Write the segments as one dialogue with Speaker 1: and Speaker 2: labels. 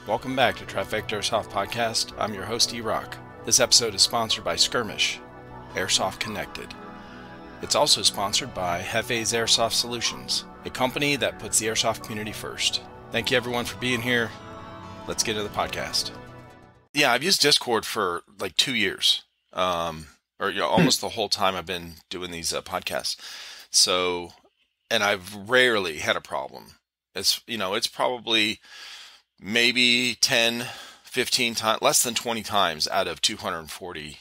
Speaker 1: Welcome back to Trifecta Airsoft Podcast. I'm your host, E-Rock. This episode is sponsored by Skirmish, Airsoft Connected. It's also sponsored by Hefe's Airsoft Solutions, a company that puts the airsoft community first. Thank you everyone for being here. Let's get into the podcast. Yeah, I've used Discord for like 2 years, almost the whole time I've been doing these podcasts. So, and I've rarely had a problem. It's probably maybe 10, 15 times, less than 20 times out of 240,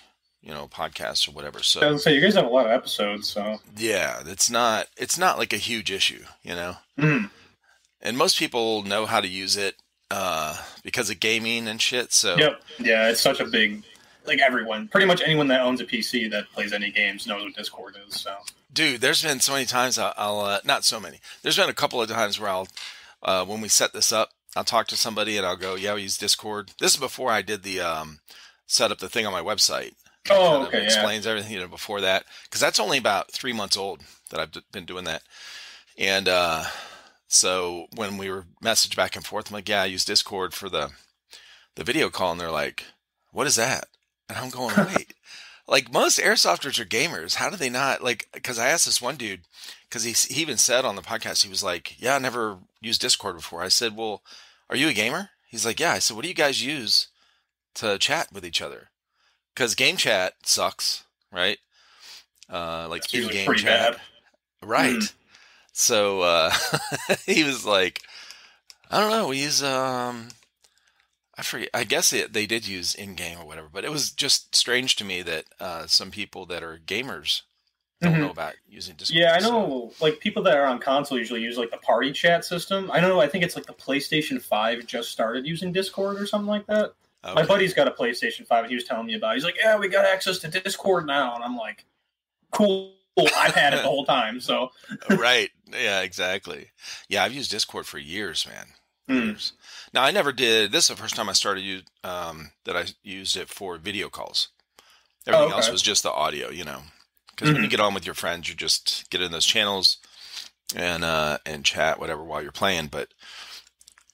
Speaker 1: podcasts or whatever. So
Speaker 2: I was gonna say, you guys have a lot of episodes, so
Speaker 1: yeah, it's not like a huge issue,
Speaker 2: Mm.
Speaker 1: And most people know how to use it because of gaming and shit. So
Speaker 2: Yep. Yeah, it's such a big, pretty much anyone that owns a PC that plays any games knows what Discord is. So,
Speaker 1: dude, there's been so many times I'll not so many. There's been a couple of times where I'll when we set this up, I'll talk to somebody and I'll go, yeah, we use Discord. This is before I did the set up the thing on my website.
Speaker 2: Oh, okay,
Speaker 1: explains everything, before that, because that's only about 3 months old that I've been doing that. And so when we were messaged back and forth, I'm like, yeah, I use Discord for the video call, and they're like, what is that? And I'm going, wait, like most airsofters are gamers. How do they not because I asked this one dude, because he even said on the podcast, he was like, yeah, I never used Discord before. I said, well, are you a gamer? He's like, yeah. I said, what do you guys use to chat with each other? Because game chat sucks, right?
Speaker 2: it's
Speaker 1: in-game
Speaker 2: pretty
Speaker 1: chat.
Speaker 2: bad.
Speaker 1: Right.
Speaker 2: Mm.
Speaker 1: So he was like, I don't know, we use, I forget, I guess they did use in-game or whatever, but it was just strange to me that some people that are gamers don't know about using Discord.
Speaker 2: Yeah, I know, people that are on console usually use, the party chat system. I think it's, the PlayStation 5 just started using Discord or something like that. Okay. My buddy's got a PlayStation 5, and he was telling me about it. He's like, yeah, we got access to Discord now. And I'm like, cool. I've had it the whole time, so.
Speaker 1: Right. Yeah, exactly. Yeah, I've used Discord for years, man. Years. Now, I never did. This is the first time I started that I used it for video calls. Everything else was just the audio, Because when you get on with your friends, you just get in those channels and chat, whatever, while you're playing. But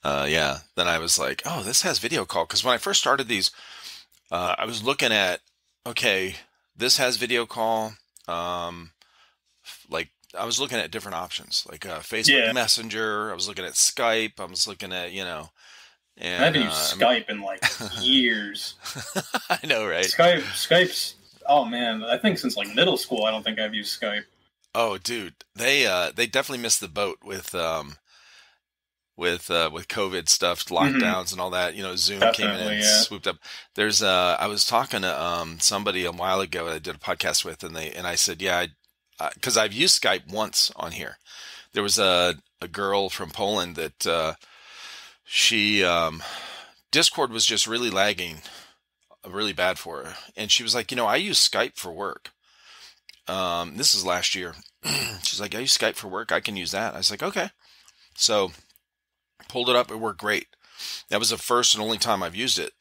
Speaker 1: yeah, then I was like, oh, this has video call. Because when I first started these, I was looking at, okay, this has video call. I was looking at different options, like Facebook Messenger. I was looking at Skype. I was looking at, and
Speaker 2: I haven't used Skype in years.
Speaker 1: I know, right?
Speaker 2: Skype's, oh man, I think since middle school, I don't think I've used Skype.
Speaker 1: Oh, dude, they definitely missed the boat with COVID stuff, lockdowns and all that. Zoom came in and swooped up. There's I was talking to somebody a while ago that I did a podcast with, and I said, yeah, because I've used Skype once on here. There was a girl from Poland that she Discord was just really lagging, really bad for her, and she was like, I use Skype for work. This is last year. She's like, I use Skype for work. I can use that. I was like, okay. So pulled it up. It worked great. That was the first and only time I've used it.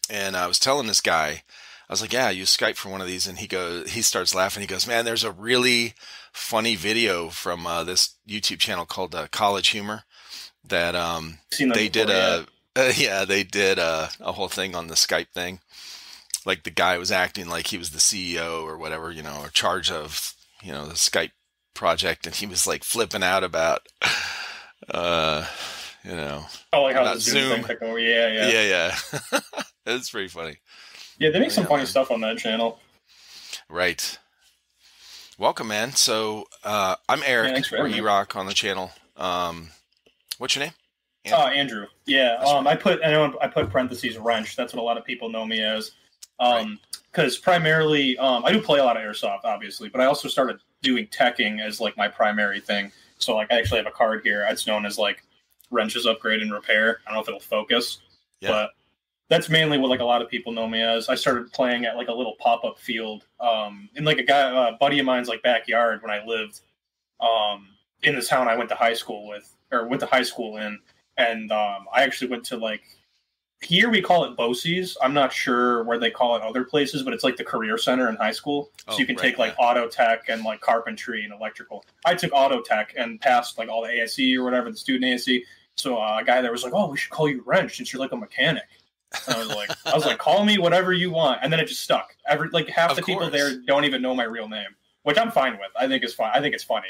Speaker 1: And I was telling this guy, I was like, yeah, I use Skype for one of these. And he starts laughing. He goes, man, there's a really funny video from this YouTube channel called College Humor that they did a whole thing on the Skype thing. Like the guy was acting like he was the CEO or whatever, in charge of, the Skype project. And he was flipping out about, how
Speaker 2: the
Speaker 1: Zoom
Speaker 2: thing took over. Yeah.
Speaker 1: It's pretty funny.
Speaker 2: Yeah, they make some funny stuff on that channel.
Speaker 1: Right. Welcome, man. So I'm Eric, or E-Rock on the channel. What's your name?
Speaker 2: Andrew. Yeah. I put parentheses wrench. That's what a lot of people know me as. Because primarily, I do play a lot of airsoft, obviously, but I also started doing teching as my primary thing. So I actually have a card here. It's known as wrenches upgrade and repair. I don't know if it'll focus, but that's mainly what a lot of people know me as. I started playing at a little pop-up field in a buddy of mine's backyard when I lived in the town I went to high school in, and I actually went to here we call it BOCES. I'm not sure where they call it other places, but it's the career center in high school. So you can take auto tech and carpentry and electrical. I took auto tech and passed all the ASE or whatever, the student ASE. So a guy there was like, "Oh, we should call you Wrench since you're like a mechanic." And I was like, "Call me whatever you want," and then it just stuck. Half the people there don't even know my real name, which I'm fine with. I think it's fine. I think it's funny.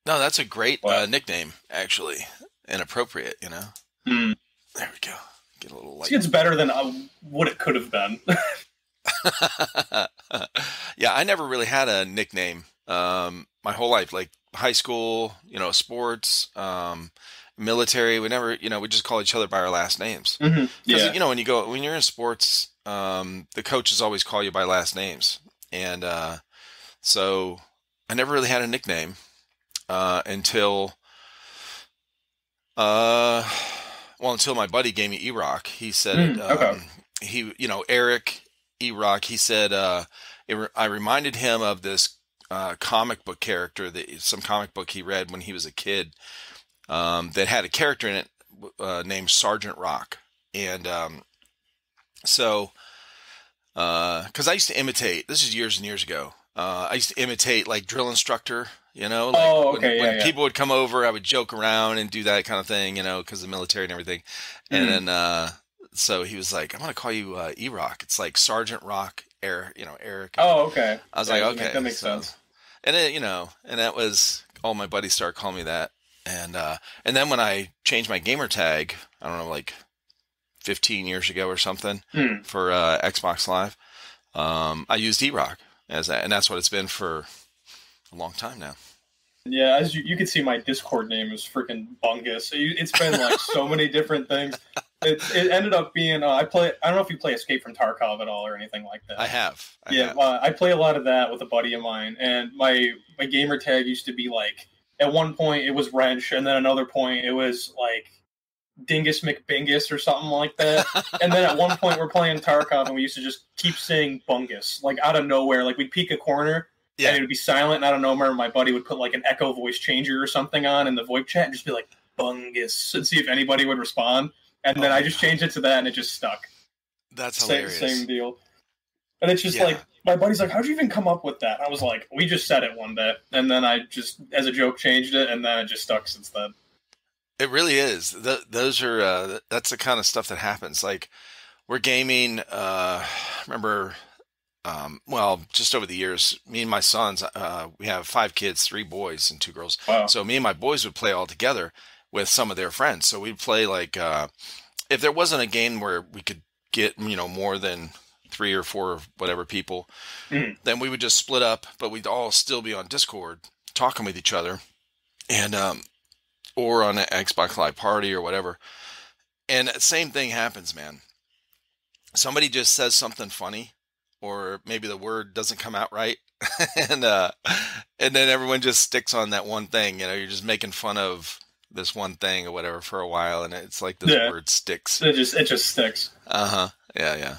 Speaker 1: No, that's a great nickname, actually, and appropriate. You know.
Speaker 2: Mm.
Speaker 1: There we go. Get a little light.
Speaker 2: It's better than what it could have been.
Speaker 1: Yeah, I never really had a nickname my whole life. Like high school, sports, military. We never, we just call each other by our last names.
Speaker 2: Mm-hmm.
Speaker 1: Because when you're in sports, the coaches always call you by last names, and so I never really had a nickname until my buddy gave me E-Rock. He said Eric E-Rock. He said I reminded him of this comic book character some comic book he read when he was a kid that had a character in it named Sergeant Rock, and because I used to imitate. This is years and years ago. I used to imitate like drill instructor. When people would come over, I would joke around and do that kind of thing, because of the military and everything. And then, so he was like, "I'm going to call you E-Rock. It's like Sergeant Rock, Eric."
Speaker 2: Oh, okay.
Speaker 1: I was like, okay.
Speaker 2: That makes sense.
Speaker 1: And then, and that was, all my buddies started calling me that. And then when I changed my gamer tag, I don't know, like 15 years ago or something for Xbox Live, I used E-Rock as that. And that's what it's been for a long time now.
Speaker 2: Yeah, as you can see, my Discord name is freaking Bungus. It's been like so many different things. It ended up being I don't know if you play Escape from Tarkov at all or anything like that.
Speaker 1: I have.
Speaker 2: I play a lot of that with a buddy of mine, and my gamer tag used to be like, at one point it was Wrench, and then another point it was like Dingus McBingus or something like that. And then at one point we're playing Tarkov, and we used to just keep saying Bungus, like out of nowhere. Like we'd peek a corner. Yeah. And it would be silent, and out of nowhere, my buddy would put like an echo voice changer or something on in the VoIP chat and just be like, Bungus, and see if anybody would respond. And then I just changed it to that, and it just stuck.
Speaker 1: That's hilarious.
Speaker 2: Same deal. And it's just like, my buddy's like, how'd you even come up with that? And I was like, we just said it one day. And then I just, as a joke, changed it, and then it just stuck since then.
Speaker 1: It really is. Those are, that's the kind of stuff that happens. Like, we're gaming, remember... just over the years, me and my sons, we have 5 kids, 3 boys and 2 girls.
Speaker 2: Wow.
Speaker 1: So me and my boys would play all together with some of their friends. So we'd play like, if there wasn't a game where we could get, more than 3 or 4 or whatever people, then we would just split up, but we'd all still be on Discord talking with each other and, or on an Xbox Live party or whatever. And same thing happens, man. Somebody just says something funny, or maybe the word doesn't come out right, and then everyone just sticks on that one thing. You're just making fun of this one thing or whatever for a while, and it's like this word sticks.
Speaker 2: It just sticks.
Speaker 1: Yeah.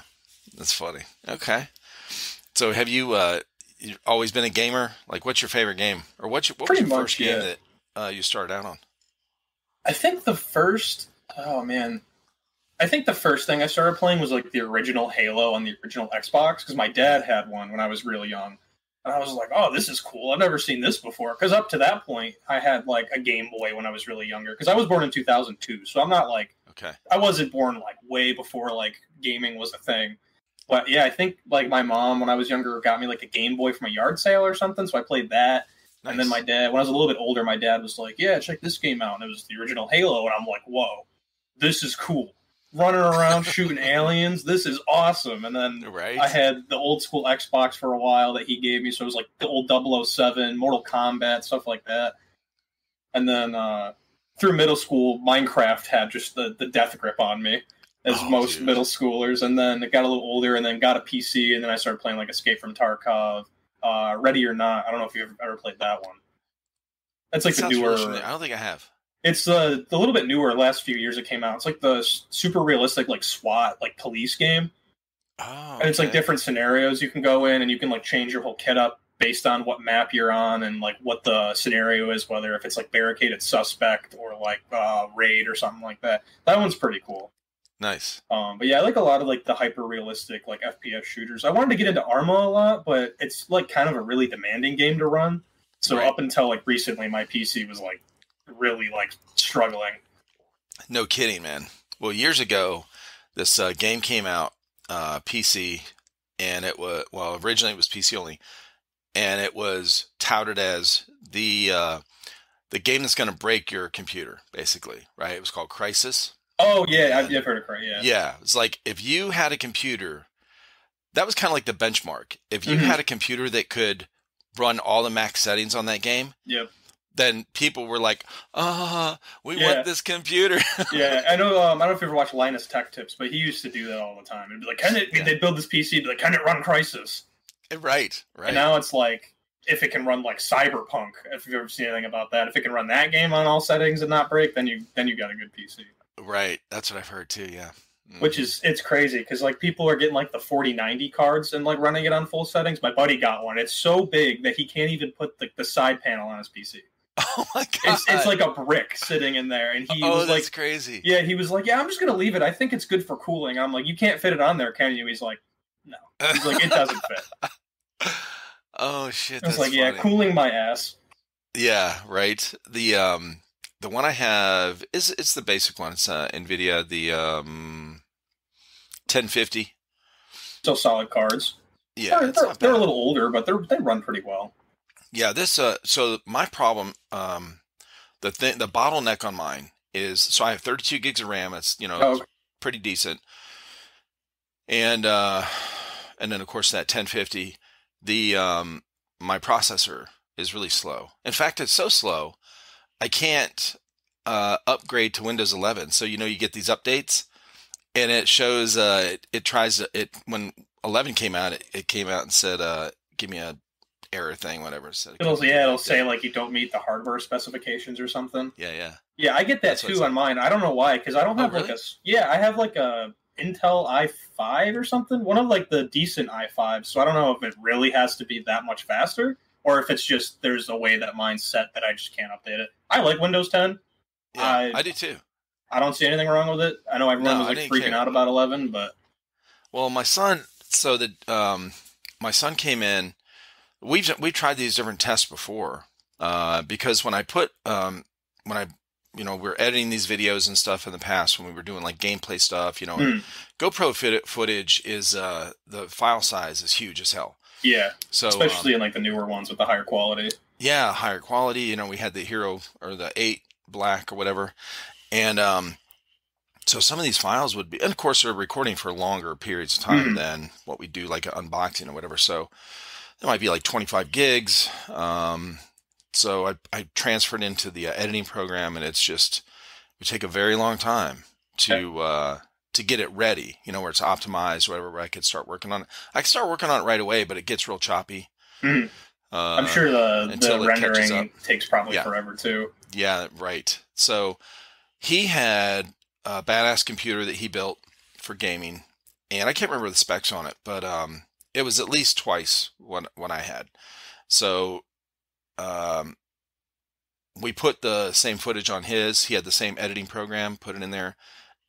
Speaker 1: That's funny. Okay. So have you always been a gamer? Like, what's your favorite game, or what was your first game that you started out on?
Speaker 2: I think the first. Oh man. I think the first thing I started playing was like the original Halo on the original Xbox, because my dad had one when I was really young. And I was like, oh, this is cool. I've never seen this before. Because up to that point, I had like a Game Boy when I was really younger. Because I was born in 2002. So I'm not like, I wasn't born like way before like gaming was a thing. But yeah, I think like my mom, when I was younger, got me like a Game Boy from a yard sale or something. So I played that. Nice. And then my dad, when I was a little bit older, my dad was like, yeah, check this game out. And it was the original Halo. And I'm like, whoa, this is cool. Running around shooting aliens, this is awesome. And then I had the old school Xbox for a while that he gave me, so it was like the old 007, Mortal Kombat, stuff like that. And then through middle school, Minecraft had just the death grip on me, as most middle schoolers. And then it got a little older, and then got a PC, and then I started playing like Escape from Tarkov, Ready or Not. I don't know if you've ever played that one. That's like the newer.
Speaker 1: I don't think I have.
Speaker 2: It's the little bit newer. Last few years it came out. It's like the super realistic like SWAT like police game. And it's like different scenarios you can go in, and you can like change your whole kit up based on what map you're on and like what the scenario is, whether if it's like barricaded suspect or like raid or something like that. That one's pretty cool.
Speaker 1: Nice.
Speaker 2: But yeah, I like a lot of like the hyper realistic like FPS shooters. I wanted to get into Arma a lot, but it's like kind of a really demanding game to run. So up until like recently, my PC was like really like struggling.
Speaker 1: No kidding, man. Well, years ago, this game came out, PC, and originally it was PC only, and it was touted as the game that's going to break your computer, basically, right? It was called Crisis.
Speaker 2: Oh yeah, I've
Speaker 1: And
Speaker 2: heard of Cry. Yeah.
Speaker 1: yeah, it's like if you had a computer, that was kind of like the benchmark. If you
Speaker 2: Hmm.
Speaker 1: had a computer that could run all the max settings on that game,
Speaker 2: Yep.
Speaker 1: then people were like, we want
Speaker 2: Yeah.
Speaker 1: this computer.
Speaker 2: Yeah, I know. I don't know if you ever watched Linus Tech Tips, but he used to do that all the time. It'd be like, "Can it?"
Speaker 1: Yeah.
Speaker 2: They'd build this PC, be like, "Can it run Crisis?"
Speaker 1: Right,
Speaker 2: And
Speaker 1: right,
Speaker 2: now it's like, if it can run like Cyberpunk, if you've ever seen anything about that, if it can run that game on all settings and not break, then you got a good PC.
Speaker 1: right. That's what I've heard too. Yeah.
Speaker 2: Which is it's crazy because like people are getting like the 4090 cards and like running it on full settings. My buddy got one. It's so big that he can't even put the side panel on his PC.
Speaker 1: Oh my god!
Speaker 2: It's like a brick sitting in there, and he was
Speaker 1: that's
Speaker 2: like,
Speaker 1: crazy.
Speaker 2: "Yeah," he was like, "Yeah, I'm just gonna leave it. I think it's good for cooling." I'm like, "You can't fit it on there, can you?" He's like, "No." He's like, "It doesn't fit."
Speaker 1: Oh shit!
Speaker 2: I was
Speaker 1: That's
Speaker 2: like, "Yeah,
Speaker 1: funny.
Speaker 2: cooling my ass."
Speaker 1: Yeah, right. The one I have is it's the basic one. It's NVIDIA the 1050.
Speaker 2: So solid cards.
Speaker 1: Yeah, it's not
Speaker 2: They're a
Speaker 1: bad.
Speaker 2: little older, but they run pretty well.
Speaker 1: Yeah, this so my problem the bottleneck on mine is so I have 32 gigs of RAM. It's
Speaker 2: Oh,
Speaker 1: pretty decent. And and then of course that 1050 the my processor is really slow. In fact, it's so slow I can't upgrade to Windows 11. So you get these updates and it shows it tries to it when 11 came out it came out and said give me a error thing whatever said it couldn't do the
Speaker 2: it'll say
Speaker 1: update.
Speaker 2: like you don't meet the hardware specifications or something.
Speaker 1: Yeah, yeah.
Speaker 2: Yeah, I get that
Speaker 1: That's what it
Speaker 2: too on
Speaker 1: said.
Speaker 2: mine. I don't know why, because I don't
Speaker 1: Oh,
Speaker 2: have like
Speaker 1: really?
Speaker 2: I have like a Intel i5 or something, one of like the decent i5s. So I don't know if it really has to be that much faster, or if it's just there's a way that mine's set that I just can't update it. I like Windows 10.
Speaker 1: Yeah,
Speaker 2: I
Speaker 1: I do too.
Speaker 2: I don't see anything wrong with it. I know
Speaker 1: No,
Speaker 2: everyone was
Speaker 1: I
Speaker 2: like
Speaker 1: didn't
Speaker 2: freaking
Speaker 1: care.
Speaker 2: out about 11, but
Speaker 1: Well, my son, so that my son came in. We've tried these different tests before because when I we're editing these videos and stuff in the past when we were doing like gameplay stuff, and
Speaker 2: mm,
Speaker 1: GoPro footage is the file size is huge as hell.
Speaker 2: yeah,
Speaker 1: So
Speaker 2: especially in like the newer ones with the higher quality.
Speaker 1: yeah, higher quality. We had the Hero or the 8 Black or whatever, and so some of these files would be, and of course they're recording for longer periods of time
Speaker 2: Mm,
Speaker 1: than what we do like an unboxing or whatever. So it might be like 25 gigs. So I transferred into the editing program, and it would take a very long time
Speaker 2: okay.
Speaker 1: to get it ready. Where it's optimized, whatever. Where I could start working on it. I could start working on it right away, but it gets real choppy
Speaker 2: Mm. I'm
Speaker 1: uh,
Speaker 2: sure the
Speaker 1: until it catches up.
Speaker 2: rendering takes probably
Speaker 1: Yeah,
Speaker 2: forever too.
Speaker 1: yeah, right. So he had a badass computer that he built for gaming, and I can't remember the specs on it, but it was at least twice what I had. So um, we put the same footage on his. He had the same editing program, put it in there,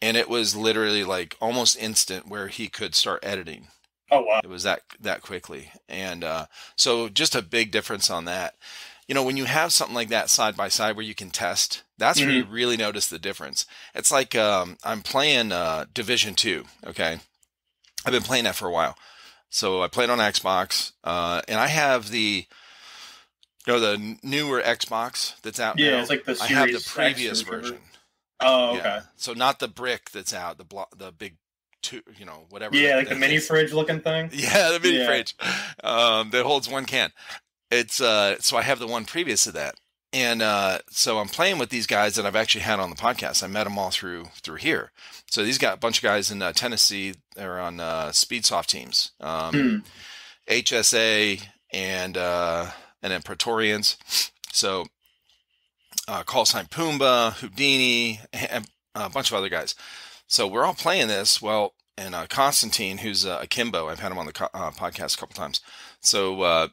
Speaker 1: and it was literally like almost instant where he could start editing.
Speaker 2: Oh wow.
Speaker 1: It was that quickly, and so just a big difference on that. When you have something like that side by side where you can test, that's where you
Speaker 2: Hmm.
Speaker 1: really notice the difference. It's like I'm playing Division 2. Okay, I've been playing that for a while. So I played on Xbox, and I have the newer Xbox that's out
Speaker 2: Yeah,
Speaker 1: now.
Speaker 2: it's like the
Speaker 1: I have the
Speaker 2: Series X or
Speaker 1: previous
Speaker 2: whichever.
Speaker 1: version.
Speaker 2: Oh, okay.
Speaker 1: Yeah. So not the brick that's out, the big two, whatever.
Speaker 2: Yeah, like the
Speaker 1: that
Speaker 2: mini
Speaker 1: is.
Speaker 2: fridge looking thing.
Speaker 1: Yeah, the mini
Speaker 2: Yeah.
Speaker 1: fridge that holds one can. It's so I have the one previous to that. And so I'm playing with these guys that I've actually had on the podcast. I met them all through here. So these got a bunch of guys in Tennessee. They're on Speedsoft teams,
Speaker 2: Hmm.
Speaker 1: HSA, and then Praetorians. So Call Sign Pumbaa, Houdini, and a bunch of other guys. So we're all playing this. Well, and Constantine, who's Akimbo, I've had him on the podcast a couple times. So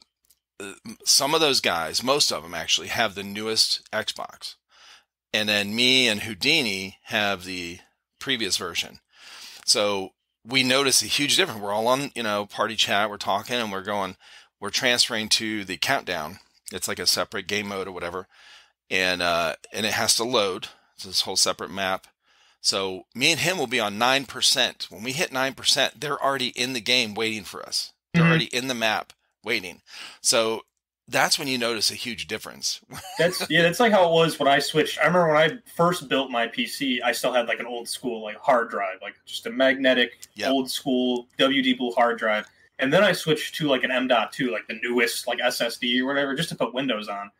Speaker 1: some of those guys, most of them actually, have the newest Xbox. And then me and Houdini have the previous version. So we notice a huge difference. We're all on, party chat, we're talking, and we're transferring to the countdown. It's like a separate game mode or whatever. And it has to load. It's this whole separate map. So me and him will be on 9%. When we hit 9%, they're already in the game waiting for us. They're already in the map waiting. So that's when you notice a huge difference.
Speaker 2: That's like how it was when I switched. I remember when I first built my PC, I still had like an old school like hard drive, like just a magnetic old school WD Blue hard drive. And then I switched to like an M.2, like the newest like SSD or whatever, just to put Windows on.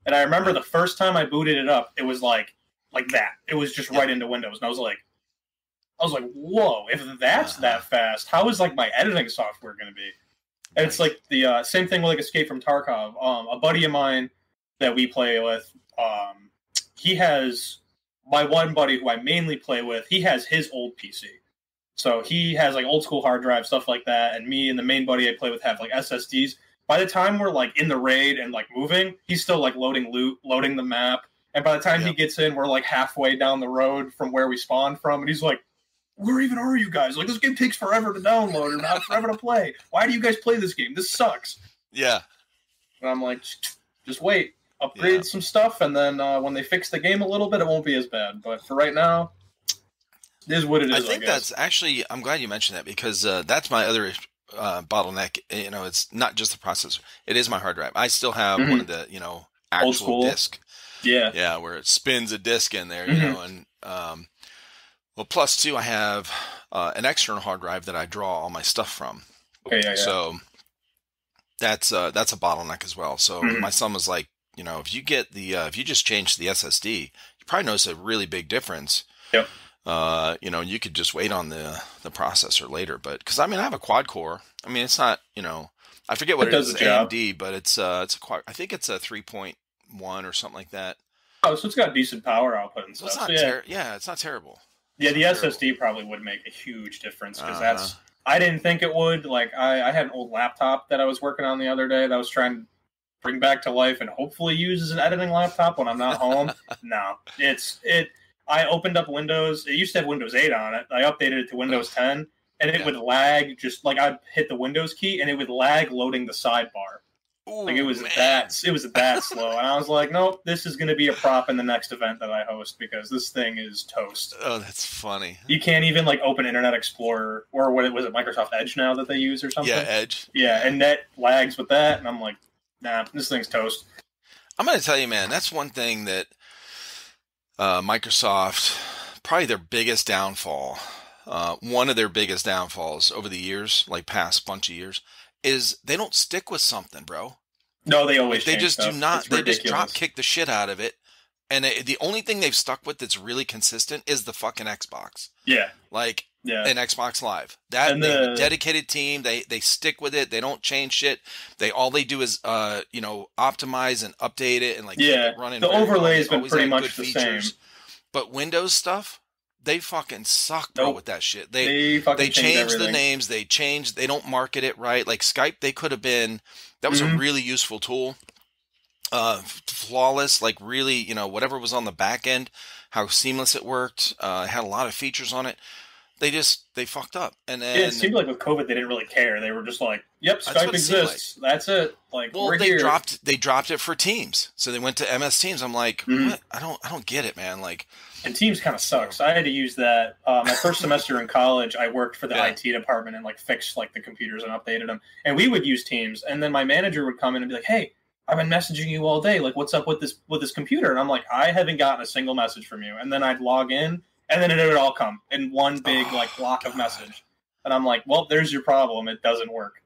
Speaker 2: And I remember the first time I booted it up, it was like that. It was just right into Windows. And I was like, whoa, if that's that fast, how is like my editing software going to be? And it's like the same thing with like Escape from Tarkov. A buddy of mine that we play with, he has my one buddy who I mainly play with. He has his old PC, so he has like old school hard drive stuff like that. And me and the main buddy I play with have like SSDs. By the time we're like in the raid and like moving, he's still like loading loot, loading the map. And by the time he gets in, we're like halfway down the road from where we spawned from, and he's like, where even are you guys? Like, this game takes forever to download and not forever to play. Why do you guys play this game? This sucks.
Speaker 1: Yeah.
Speaker 2: And I'm like, just wait. Upgrade some stuff, and then when they fix the game a little bit, it won't be as bad. But for right now, it is what it is,
Speaker 1: I think that's actually, I'm glad you mentioned that, because that's my other bottleneck. You know, it's not just the processor. It is my hard drive. I still have one of the, actual disk.
Speaker 2: Yeah.
Speaker 1: Yeah, where it spins a disk in there, you know, and well, plus two, I have an external hard drive that I draw all my stuff from.
Speaker 2: Okay, yeah.
Speaker 1: So that's a bottleneck as well. So my son was like, if you get if you just change the SSD, you probably notice a really big difference.
Speaker 2: Yep.
Speaker 1: You could just wait on the processor later, but because I have a quad core. I mean, it's not, I forget what it is, AMD, but it's a quad. I think it's a 3.1 or something like that.
Speaker 2: Oh, so it's got decent power output and stuff.
Speaker 1: It's not it's not terrible.
Speaker 2: Yeah, the SSD probably would make a huge difference, because I didn't think it would. Like, I had an old laptop that I was working on the other day that I was trying to bring back to life and hopefully use as an editing laptop when I'm not home. No, I opened up Windows. It used to have Windows 8 on it. I updated it to Windows 10, and it would lag. Just like I'd hit the Windows key, and it would lag loading the sidebar.
Speaker 1: Ooh,
Speaker 2: like it was that slow. And I was like, nope, this is going to be a prop in the next event that I host, because this thing is toast.
Speaker 1: Oh, that's funny.
Speaker 2: You can't even like open Internet Explorer, or what was it, Microsoft Edge now that they use or something?
Speaker 1: Yeah, Edge.
Speaker 2: Yeah, and that lags with that, and I'm like, nah, this thing's toast.
Speaker 1: I'm going to tell you, man, that's one thing that Microsoft, probably their biggest downfall, one of their biggest downfalls over the years, like past bunch of years, is they don't stick with something, bro.
Speaker 2: No, they always
Speaker 1: they just
Speaker 2: stuff.
Speaker 1: Do not. They just drop kick the shit out of it, and the only thing they've stuck with that's really consistent is the fucking Xbox.
Speaker 2: Yeah,
Speaker 1: an Xbox Live. They have a dedicated team. They stick with it. They don't change shit. All they do is optimize and update it and keep it running.
Speaker 2: The overlay has been pretty much the same.
Speaker 1: But Windows stuff, they fucking suck, bro, with that shit.
Speaker 2: They
Speaker 1: change the names. They don't market it right. Like Skype, they could have been. That was a really useful tool. Flawless, like really, whatever was on the back end, how seamless it worked. It had a lot of features on it. They fucked up. And then
Speaker 2: it seemed like with COVID, they didn't really care. They were just like, "Yep, Skype exists. That's it." Like,
Speaker 1: well,
Speaker 2: they
Speaker 1: dropped it for Teams, so they went to MS Teams. I'm like, what? I don't get it, man. Like,
Speaker 2: and Teams kind of sucks. I had to use that my first semester in college. I worked for the IT department and fixed the computers and updated them. And we would use Teams, and then my manager would come in and be like, "Hey, I've been messaging you all day. Like, what's up with this computer?" And I'm like, "I haven't gotten a single message from you." And then I'd log in. And then it would all come in one big block of message. And I'm like, well, there's your problem. It doesn't work.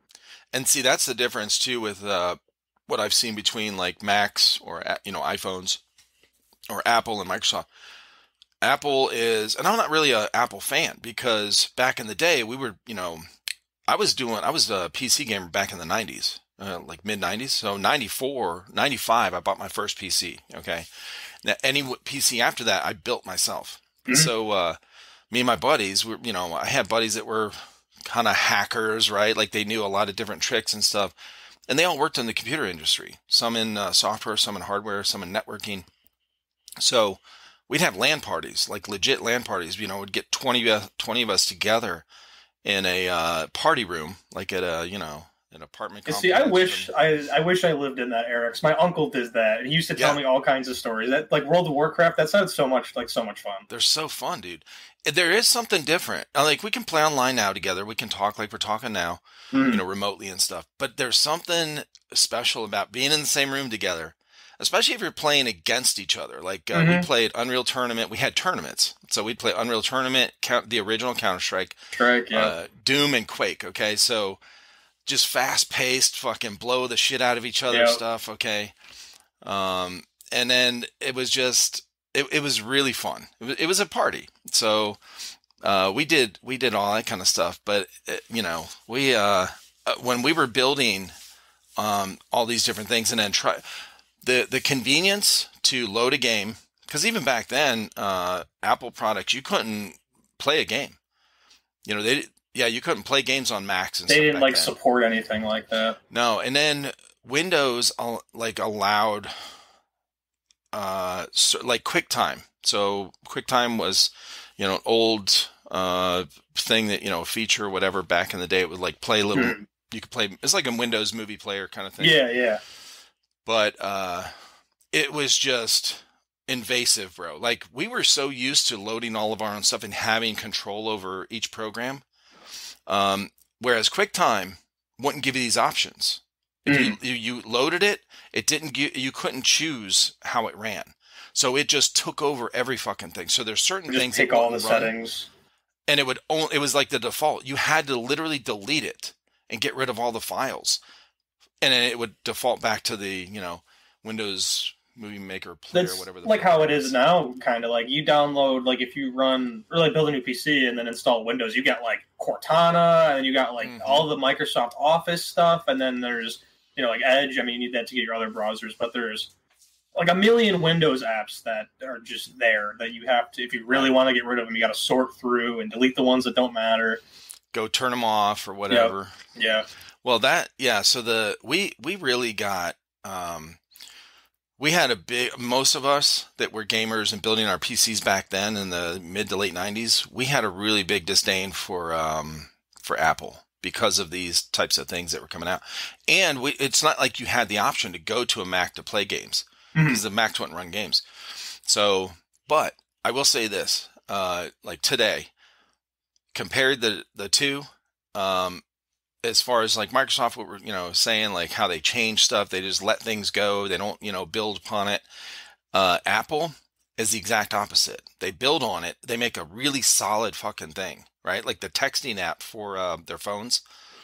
Speaker 1: And see, that's the difference too with what I've seen between Macs or iPhones or Apple and Microsoft. Apple is, and I'm not really an Apple fan, because back in the day we were, I was a PC gamer back in the 90s, mid 90s. So 94, 95, I bought my first PC. Okay. Now any PC after that, I built myself. So, me and my buddies were, I had buddies that were kind of hackers, right? Like they knew a lot of different tricks and stuff, and they all worked in the computer industry, some in software, some in hardware, some in networking. So we'd have LAN parties, like legit LAN parties, we'd get 20 of us together in a party room, like at a, an apartment
Speaker 2: You
Speaker 1: complex.
Speaker 2: see, I wish I lived in that era, 'cause my uncle did that, and he used to tell me all kinds of stories. That, like, World of Warcraft, that sounds so much fun.
Speaker 1: They're so fun, dude. There is something different. Like, we can play online now together. We can talk like we're talking now, remotely and stuff. But there's something special about being in the same room together, especially if you're playing against each other. Like, we played Unreal Tournament. We had tournaments. So we'd play Unreal Tournament, the original Counter-Strike, Doom, and Quake, okay? So just fast-paced, fucking blow the shit out of each other stuff, okay? And then it was just, it was really fun. It was a party. So we did all that kind of stuff. But, we when we were building all these different things and then the convenience to load a game, because even back then, Apple products, you couldn't play a game. You couldn't play games on Macs and stuff.
Speaker 2: They didn't support anything like that.
Speaker 1: No, and then Windows allowed QuickTime. So QuickTime was, an old thing that, a feature or whatever back in the day. It would play little. You could play. It's like a Windows movie player kind of thing.
Speaker 2: Yeah.
Speaker 1: But it was just invasive, bro. Like, we were so used to loading all of our own stuff and having control over each program. Whereas QuickTime wouldn't give you these options. If you loaded it, you couldn't choose how it ran. So it just took over every fucking thing. So there's certain things
Speaker 2: take all the settings.
Speaker 1: And it was like the default. You had to literally delete it and get rid of all the files. And then it would default back to the, Windows Movie Maker player,
Speaker 2: That's
Speaker 1: whatever.
Speaker 2: Like how it is now, kind of like you download, like if you run or build a new PC and then install Windows, you got Cortana, and then you got all the Microsoft Office stuff, and then there's Edge. I mean, you need that to get your other browsers, but there's a million Windows apps that are just there that you have to, if you really want to get rid of them, you got to sort through and delete the ones that don't matter.
Speaker 1: Go turn them off or whatever.
Speaker 2: Yep. Yeah.
Speaker 1: Well, so we really got, we had most of us that were gamers and building our PCs back then in the mid to late 90s, we had a really big disdain for Apple because of these types of things that were coming out. And it's not like you had the option to go to a Mac to play games because the Mac wouldn't run games. So, but I will say this, today, compared the two, as far as Microsoft, what we're saying, how they change stuff, they just let things go, they don't build upon it. Apple is the exact opposite. They build on it, they make a really solid fucking thing, right? Like the texting app for their phones.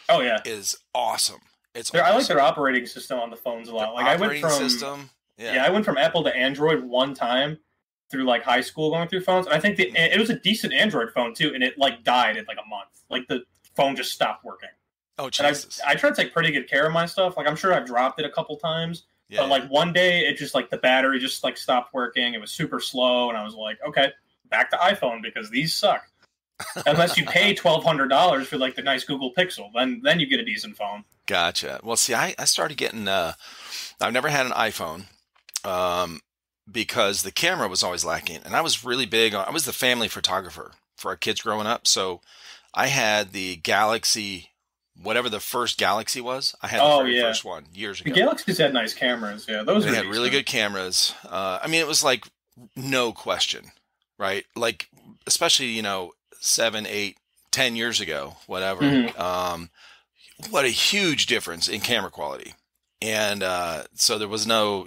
Speaker 2: Oh yeah,
Speaker 1: is awesome.
Speaker 2: I like their operating system on the phones a lot. I went from Apple to Android one time through high school going through phones, and I think it was a decent Android phone too, and it died in a month. The phone just stopped working.
Speaker 1: Oh, Jesus.
Speaker 2: And I try to take pretty good care of my stuff. I'm sure I've dropped it a couple times. Yeah, but one day it just the battery just stopped working. It was super slow, and I was like, okay, back to iPhone because these suck. Unless you pay $1,200 for the nice Google Pixel, then you get a decent phone.
Speaker 1: Gotcha. Well, see, I started getting. I've never had an iPhone because the camera was always lacking, and I was really big. I was the family photographer for our kids growing up, so I had the Galaxy. Whatever the first Galaxy was, I had the very first one years ago.
Speaker 2: The Galaxies had nice cameras, yeah. They
Speaker 1: had really good cameras. It was no question, right? Especially 7, 8, 10 years ago, whatever. What a huge difference in camera quality, and so there was no,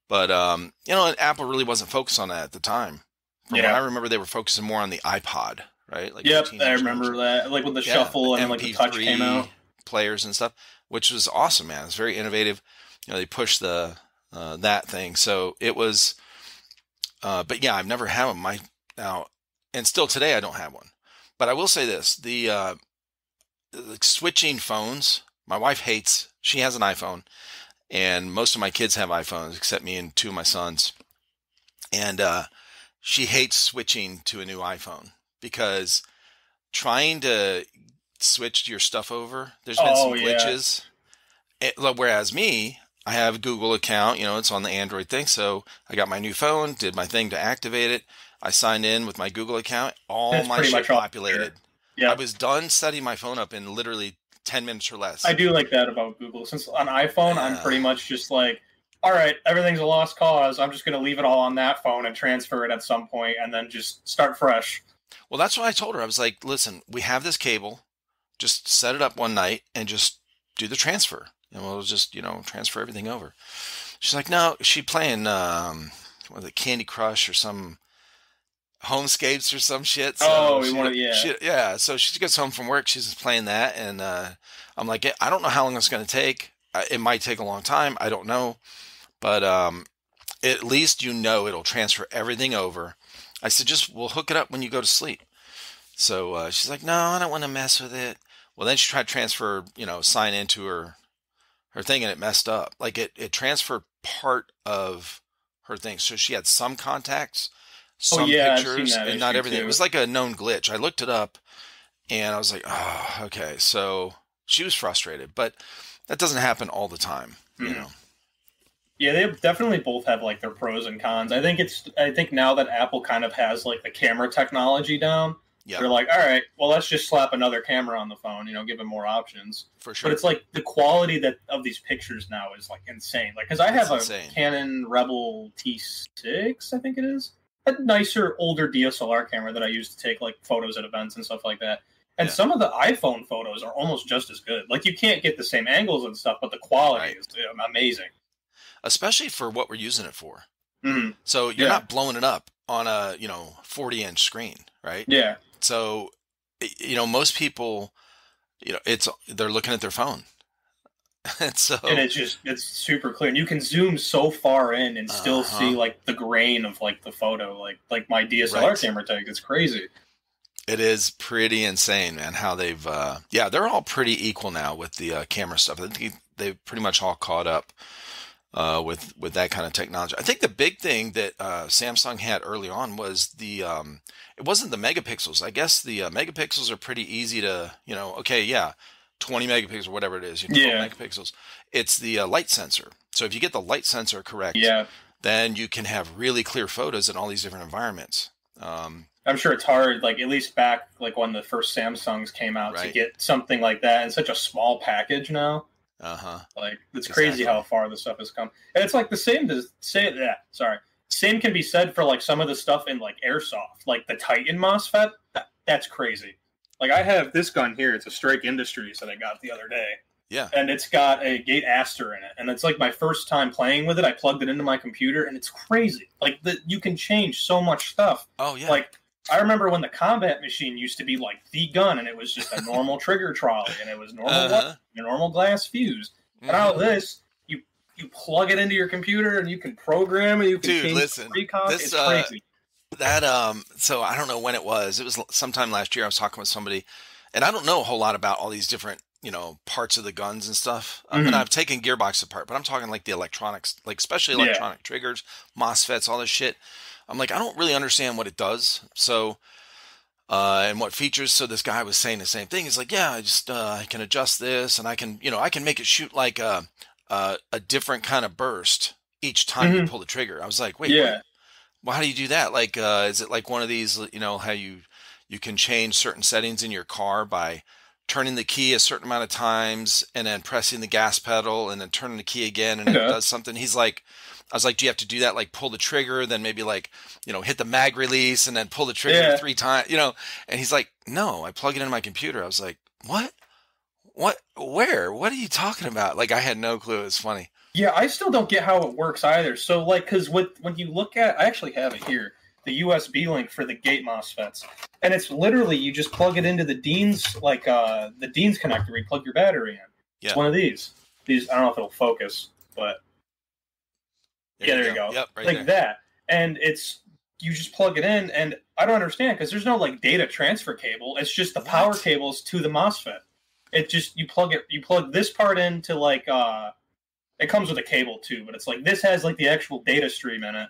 Speaker 1: but and Apple really wasn't focused on that at the time. From what I remember, they were focusing more on the iPod. Right?
Speaker 2: Yep, I remember that. When the shuffle and the touch came out,
Speaker 1: players and stuff, which was awesome, man. It's very innovative. They pushed the that thing, so it was. But yeah, I've never had one now, and still today I don't have one. But I will say this: the switching phones. My wife hates. She has an iPhone, and most of my kids have iPhones except me and 2 of my sons, and she hates switching to a new iPhone. Because trying to switch your stuff over, there's been some glitches. Whereas me, I have a Google account, it's on the Android thing. So I got my new phone, did my thing to activate it. I signed in with my Google account. All my shit populated. Yeah. I was done setting my phone up in literally 10 minutes or less.
Speaker 2: I do like that about Google. Since on iPhone, I'm pretty much just like, all right, everything's a lost cause. I'm just going to leave it all on that phone and transfer it at some point and then just start fresh.
Speaker 1: Well, that's what I told her. I was like, listen, we have this cable. Just set it up one night and just do the transfer. And we'll just, transfer everything over. She's like, no, she playing, what was it, Candy Crush or some Homescapes or some shit. So yeah. So she gets home from work. She's just playing that. And I'm like, I don't know how long it's going to take. It might take a long time. I don't know. But at least it'll transfer everything over. I said, we'll hook it up when you go to sleep. So she's like, no, I don't want to mess with it. Well, then she tried to transfer, sign into her thing, and it messed up. Like it transferred part of her thing. So she had some contacts, some pictures, and not everything. Too. It was like a known glitch. I looked it up, and I was like, oh, okay. So she was frustrated, but that doesn't happen all the time,
Speaker 2: Yeah, they definitely both have like their pros and cons. I think now that Apple kind of has like the camera technology down, they're like, all right, well, let's just slap another camera on the phone, give them more options.
Speaker 1: For sure.
Speaker 2: But it's like the quality of these pictures now is like insane. Like, because I have a Canon Rebel T6, I think it is, a nicer, older DSLR camera that I use to take like photos at events and stuff like that. And some of the iPhone photos are almost just as good. Like, you can't get the same angles and stuff, but the quality is amazing.
Speaker 1: Especially for what we're using it for.
Speaker 2: Mm-hmm.
Speaker 1: So you're not blowing it up on a 40-inch screen, right?
Speaker 2: Yeah.
Speaker 1: So most people, they're looking at their phone, and
Speaker 2: it's super clear. And you can zoom so far in and still see like the grain of like the photo, like my DSLR camera takes. It's crazy.
Speaker 1: It is pretty insane, man. How they've they're all pretty equal now with the camera stuff. I think they've pretty much all caught up. With that kind of technology. I think the big thing that Samsung had early on was it wasn't the megapixels. I guess the megapixels are pretty easy to, 20 megapixels or whatever it is, 12 megapixels. It's the light sensor. So if you get the light sensor correct, then you can have really clear photos in all these different environments.
Speaker 2: I'm sure it's hard, like at least back like when the first Samsungs came out to get something like that in such a small package now. Like, it's crazy how far this stuff has come. And it's like the same same can be said for like some of the stuff in like Airsoft, like the Titan MOSFET. That's crazy. Like, I have this gun here. It's a Strike Industries that I got the other day.
Speaker 1: Yeah.
Speaker 2: And it's got a Gate Aster in it. And it's like my first time playing with it. I plugged it into my computer, and it's crazy. Like, you can change so much stuff.
Speaker 1: Oh, yeah.
Speaker 2: Like, I remember when the Combat Machine used to be like the gun, and it was just a normal trigger trolley, and it was normal glass fuse. And all of this, you plug it into your computer, and you can program it. You can change the recon. It's crazy.
Speaker 1: So I don't know when it was. It was sometime last year. I was talking with somebody, and I don't know a whole lot about all these different parts of the guns and stuff. And I've taken gearbox apart, but I'm talking like the electronics, like especially electronic triggers, MOSFETs, all this shit. I'm like, I don't really understand what it does. So, and what features. So this guy was saying the same thing. He's like, yeah, I can adjust this, and I can make it shoot like a different kind of burst each time you pull the trigger. I was like, wait, well, how do you do that? Like, is it like one of these, how you can change certain settings in your car by turning the key a certain amount of times and then pressing the gas pedal and then turning the key again and it does something. I was like, do you have to do that? Like pull the trigger, then maybe like, hit the mag release and then pull the trigger 3 times, and he's like, no, I plug it into my computer. I was like, what, where, what are you talking about? Like, I had no clue. It was funny.
Speaker 2: Yeah. I still don't get how it works either. So like, cause when you look at, I actually have it here, the USB link for the gate MOSFETs. And it's literally, you just plug it into the Dean's, like the Dean's connector, where you plug your battery in. Yeah. It's one of these, I don't know if it'll focus, but there you go. Yep, right like there. That. And you just plug it in, and I don't understand because there's no like data transfer cable. It's just the power cables to the MOSFET. It just, you plug this part into like, it comes with a cable too, but it's like, this has like the actual data stream in it.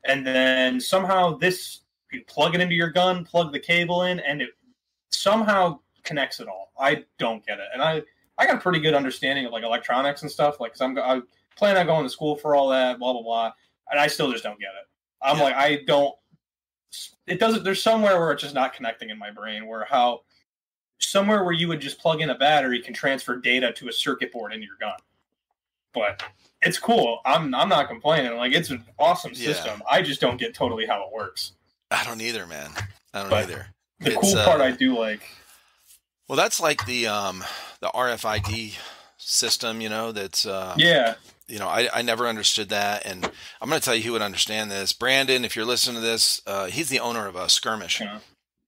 Speaker 2: And then somehow you plug it into your gun, plug the cable in, and it somehow connects it all. I don't get it. And I got a pretty good understanding of like electronics and stuff. Like, cause I plan on going to school for all that, blah, blah, blah. And I still just don't get it. I'm like, it doesn't, there's somewhere where it's just not connecting in my brain where how somewhere where you would just plug in a battery can transfer data to a circuit board into your gun. But it's cool. I'm not complaining. Like, it's an awesome system. I just don't get totally how it works.
Speaker 1: I don't either, man. I don't either.
Speaker 2: The cool part I do like.
Speaker 1: Well, that's like the RFID system, you know, that's you know, I never understood that, and I'm going to tell you who would understand this. Brandon, if you're listening to this, he's the owner of Skirmish.
Speaker 2: Yeah.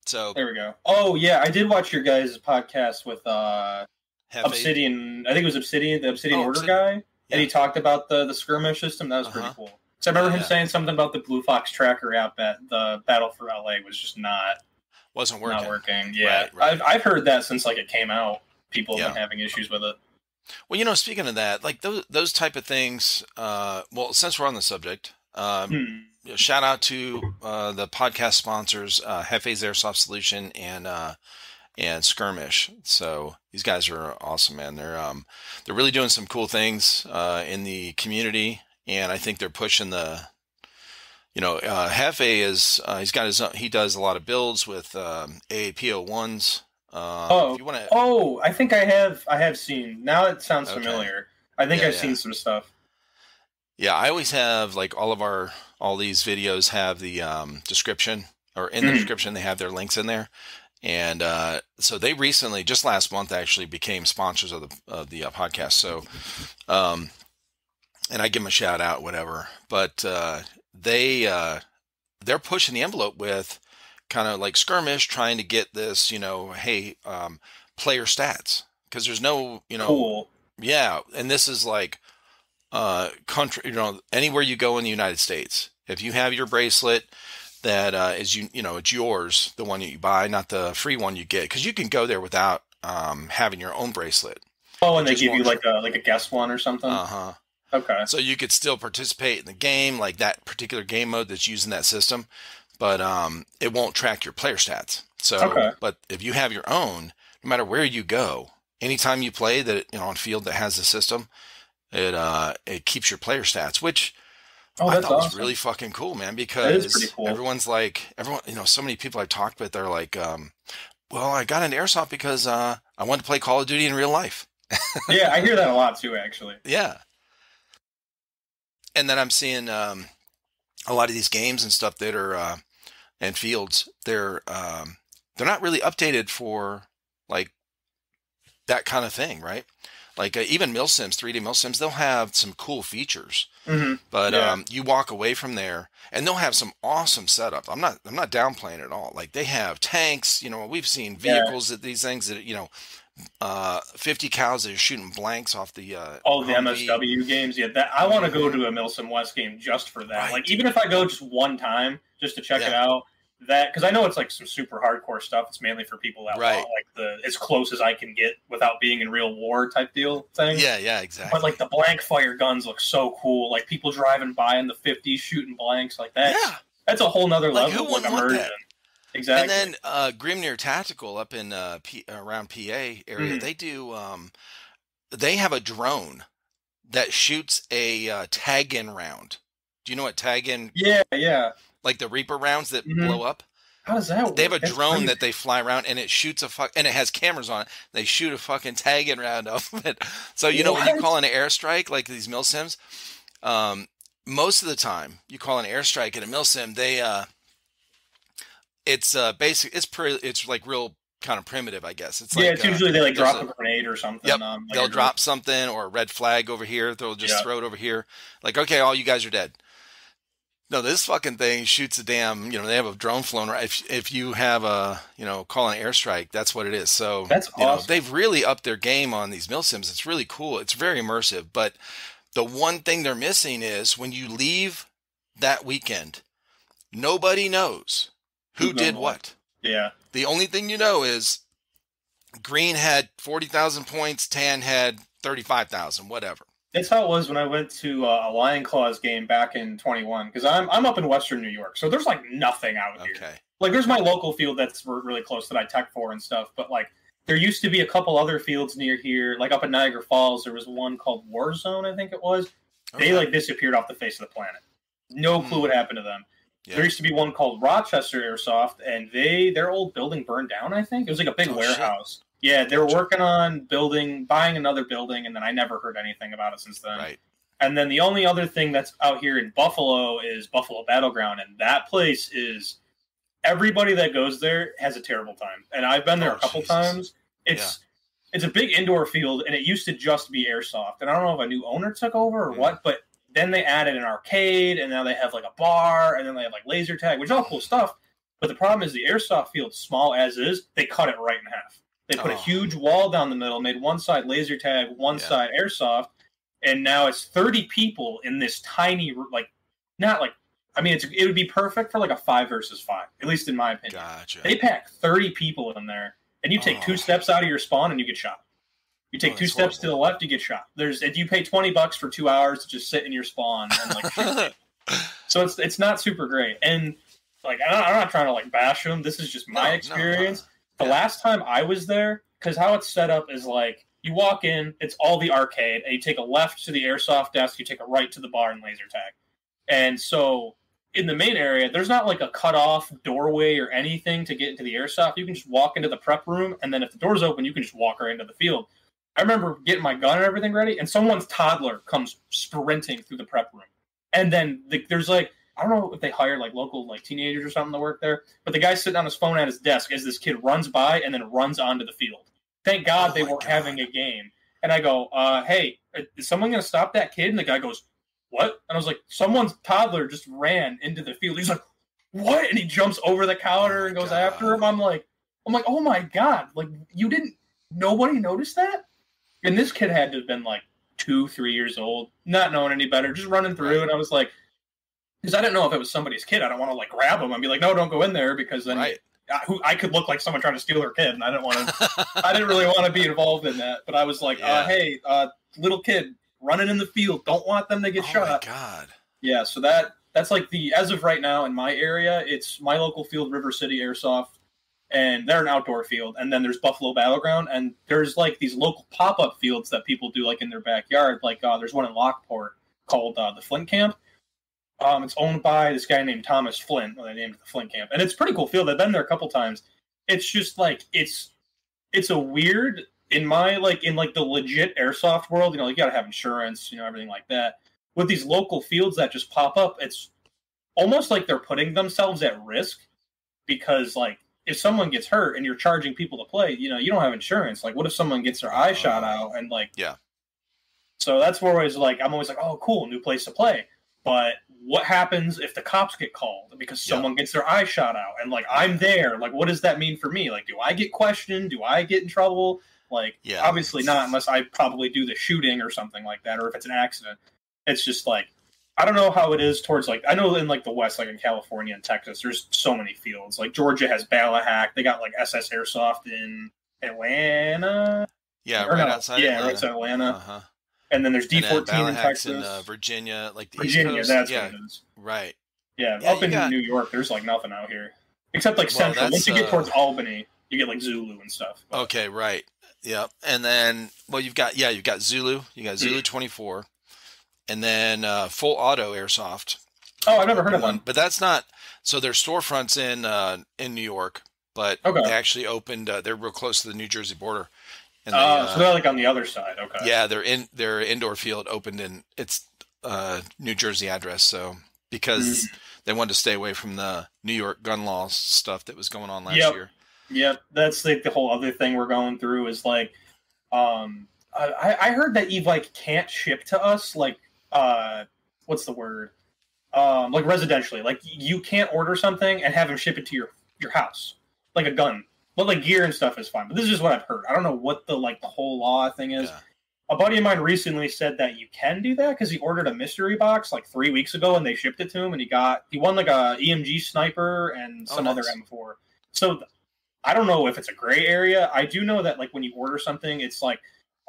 Speaker 1: So
Speaker 2: there we go. Oh yeah, I did watch your guys' podcast with Obsidian. I think it was Obsidian, the Obsidian Order guy, and he talked about the Skirmish system. That was pretty cool. So I remember him saying something about the Blue Fox Tracker app at the Battle for LA was just
Speaker 1: wasn't working.
Speaker 2: Not working. Yeah, right. I've heard that since like it came out. People have been having issues with it.
Speaker 1: Well, you know, speaking of that, like those type of things. Well, since we're on the subject, shout out to the podcast sponsors, Hefe's Airsoft Solution and Skirmish. So these guys are awesome, man. They're really doing some cool things in the community, and I think they're pushing the. You know, Hefe is he's got his own, he does a lot of builds with AAPO1s. If you wanna...
Speaker 2: I think I have seen. Now it sounds familiar. I think I've seen some stuff.
Speaker 1: Yeah, I always have like all these videos have the description, or in the description they have their links in there, and so they recently, just last month, actually became sponsors of the podcast. So, and I give them a shout out, whatever. But they're pushing the envelope with kind of like Skirmish, trying to get this, you know, hey, player stats, because there's no, you know, and this is like country, you know, anywhere you go in the United States, if you have your bracelet that is, you know, it's yours, the one that you buy, not the free one you get, because you can go there without having your own bracelet.
Speaker 2: Oh, and they give you like a guest one or something. Okay.
Speaker 1: So you could still participate in the game, like that particular game mode that's using that system, but it won't track your player stats. So, but if you have your own, no matter where you go, anytime you play that, you know, on field that has the system, it keeps your player stats, which I thought was really fucking cool, man. Because cool. Everyone's like, you know, so many people I've talked with are like, well, I got into Airsoft because I wanted to play Call of Duty in real life.
Speaker 2: Yeah, I hear that a lot too, actually.
Speaker 1: Yeah. And then I'm seeing a lot of these games and stuff that are and fields. They're not really updated for like that kind of thing, right? Like even milsims, 3D milsims, they'll have some cool features, but you walk away from there and they'll have some awesome setup. I'm not downplaying it at all. Like they have tanks. You know, we've seen vehicles that these things that, you know. 50 cows that are shooting blanks off the
Speaker 2: the MSW games. Yeah, that I want to go to a Milsim West game just for that. Right. Like even if I go just one time just to check it out, that because I know it's like some super hardcore stuff. It's mainly for people that want like the as close as I can get without being in real war type deal thing.
Speaker 1: Yeah, exactly.
Speaker 2: But like the blank fire guns look so cool. Like people driving by in the 50s shooting blanks like that. Yeah, that's a whole nother level.
Speaker 1: Who wouldn't want that?
Speaker 2: Exactly.
Speaker 1: And then Grimnir Tactical up in around PA area, they do. They have a drone that shoots a tag-in round. Do you know what tag-in?
Speaker 2: Yeah.
Speaker 1: Like the Reaper rounds that blow up.
Speaker 2: How does that work?
Speaker 1: They have a drone that they fly around, and it shoots and it has cameras on it. They shoot a fucking tag-in round off of it. So you know when you call an airstrike like these milsims, most of the time you call an airstrike in a milsim, they it's basic. It's like real kind of primitive, I guess. It's like,
Speaker 2: it's usually they like drop a grenade or something.
Speaker 1: Yep, they'll drop something or a red flag over here. They'll just throw it over here. Like, okay, all you guys are dead. No, this fucking thing shoots a damn. You know, they have a drone flown. If you have a call an airstrike, that's what it is. So
Speaker 2: that's awesome.
Speaker 1: You know, they've really upped their game on these milsims. It's really cool. It's very immersive. But the one thing they're missing is when you leave that weekend, nobody knows who did what.
Speaker 2: Yeah.
Speaker 1: The only thing you know is green had 40,000 points, tan had 35,000, whatever.
Speaker 2: That's how it was when I went to a Lion Claws game back in 21, because I'm up in Western New York, so there's like nothing out here. Like there's my local field that's really close that I tech for and stuff, but like there used to be a couple other fields near here, like up in Niagara Falls. There was one called Warzone, I think it was. They like disappeared off the face of the planet. No clue what happened to them. There used to be one called Rochester Airsoft, and their old building burned down, I think. It was like a big warehouse. Shit. Yeah, they were working on buying another building, and then I never heard anything about it since then.
Speaker 1: Right.
Speaker 2: And then the only other thing that's out here in Buffalo is Buffalo Battleground, and that place is everybody that goes there has a terrible time. And I've been there a couple times. It's a big indoor field, and it used to just be Airsoft. And I don't know if a new owner took over or what, but then they added an arcade, and now they have like a bar, and then they have like laser tag, which is all cool stuff. But the problem is the Airsoft field, small as is, they cut it right in half. They put a huge wall down the middle, made one side laser tag, one side Airsoft, and now it's 30 people in this tiny, like, not like, I mean, it would be perfect for like a 5 versus 5, at least in my opinion.
Speaker 1: Gotcha.
Speaker 2: They pack 30 people in there, and you take 2 steps out of your spawn and you get shot. You take 2 steps to the left, you get shot. If you pay $20 for 2 hours to just sit in your spawn and like shoot. So it's not super great. And like I'm not trying to like bash them. This is just my experience. The last time I was there, because how it's set up is like you walk in, it's all the arcade, and you take a left to the Airsoft desk, you take a right to the bar and laser tag. And so in the main area, there's not like a cut-off doorway or anything to get into the Airsoft. You can just walk into the prep room, and then if the door's open, you can just walk right into the field. I remember getting my gun and everything ready, and someone's toddler comes sprinting through the prep room. And then there's like, I don't know if they hired like local like teenagers or something to work there, but the guy's sitting on his phone at his desk as this kid runs by and then runs onto the field. Thank God they weren't having a game. And I go, hey, is someone going to stop that kid? And the guy goes, what? And I was like, someone's toddler just ran into the field. He's like, what? And he jumps over the counter and goes after him. I'm like, oh my God, like nobody noticed that? And this kid had to have been like 2-3 years old, not knowing any better, just running through. And I was like, because I didn't know if it was somebody's kid. I don't want to like grab him and be like, no, don't go in there, because then I could look like someone trying to steal their kid, and I didn't want to. I didn't really want to be involved in that. But I was like, hey, little kid running in the field, don't want them to get shot.
Speaker 1: Oh my God.
Speaker 2: Yeah, so that's like as of right now in my area, it's my local field, River City Airsoft. And they're an outdoor field, and then there's Buffalo Battleground, and there's like these local pop-up fields that people do like in their backyard. Like there's one in Lockport called the Flint Camp. It's owned by this guy named Thomas Flint. Well, they named it the Flint Camp, and it's a pretty cool field. I've been there a couple times. It's just like it's a weird in the legit airsoft world. You know, you got to have insurance, you know, everything like that. With these local fields that just pop up, it's almost like they're putting themselves at risk, because like, if someone gets hurt and you're charging people to play, you know, you don't have insurance. Like, what if someone gets their eye shot out and like, So that's where I'm always like, oh, cool, new place to play. But what happens if the cops get called because someone gets their eye shot out and like I'm there? Like, what does that mean for me? Like, do I get questioned? Do I get in trouble? Like, obviously not, unless I probably do the shooting or something like that, or if it's an accident. It's just like, I don't know how it is towards, like, I know in, like, the West, like in California and Texas, there's so many fields. Like, Georgia has Ballahack. They got, like, SS Airsoft in Atlanta.
Speaker 1: Yeah, right outside Atlanta.
Speaker 2: Yeah, right outside Atlanta. Uh-huh. And then there's D14 in Texas.
Speaker 1: In Virginia, like the
Speaker 2: Virginia,
Speaker 1: East Coast.
Speaker 2: That's what it is.
Speaker 1: Right.
Speaker 2: Yeah, up in New York, there's, like, nothing out here. Except, like, Central. Once you get towards Albany, you get, like, Zulu and stuff.
Speaker 1: But. Okay, right. Yeah. And then, well, you've got Zulu. You got Zulu 24. And then Full Auto Airsoft.
Speaker 2: Oh, I've never heard of them.
Speaker 1: But that's not. So their storefronts in New York, but they actually opened. They're real close to the New Jersey border. And
Speaker 2: so they're like on the other side. Okay.
Speaker 1: Yeah, their indoor field opened in its New Jersey address. So because they wanted to stay away from the New York gun law stuff that was going on last year.
Speaker 2: Yep, that's like the whole other thing we're going through is like, I heard that e-bike can't ship to us like. What's the word? Like residentially, like you can't order something and have them ship it to your house, like a gun. But like gear and stuff is fine. But this is what I've heard. I don't know what the whole law thing is. Yeah. A buddy of mine recently said that you can do that because he ordered a mystery box like 3 weeks ago and they shipped it to him and he won like a EMG sniper and some other M4. So I don't know if it's a gray area. I do know that like when you order something, it's like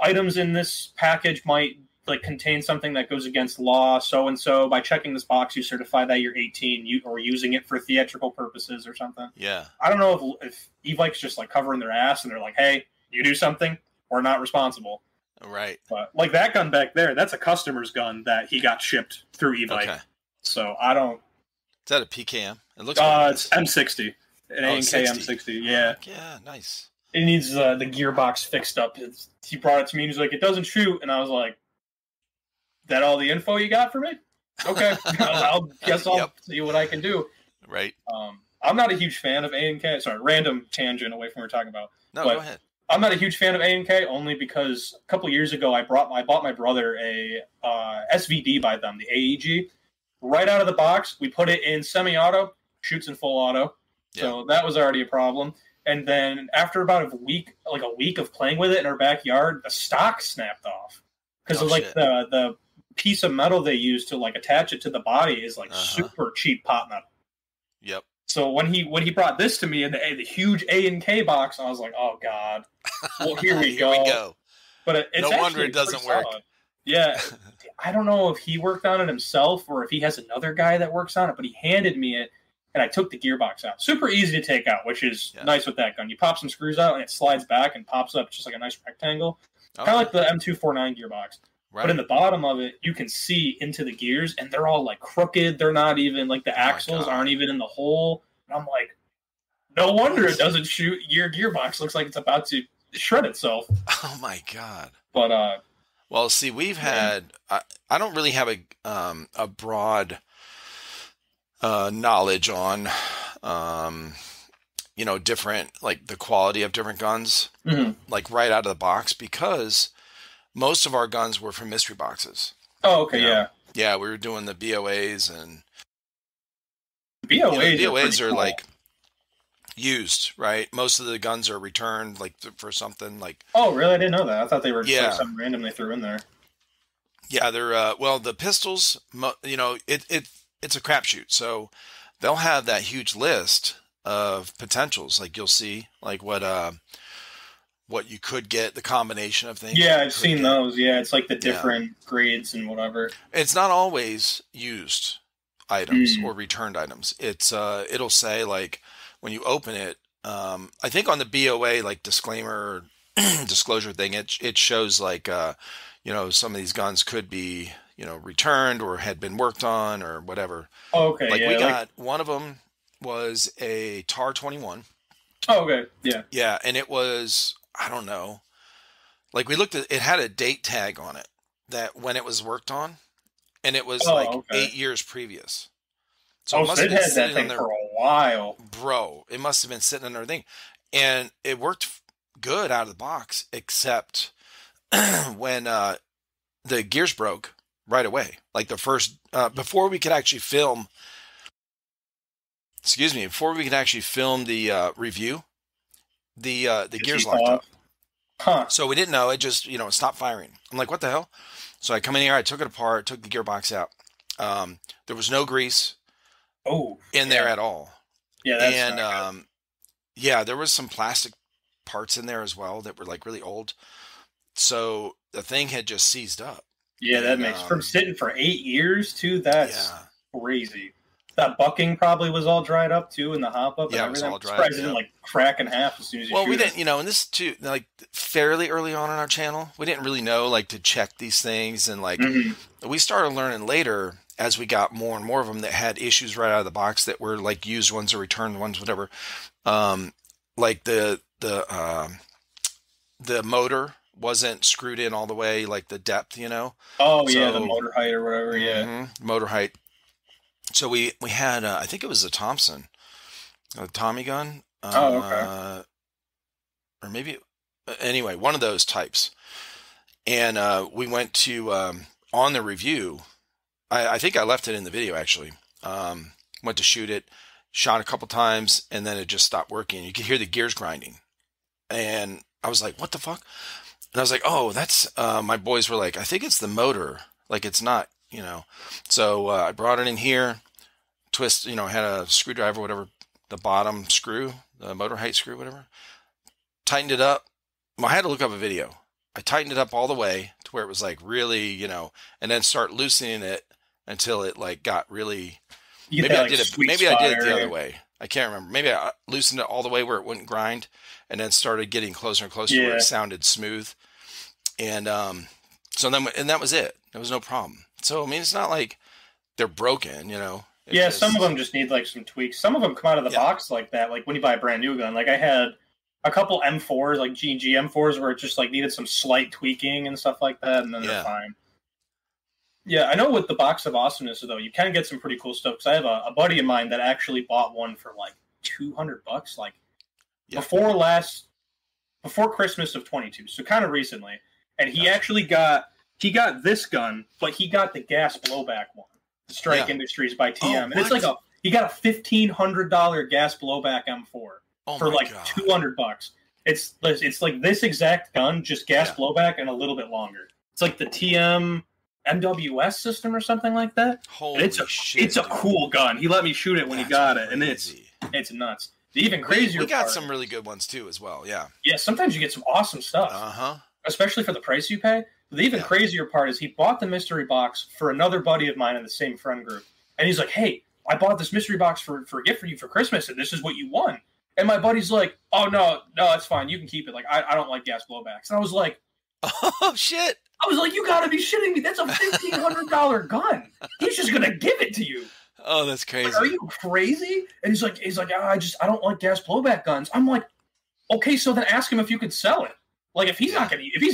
Speaker 2: items in this package might like contain something that goes against law, so and so. By checking this box, you certify that you're 18, or using it for theatrical purposes or something.
Speaker 1: Yeah,
Speaker 2: I don't know if e-bike's just like covering their ass and they're like, "Hey, you do something, we're not responsible."
Speaker 1: Right.
Speaker 2: But like that gun back there, that's a customer's gun that he got shipped through e-bike. Okay. So I don't.
Speaker 1: that a PKM? It looks
Speaker 2: it's M60. An A&K
Speaker 1: 60.
Speaker 2: M60, yeah.
Speaker 1: Yeah, nice.
Speaker 2: It needs the gearbox fixed up. He brought it to me and he's like, it doesn't shoot. And I was like, that all the info you got for me? Okay. I'll see what I can do.
Speaker 1: Right.
Speaker 2: I'm not a huge fan of A&K. Sorry, random tangent away from what we're talking about.
Speaker 1: No, go ahead.
Speaker 2: I'm not a huge fan of A&K only because a couple years ago I bought my brother a SVD by them, the AEG. Right out of the box, we put it in semi-auto, shoots in full auto. So that was already a problem. And then after about a week of playing with it in our backyard, the stock snapped off because the piece of metal they use to like attach it to the body is like super cheap pot metal.
Speaker 1: Yep.
Speaker 2: So when he brought this to me in the huge A&K box, I was like, oh god. Well, here we go. But it's
Speaker 1: no wonder it doesn't work.
Speaker 2: Solid. Yeah. I don't know if he worked on it himself or if he has another guy that works on it, but he handed me it. And I took the gearbox out. Super easy to take out, which is nice with that gun. You pop some screws out, and it slides back and pops up just like a nice rectangle. Kind of like the M249 gearbox. Right. But in the bottom of it, you can see into the gears, and they're all like crooked. They're not even, like the axles aren't even in the hole. And I'm like, no wonder it doesn't shoot. Your gearbox looks like it's about to shred itself.
Speaker 1: Oh, my God.
Speaker 2: But,
Speaker 1: well, see, we've had, I don't really have a broad knowledge on, different, like the quality of different guns, like right out of the box, because most of our guns were from mystery boxes.
Speaker 2: Oh, okay, yeah.
Speaker 1: Yeah, we were doing the BOAs and
Speaker 2: BOAs
Speaker 1: are like used, right? Most of the guns are returned like for something like.
Speaker 2: Oh, really? I didn't know that. I thought they were just like something random they threw in there.
Speaker 1: Yeah, they're the pistols, it's a crapshoot. So they'll have that huge list of potentials. Like you'll see like what you could get, the combination of things.
Speaker 2: Yeah, I've seen those. Yeah, it's like the different grades and whatever.
Speaker 1: It's not always used items or returned items. It's it'll say like when you open it, I think on the BOA like disclaimer disclosure thing, it shows like some of these guns could be returned or had been worked on or whatever.
Speaker 2: Oh, okay.
Speaker 1: Like we got one of them was a TAR 21.
Speaker 2: Oh, okay. Yeah.
Speaker 1: Yeah, and it was, I don't know. Like we looked at it, had a date tag on it that when it was worked on, and it was 8 years previous.
Speaker 2: So it must have been had that thing for a while.
Speaker 1: Bro, it must have been sitting in their thing. And it worked good out of the box, except when the gears broke right away. Like the first, before we could actually film the review, the gears locked up.
Speaker 2: Huh.
Speaker 1: So we didn't know. It just, stopped firing. I'm like, what the hell? So I come in here, I took it apart, took the gearbox out. There was no grease in there at all.
Speaker 2: Yeah, that's not good.
Speaker 1: There was some plastic parts in there as well that were like really old. So the thing had just seized up.
Speaker 2: Yeah, that makes from sitting for 8 years too. That's crazy. That bucking probably was all dried up too in the hop up.
Speaker 1: Yeah, it was all dried.
Speaker 2: Surprised it didn't like crack in half as soon as you.
Speaker 1: Well, we didn't, and this too, like fairly early on our channel, we didn't really know like to check these things, and like we started learning later as we got more and more of them that had issues right out of the box that were like used ones or returned ones, whatever. Like the motor wasn't screwed in all the way, like the depth,
Speaker 2: Oh, so, the motor height or whatever,
Speaker 1: motor height. So we had, I think it was a Thompson, a Tommy gun. Or maybe, anyway, one of those types. And we went to, on the review, I think I left it in the video actually. Went to shoot it, shot a couple times, and then it just stopped working. You could hear the gears grinding. And I was like, what the fuck? And I was like, oh, that's, my boys were like, I think it's the motor. Like it's not, So I brought it in here, had a screwdriver, whatever, the bottom screw, the motor height screw, whatever. Tightened it up. Well, I had to look up a video. I tightened it up all the way to where it was like really, and then start loosening it until it like got really. Maybe I did it the other way. I can't remember. Maybe I loosened it all the way where it wouldn't grind, and then started getting closer and closer where it sounded smooth. And so then, and that was it. There was no problem. So I mean, it's not like they're broken,
Speaker 2: Yeah, some of them just need like some tweaks. Some of them come out of the box like that. Like when you buy a brand new gun, like I had a couple M4s, like G&G M4s, where it just like needed some slight tweaking and stuff like that, and then they're fine. Yeah, I know with the box of awesomeness though, you can get some pretty cool stuff. Because I have a buddy of mine that actually bought one for like $200, like before Christmas of 22, so kind of recently, and he actually got this gun, but he got the gas blowback one, the Strike Industries by TM, and it's like he got a $1,500 gas blowback M4 for like $200. It's like this exact gun, just gas blowback and a little bit longer. It's like the TM MWS system or something like that.
Speaker 1: Holy shit!
Speaker 2: It's a cool gun. He let me shoot it when he got it, and it's nuts. The even crazier.
Speaker 1: We got some really good ones too, as well. Yeah.
Speaker 2: Yeah. Sometimes you get some awesome stuff. Especially for the price you pay. The even crazier part is he bought the mystery box for another buddy of mine in the same friend group, and he's like, "Hey, I bought this mystery box for a gift for you for Christmas, and this is what you won." And my buddy's like, "Oh no, it's fine. You can keep it. Like I don't like gas blowbacks." And I was like,
Speaker 1: "Oh shit."
Speaker 2: I was like, "You gotta be shitting me! That's a $1,500 gun. He's just gonna give it to you."
Speaker 1: Oh, that's crazy.
Speaker 2: Like, are you crazy? And he's like, I don't like gas blowback guns. I'm like, okay, so then ask him if you could sell it. Like if he's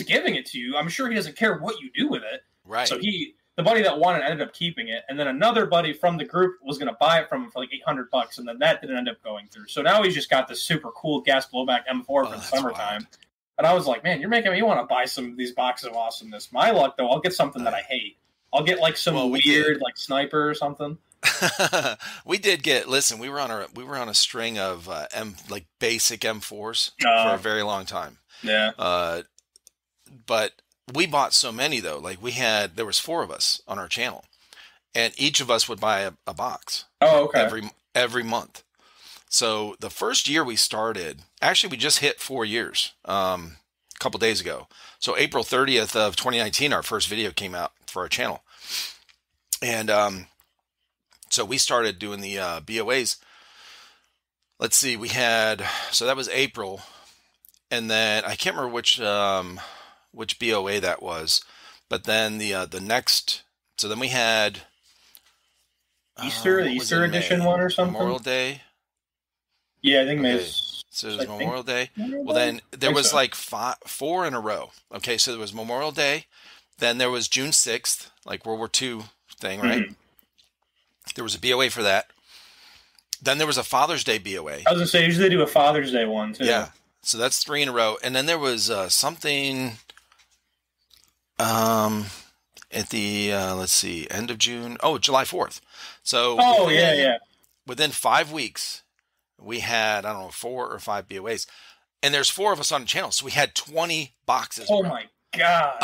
Speaker 2: giving it to you, I'm sure he doesn't care what you do with it.
Speaker 1: Right.
Speaker 2: So the buddy that won it ended up keeping it, and then another buddy from the group was gonna buy it from him for like $800, and then that didn't end up going through. So now he's just got this super cool gas blowback M4 for the summertime. Wild. And I was like, man, you're making me want to buy some of these boxes of awesomeness. My luck, though, I'll get something that I hate. I'll get like some weird like sniper or something.
Speaker 1: We did get. Listen, we were on a string of like basic M4s for a very long time.
Speaker 2: Yeah.
Speaker 1: But we bought so many though. Like there was 4 of us on our channel, and each of us would buy a box.
Speaker 2: Oh, okay.
Speaker 1: Every month. So the first year we started, actually we just hit 4 years a couple days ago. So April 30th of 2019, our first video came out for our channel. And so we started doing the BOAs. Let's see, so that was April. And then I can't remember which BOA that was. But then the next, so then we had
Speaker 2: the Easter edition one or something?
Speaker 1: Memorial Day.
Speaker 2: Yeah, I think May.
Speaker 1: So it was Memorial Day. Well, then there was like 4 in a row. Okay, so there was Memorial Day. Then there was June 6th, like World War II thing, right? Mm-hmm. There was a BOA for that. Then there was a Father's Day BOA.
Speaker 2: I was going to say, usually they do a Father's Day one, too.
Speaker 1: Yeah, so that's 3 in a row. And then there was something at the, let's see, end of June. Oh, July 4th. So within 5 weeks, we had, I don't know, 4 or 5 BOAs. And there's 4 of us on the channel, so we had 20 boxes.
Speaker 2: Oh, my God.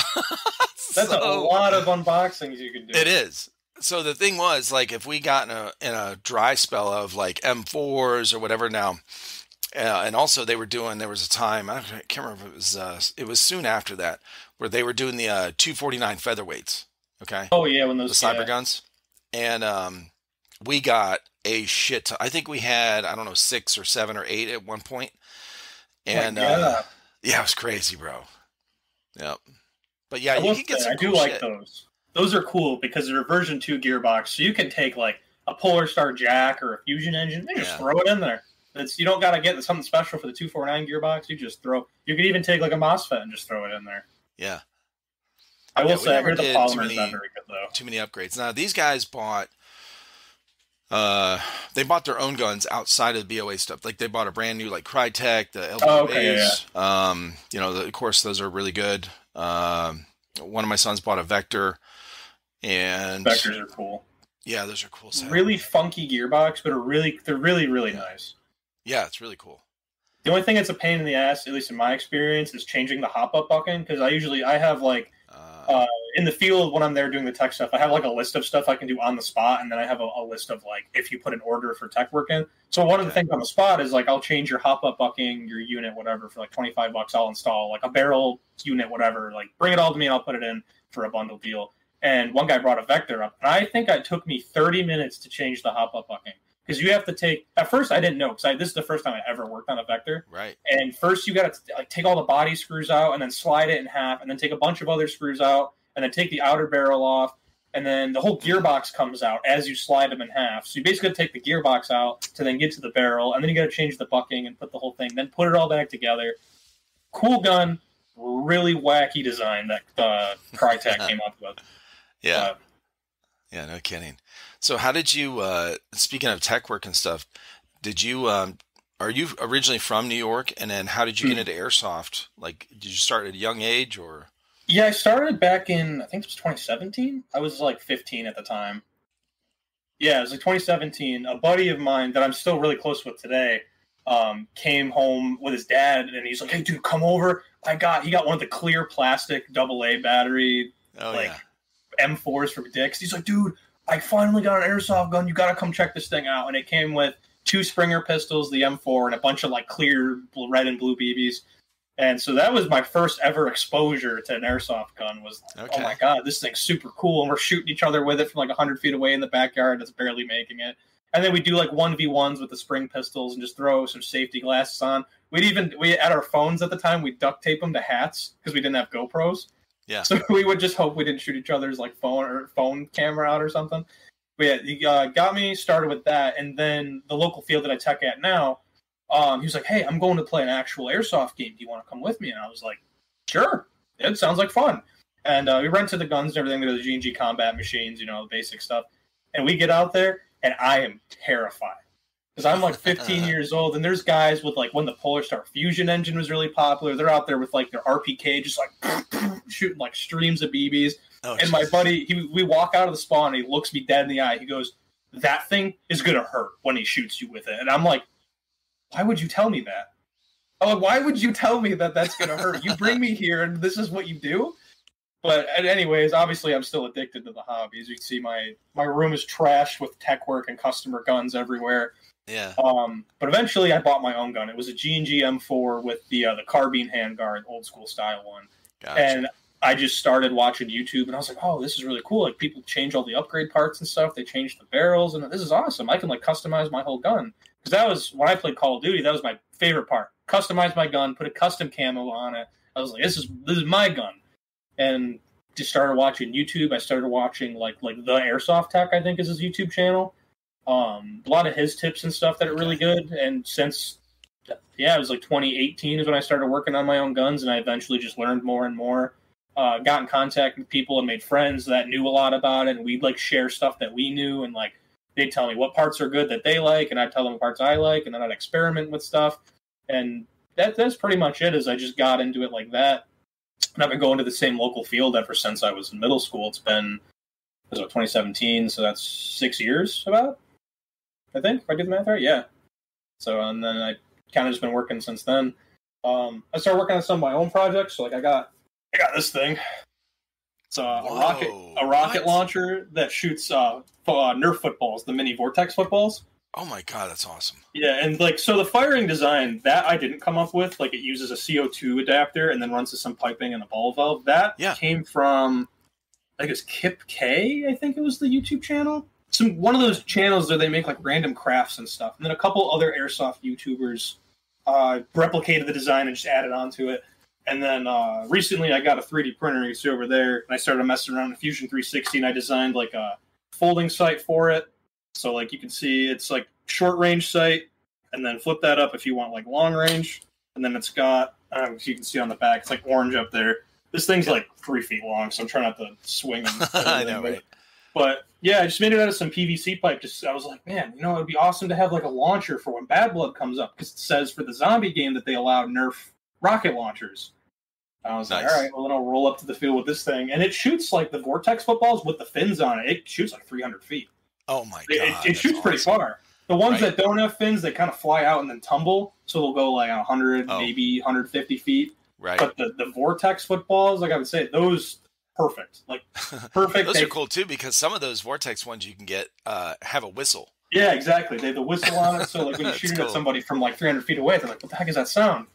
Speaker 2: That's a lot of unboxings you can do.
Speaker 1: It is. So the thing was, like, if we got in a dry spell of, like, M4s or whatever now, and also there was a time, I can't remember if it was soon after that, where they were doing the 249 featherweights, okay?
Speaker 2: Oh, yeah, when those...
Speaker 1: The cyber guns. And we got a shit ton. I think we had, I don't know, 6 or 7 or 8 at one point. And yeah, it was crazy, bro. Yep. But yeah, you can get some cool shit.
Speaker 2: I do like those. Those are cool because they're a version 2 gearbox, so you can take like a Polar Star jack or a Fusion engine and just throw it in there. You don't got to get something special for the 249 gearbox. You just throw. You could even take like a MOSFET and just throw it in there.
Speaker 1: Yeah.
Speaker 2: I will say, I heard the polymer's not very good though.
Speaker 1: Too many upgrades. Now these guys bought. They bought their own guns outside of the BOA stuff. Like they bought a brand new like Crytek, the LBAs. You know, of course those are really good. One of my sons bought a Vector, and
Speaker 2: Vectors are cool.
Speaker 1: Yeah, those are cool.
Speaker 2: Really funky gearbox, but they're really nice.
Speaker 1: Yeah, it's really cool.
Speaker 2: The only thing that's a pain in the ass, at least in my experience, is changing the hop-up bucking, because I have like in the field when I'm there doing the tech stuff, I have like a list of stuff I can do on the spot, and then I have a list of like if you put an order for tech work in. So one of the things on the spot is like I'll change your hop-up bucking, your unit, whatever, for like $25. I'll install like a barrel unit, whatever. Like bring it all to me, and I'll put it in for a bundle deal. And one guy brought a Vector up, and I think it took me 30 minutes to change the hop-up bucking. Because you have to take, at first I didn't know, because this is the first time I ever worked on a Vector.
Speaker 1: Right.
Speaker 2: And first you got to like take all the body screws out, and then slide it in half, and then take a bunch of other screws out, and then take the outer barrel off, and then the whole gearbox comes out as you slide them in half. So you basically take the gearbox out to then get to the barrel, and then you got to change the bucking and put the whole thing, then put it all back together. Cool gun, really wacky design that Crytek came up with.
Speaker 1: Yeah. Yeah, no kidding. So how did you, speaking of tech work and stuff, did you, are you originally from New York? And then how did you get into airsoft? Like, did you start at a young age or?
Speaker 2: Yeah, I started back in, I think it was 2017. I was like 15 at the time. Yeah, it was like 2017. A buddy of mine that I'm still really close with today came home with his dad, and he's like, "Hey, dude, come over. He got one of the clear plastic AA battery, M4s from Dick's." He's like, "Dude, I finally got an airsoft gun. You got to come check this thing out." And it came with 2 Springer pistols, the M4, and a bunch of like clear red and blue BBs. And so that was my first ever exposure to an airsoft gun. Was Oh my god, this thing's super cool, and we're shooting each other with it from like 100 feet away in the backyard. That's barely making it. And then we do like 1v1s with the spring pistols and just throw some safety glasses on. We at our phones at the time, we duct tape them to hats because we didn't have GoPros.
Speaker 1: Yeah.
Speaker 2: So we would just hope we didn't shoot each other's like phone camera out or something. But yeah, he got me started with that, and then the local field that I tech at now. He was like, "Hey, I'm going to play an actual airsoft game. Do you want to come with me?" And I was like, "Sure. It sounds like fun." And we rented the guns and everything. There were the G&G combat machines, the basic stuff. And we get out there, and I am terrified. Because I'm like 15 years old, and there's guys with like when the Polar Star Fusion engine was really popular. They're out there with like their RPK, just like shooting like streams of BBs. Oh, and my buddy, we walk out of the spawn, and he looks me dead in the eye. He goes, "That thing is going to hurt when he shoots you with it." And I'm like, "Why would you tell me that?" I'm like, "Why would you tell me that that's going to hurt? You bring me here and this is what you do?" But anyways, obviously I'm still addicted to the hobby. As you can see, my room is trashed with tech work and customer guns everywhere.
Speaker 1: Yeah.
Speaker 2: But eventually I bought my own gun. It was a G&G M4 with the carbine handguard, old school style one.
Speaker 1: Gotcha. And
Speaker 2: I just started watching YouTube, and I was like, "Oh, this is really cool. Like, people change all the upgrade parts and stuff. They change the barrels, and this is awesome. I can like customize my whole gun." Because that was, when I played Call of Duty, that was my favorite part. Customize my gun, put a custom camo on it. I was like, this is my gun. And just started watching YouTube. I started watching like the Airsoft Tech, I think is his YouTube channel. A lot of his tips and stuff that are really good. And since, it was like 2018 is when I started working on my own guns, and I eventually just learned more and more. Got in contact with people and made friends that knew a lot about it, and we'd like share stuff that we knew, and like they'd tell me what parts are good that they like, and I'd tell them what parts I like, and then I'd experiment with stuff. And that's pretty much it, as I just got into it like that. And I've been going to the same local field ever since I was in middle school. It's been 2017, so that's 6 years about, I think, if I did the math right. Yeah. So, and then I kind of just been working since then. I started working on some of my own projects. So like I got this thing. It's a rocket launcher that shoots Nerf footballs, the mini Vortex footballs.
Speaker 1: Oh my god, that's awesome!
Speaker 2: Yeah, and like so, the firing design that I didn't come up with. Like, it uses a CO2 adapter and then runs to some piping and a ball valve. That came from, I guess, Kip K. I think it was the YouTube channel. One of those channels where they make like random crafts and stuff. And then a couple other airsoft YouTubers replicated the design and just added onto it. And then recently I got a 3D printer, you see over there, and I started messing around with Fusion 360, and I designed like a folding sight for it. So like you can see it's like short range sight, and then flip that up if you want like long range. And then it's got, you can see on the back, it's like orange up there. This thing's like 3 feet long, so I'm trying not to swing.
Speaker 1: I know, right?
Speaker 2: But yeah, I just made it out of some PVC pipe. I was like, man, it would be awesome to have like a launcher for when Bad Blood comes up, because it says for the zombie game that they allow Nerf rocket launchers. I was like, all right, well, then I'll roll up to the field with this thing. And it shoots like the Vortex footballs with the fins on it. It shoots like 300 feet.
Speaker 1: Oh, my God.
Speaker 2: It shoots pretty far. The ones that don't have fins, they kind of fly out and then tumble. So they'll go like 100, maybe 150 feet.
Speaker 1: Right.
Speaker 2: But the Vortex footballs, like I would say, those, perfect. Like, perfect.
Speaker 1: Those are cool, too, because some of those Vortex ones you can get have a whistle.
Speaker 2: Yeah, exactly. They have the whistle on it. So like when you're shooting at somebody from like 300 feet away, they're like, what the heck is that sound?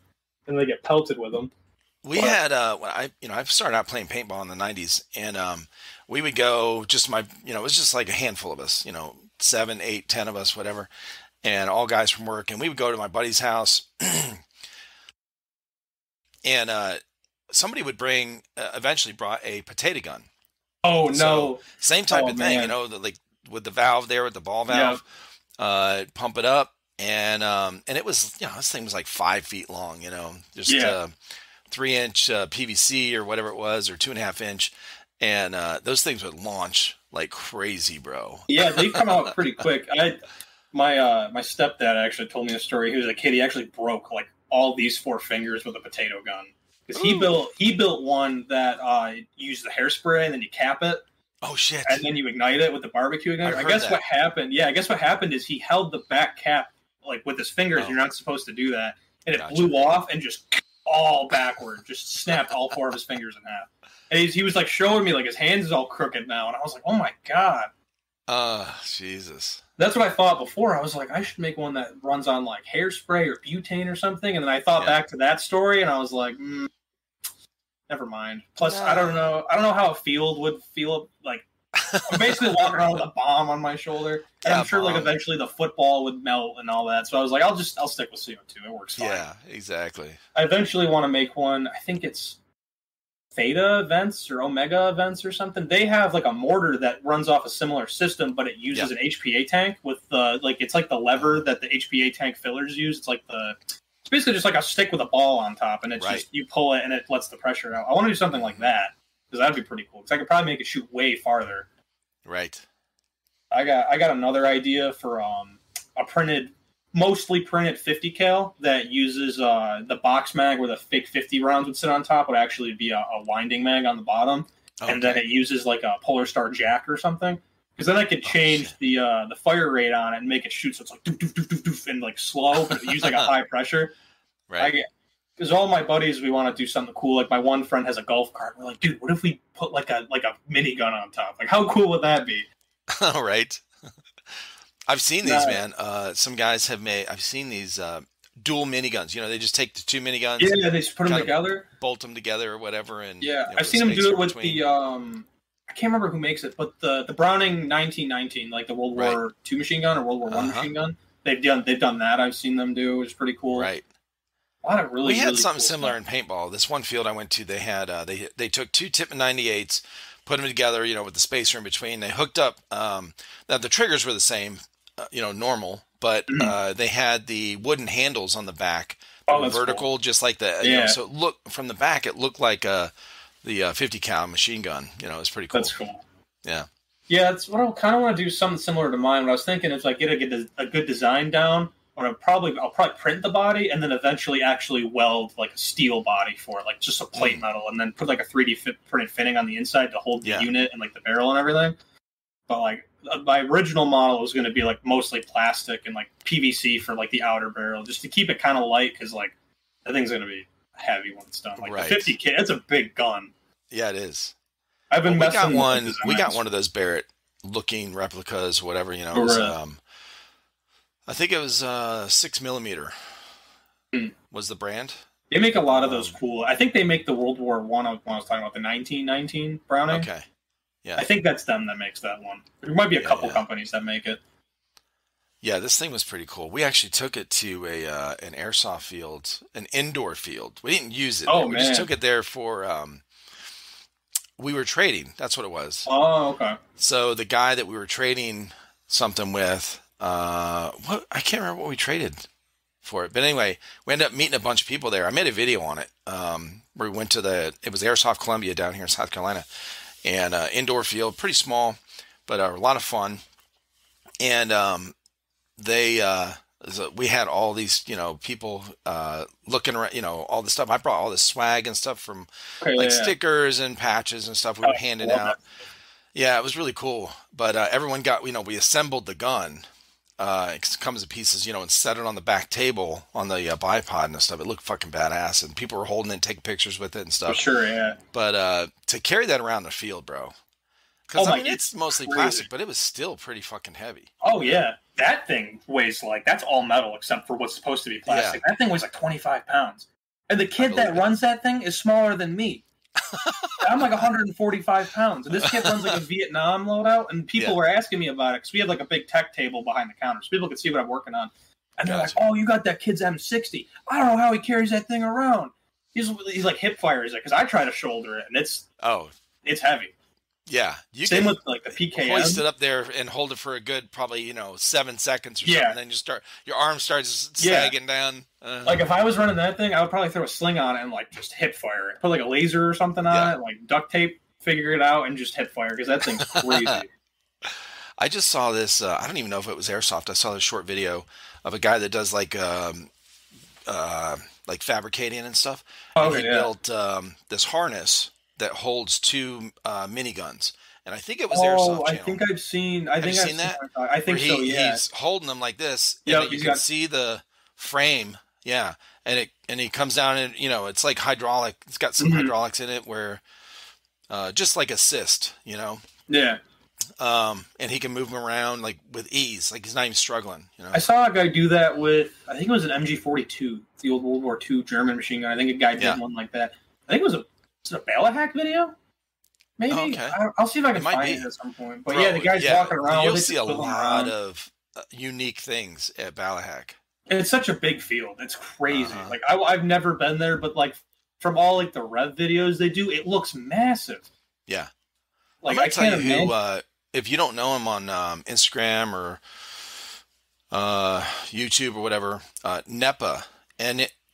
Speaker 2: And they get pelted with them.
Speaker 1: We had when I started out playing paintball in the 90s, and we would go it was just like a handful of us, 7, 8, 10 of us, whatever, and all guys from work, and we would go to my buddy's house, and somebody would eventually brought a potato gun,
Speaker 2: Oh, no.
Speaker 1: So, same type of thing, like with the valve there, with the ball valve, pump it up. And it was, this thing was like 5 feet long, just 3-inch PVC or whatever it was, or 2.5-inch. And those things would launch like crazy, bro.
Speaker 2: Yeah, they come out pretty quick. My stepdad actually told me a story. He was a kid. He actually broke like all these 4 fingers with a potato gun. Because he built one that used the hairspray and then you cap it.
Speaker 1: Oh shit!
Speaker 2: And then you ignite it with the barbecue igniter. I guess what happened? Yeah, I guess what happened is he held the back cap like with his fingers. You're not supposed to do that, and it blew off and just all backward, just snapped all 4 of his fingers in half. And he was like showing me like his hands is all crooked now, and I was like, oh my god.
Speaker 1: Jesus.
Speaker 2: That's what I thought before. I was like, I should make one that runs on like hairspray or butane or something. And then I thought back to that story, and I was like, never mind. Plus, I don't know how a field would feel like. I'm basically walking around with a bomb on my shoulder, and I'm sure like eventually the football would melt and all that. So I was like, I'll stick with CO2. It works fine.
Speaker 1: Yeah, exactly.
Speaker 2: I eventually want to make one. I think it's Theta Events or Omega Events or something. They have like a mortar that runs off a similar system, but it uses an HPA tank with the it's like the lever that the HPA tank fillers use. It's basically just like a stick with a ball on top, and it's just you pull it and it lets the pressure out. I want to do something like that because that'd be pretty cool. Because I could probably make it shoot way farther.
Speaker 1: Right.
Speaker 2: I got another idea for a mostly printed 50 cal that uses the box mag where the fake 50 rounds would sit on top would actually be a winding mag on the bottom, and then it uses like a Polar Star Jack or something. Because then I could change the fire rate on it and make it shoot so it's like doof, doof, doof, doof, doof, and like slow, but it use like a high pressure.
Speaker 1: Right.
Speaker 2: Because all my buddies, we want to do something cool. Like my one friend has a golf cart. We're like, dude, what if we put like a minigun on top? Like, how cool would that be?
Speaker 1: All right. I've seen these, man. Some guys have made. I've seen these dual miniguns. They just take the 2 miniguns.
Speaker 2: Yeah, they just put them together,
Speaker 1: bolt them together or whatever. And
Speaker 2: I've seen them do it with the. I can't remember who makes it, but the Browning 1919, like the World War II machine gun or World War I machine gun. They've done that. I've seen them do. It's pretty cool.
Speaker 1: Right.
Speaker 2: A lot of really.
Speaker 1: We had something
Speaker 2: cool
Speaker 1: similar
Speaker 2: stuff.
Speaker 1: in paintball. This one field I went to, they had they took 2 Tippmann 98s, put them together, with the spacer in between. They hooked up. Now the triggers were the same. Normal, but they had the wooden handles on the back, vertical, cool. Just like the. So from the back, it looked like the 50 cal machine gun. It was pretty cool.
Speaker 2: That's cool.
Speaker 1: Yeah.
Speaker 2: Yeah, it's what I kind of want to do something similar to mine. What I was thinking is like get a good design down. I'll probably print the body and then eventually actually weld like a steel body for it, like just a plate metal, and then put like a 3D printed fitting on the inside to hold the unit and like the barrel and everything. But like my original model was going to be like mostly plastic and like PVC for like the outer barrel, just to keep it kind of light because like that thing's going to be heavy when it's done. Like the 50K, it's a big gun.
Speaker 1: Yeah, it is.
Speaker 2: I've been messing
Speaker 1: with one. We got one of those Barrett looking replicas, whatever. It was, I think it was 6mm. Was the brand?
Speaker 2: They make a lot of those cool. I think they make the World War I was talking about, the 1919 Browning.
Speaker 1: Okay. Yeah.
Speaker 2: I think that's them that makes that one. There might be a couple companies that make it.
Speaker 1: Yeah, this thing was pretty cool. We actually took it to an airsoft field, an indoor field. We didn't use it. We just took it there for we were trading. That's what it was.
Speaker 2: Oh, okay.
Speaker 1: So the guy that we were trading something with, I can't remember what we traded for it. But anyway, we ended up meeting a bunch of people there. I made a video on it where we went to it was Airsoft Columbia down here in South Carolina. And indoor field, pretty small, but a lot of fun. And we had all these, people looking around, all the stuff. I brought all this swag and stuff from stickers and patches and stuff we were handing out. Yeah, it was really cool. But everyone got, we assembled the gun. It comes in pieces, and set it on the back table on the bipod and stuff. It looked fucking badass, and people were holding it and taking pictures with it and stuff.
Speaker 2: For sure, yeah.
Speaker 1: But to carry that around the field, bro, because it's mostly plastic, but it was still pretty fucking heavy.
Speaker 2: Oh yeah, that thing weighs that's all metal except for what's supposed to be plastic. Yeah. That thing weighs like 25 pounds, and the kid that runs that thing is smaller than me. I'm like 145 pounds, and this kid runs like a Vietnam loadout, and people were asking me about it because we had like a big tech table behind the counter so people could see what I'm working on. And they're like, oh, you got that kid's M60. I don't know how he carries that thing around. He's like hip fires it because I try to shoulder it, and it's heavy.
Speaker 1: Yeah, you
Speaker 2: Same
Speaker 1: can
Speaker 2: with like the PKM.
Speaker 1: hoist it up there and hold it for a good probably 7 seconds or something. And then your arm starts sagging down.
Speaker 2: Like if I was running that thing, I would probably throw a sling on it and like just hip fire it. Put like a laser or something on it, like duct tape, figure it out, and just hip fire because that thing's crazy.
Speaker 1: I just saw this. I don't even know if it was Airsoft. I saw this short video of a guy that does like fabricating and stuff. And he built this harness that holds 2 miniguns. And I think it was Airsoft Channel.
Speaker 2: I think I've seen. Have
Speaker 1: you seen that?
Speaker 2: I think so. Yeah.
Speaker 1: He's holding them like this, and you can see the frame. Yeah, and he comes down and it's like hydraulic. It's got some hydraulics in it where, just like assist.
Speaker 2: Yeah.
Speaker 1: And he can move them around like with ease, like he's not even struggling.
Speaker 2: I saw a guy do that with, I think it was an MG42, the old World War II German machine gun. I think a guy did one like that. I think it was a Balahack video. Maybe. Okay. I'll see if I can find it at some point. But the guy's walking around.
Speaker 1: You'll see a lot of unique things at Balahack.
Speaker 2: It's such a big field. It's crazy. Like I've never been there, but like from all like the Rev videos they do, it looks massive.
Speaker 1: Yeah.
Speaker 2: Like
Speaker 1: I'm gonna tell you who, if you don't know him on Instagram or YouTube or whatever, NEPA,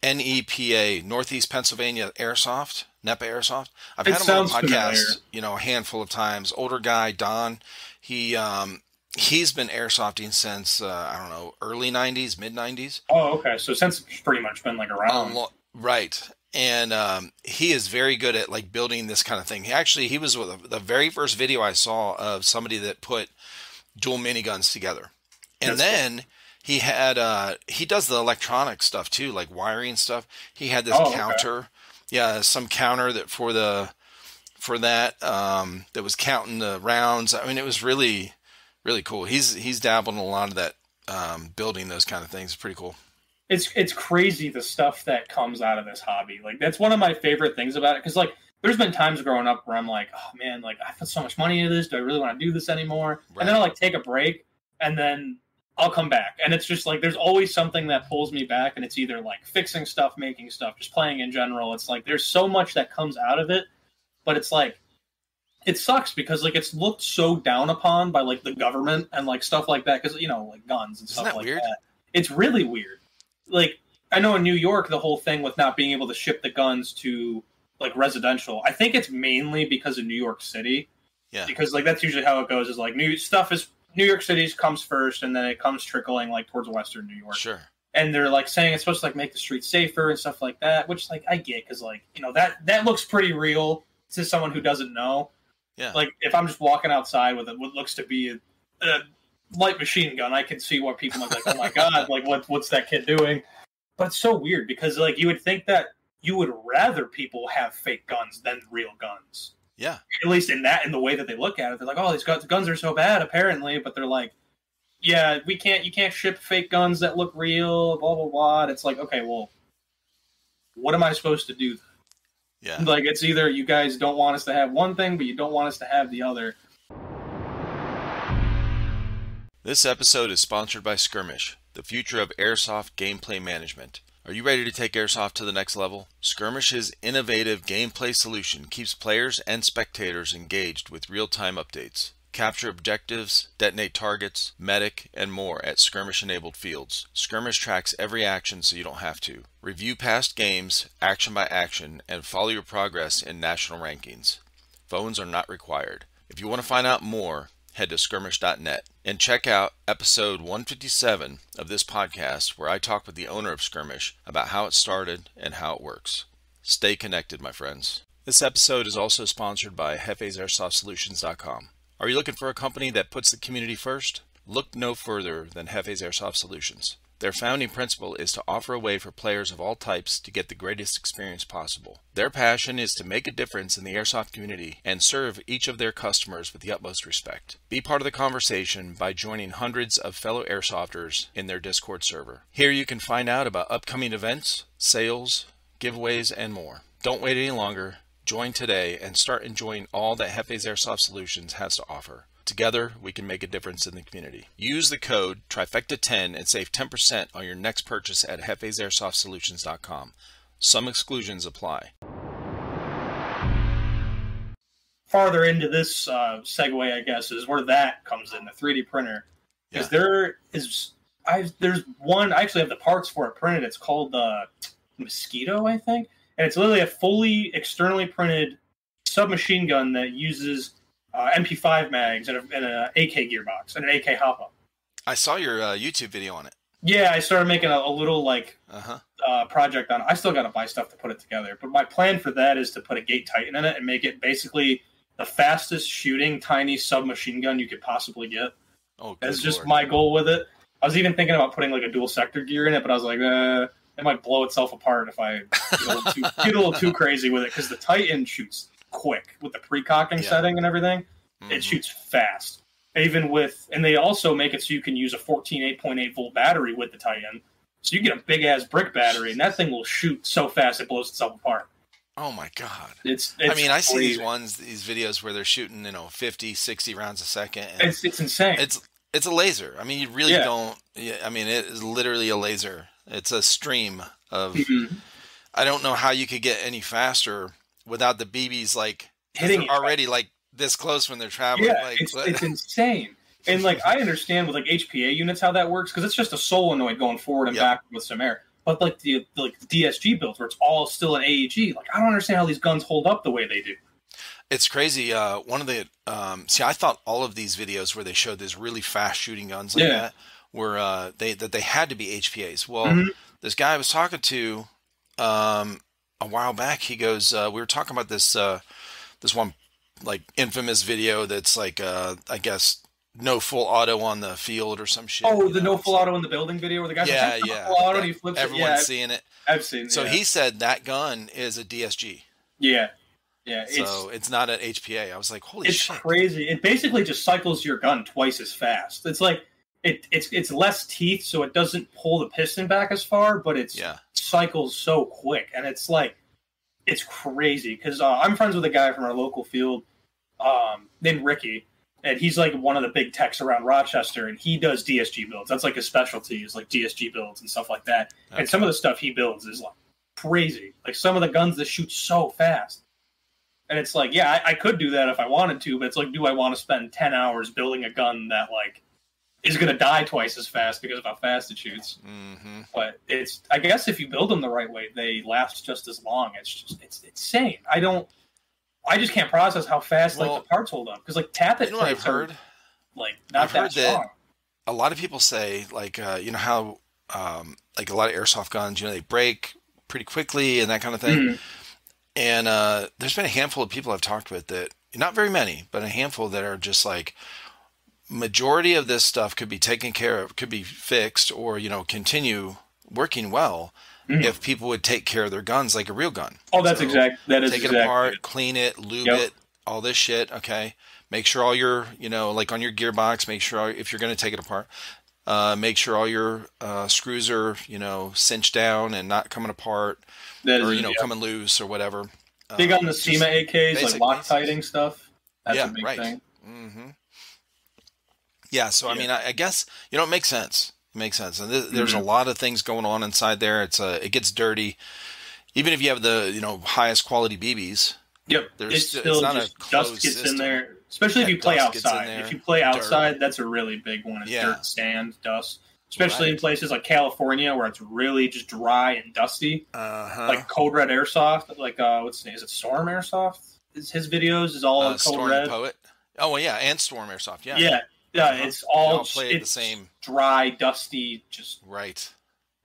Speaker 1: NEPA, Northeast Pennsylvania Airsoft, NEPA Airsoft. I've had him on the podcast, a handful of times. Older guy, Don. He's been airsofting since I don't know, early '90s, mid '90s.
Speaker 2: Oh, okay. So since it's pretty much been like around,
Speaker 1: right? And he is very good at like building this kind of thing. He was with the very first video I saw of somebody that put dual miniguns together, and then he had he does the electronic stuff too, like wiring stuff. He had this counter, some counter that for that was counting the rounds. I mean, it was really, really cool. He's dabbled in a lot of that, building those kind of things. It's pretty cool.
Speaker 2: It's crazy the stuff that comes out of this hobby. Like that's one of my favorite things about it. Cause like there's been times growing up where I'm like, oh man, like I put so much money into this. Do I really want to do this anymore? Right. And then I'll like take a break and then I'll come back. And it's just like, there's always something that pulls me back. And it's either like fixing stuff, making stuff, just playing in general. It's like, there's so much that comes out of it, but it's like, it sucks because like it's looked so down upon by like the government and like stuff like that. Cause like guns and stuff like that. It's really weird. Like, I know in New York, the whole thing with not being able to ship the guns to, like, residential, I think it's mainly because of New York City. Yeah. Because, like, that's usually how it goes, is, like, New York City comes first, and then it comes trickling, like, towards Western New York.
Speaker 1: Sure.
Speaker 2: And they're, like, saying it's supposed to, like, make the streets safer and stuff like that, which, like, I get, because, like, that looks pretty real to someone who doesn't know. Yeah. Like, if I'm just walking outside with what looks to be a light machine gun, I can see what people are like, oh my god, like what's that kid doing? But it's so weird because like you would think that you would rather people have fake guns than real guns. Yeah. At least in the way that they look at it, they're like, oh, these guns are so bad apparently, but they're like, yeah, you can't ship fake guns that look real, blah blah blah. And it's like, okay, well, what am I supposed to do then? Yeah. Like it's either you guys don't want us to have one thing, but you don't want us to have the other.
Speaker 1: This episode is sponsored by Skirmish, the future of airsoft gameplay management. Are you ready to take airsoft to the next level? Skirmish's innovative gameplay solution keeps players and spectators engaged with real-time updates. Capture objectives, detonate targets, medic, and more at skirmish-enabled fields. Skirmish tracks every action so you don't have to. Review past games, action by action, and follow your progress in national rankings. Phones are not required. If you want to find out more, head to skirmish.net and check out episode 157 of this podcast where I talk with the owner of Skirmish about how it started and how it works. Stay connected, my friends. This episode is also sponsored by JefesAirsoftSolutions.com. Are you looking for a company that puts the community first? Look no further than Jefes Airsoft Solutions. Their founding principle is to offer a way for players of all types to get the greatest experience possible. Their passion is to make a difference in the airsoft community and serve each of their customers with the utmost respect. Be part of the conversation by joining hundreds of fellow airsofters in their Discord server. Here you can find out about upcoming events, sales, giveaways, and more. Don't wait any longer. Join today and start enjoying all that Jefes Airsoft Solutions has to offer. Together, we can make a difference in the community. Use the code Trifecta10 and save 10% on your next purchase at JefesAirsoftSolutions.com. Some exclusions apply.
Speaker 2: farther into this segue, I guess, is where that comes in, the 3D printer. Because there's one, I actually have the parts for it printed. It's called the Mosquito, I think. And it's literally a fully externally printed submachine gun that uses MP5 mags and an AK gearbox and an AK hop-up.
Speaker 1: I saw your YouTube video on it.
Speaker 2: Yeah, I started making a little project on it. I still got to buy stuff to put it together. But my plan for that is to put a Gate Titan in it and make it basically the fastest shooting tiny submachine gun you could possibly get.
Speaker 1: Oh,
Speaker 2: that's just my goal with it. I was even thinking about putting like a dual sector gear in it, but I was like, it might blow itself apart if I get a little too crazy with it, because the Titan shoots quick with the pre-cocking setting and everything. Mm-hmm. It shoots fast. And they also make it so you can use a 14 8.8 volt battery with the Titan. So you get a big ass brick battery, and that thing will shoot so fast it blows itself apart.
Speaker 1: Oh my God.
Speaker 2: It's
Speaker 1: I mean, I see
Speaker 2: crazy.
Speaker 1: these videos where they're shooting, 50, 60 rounds a second.
Speaker 2: And it's insane.
Speaker 1: It's a laser. I mean, you really don't. Yeah, I mean, it is literally a laser. It's a stream of. Mm-hmm. I don't know how you could get any faster without the BBs hitting already this close when they're traveling.
Speaker 2: Yeah, it's insane. And I understand with HPA units how that works, because it's just a solenoid going forward and backward with some air. But the DSG builds where it's all still an AEG, I don't understand how these guns hold up the way they do.
Speaker 1: It's crazy. One of the I thought all of these videos where they showed these really fast shooting guns that were they had to be HPAs. Well, this guy I was talking to a while back, he goes, we were talking about this one infamous video that's I guess no full auto on the field or some shit.
Speaker 2: Oh, the no full auto in the building video where the guy's full auto and he flips it.
Speaker 1: Everyone's seeing it.
Speaker 2: I've seen it.
Speaker 1: So he said that gun is a DSG.
Speaker 2: Yeah. Yeah,
Speaker 1: so it's not an HPA. I was like, holy shit.
Speaker 2: It's crazy. It basically just cycles your gun twice as fast. It's it's less teeth, so it doesn't pull the piston back as far, but it cycles so quick. And it's crazy, because I'm friends with a guy from our local field named Ricky, and he's one of the big techs around Rochester, and he does DSG builds. That's his specialty, is DSG builds and stuff like that. Okay. And some of the stuff he builds is crazy. Some of the guns that shoot so fast. And it's I could do that if I wanted to, but it's do I want to spend 10 hours building a gun that is going to die twice as fast because of how fast it shoots? Mm-hmm. But I guess if you build them the right way, they last just as long. It's insane. I just can't process how fast the parts hold up, because Tappet
Speaker 1: I've heard
Speaker 2: not that strong.
Speaker 1: That a lot of people say how a lot of airsoft guns, they break pretty quickly and that kind of thing. Mm-hmm. And there's been a handful of people I've talked with that, not very many, but a handful that are just majority of this stuff could be taken care of, could be fixed, or, continue working well if people would take care of their guns like a real gun.
Speaker 2: Oh, that's that is
Speaker 1: take it apart, clean it, lube it, all this shit. Okay. Make sure all your, on your gearbox, make sure if you're going to take it apart, make sure all your screws are, cinched down and not coming apart. Coming loose or whatever.
Speaker 2: Big on the SEMA AKs, Loctiting stuff. That's a big thing.
Speaker 1: Mm-hmm. Yeah, so I mean, I guess it makes sense. It makes sense, and there's a lot of things going on inside there. It gets dirty, even if you have the highest quality BBs.
Speaker 2: Yep,
Speaker 1: it's not a closed
Speaker 2: dust gets
Speaker 1: system.
Speaker 2: in there, especially if you play outside. If you play outside, that's a really big one. It's dirt, sand, dust. Especially in places like California, where it's really just dry and dusty. Like Code Red Airsoft, what's his name? Is it Storm Airsoft? His videos is all Code
Speaker 1: Storm
Speaker 2: Red.
Speaker 1: Poet. Oh, well, yeah, and Storm Airsoft, yeah.
Speaker 2: Yeah, it's all
Speaker 1: the same.
Speaker 2: Dry, dusty, just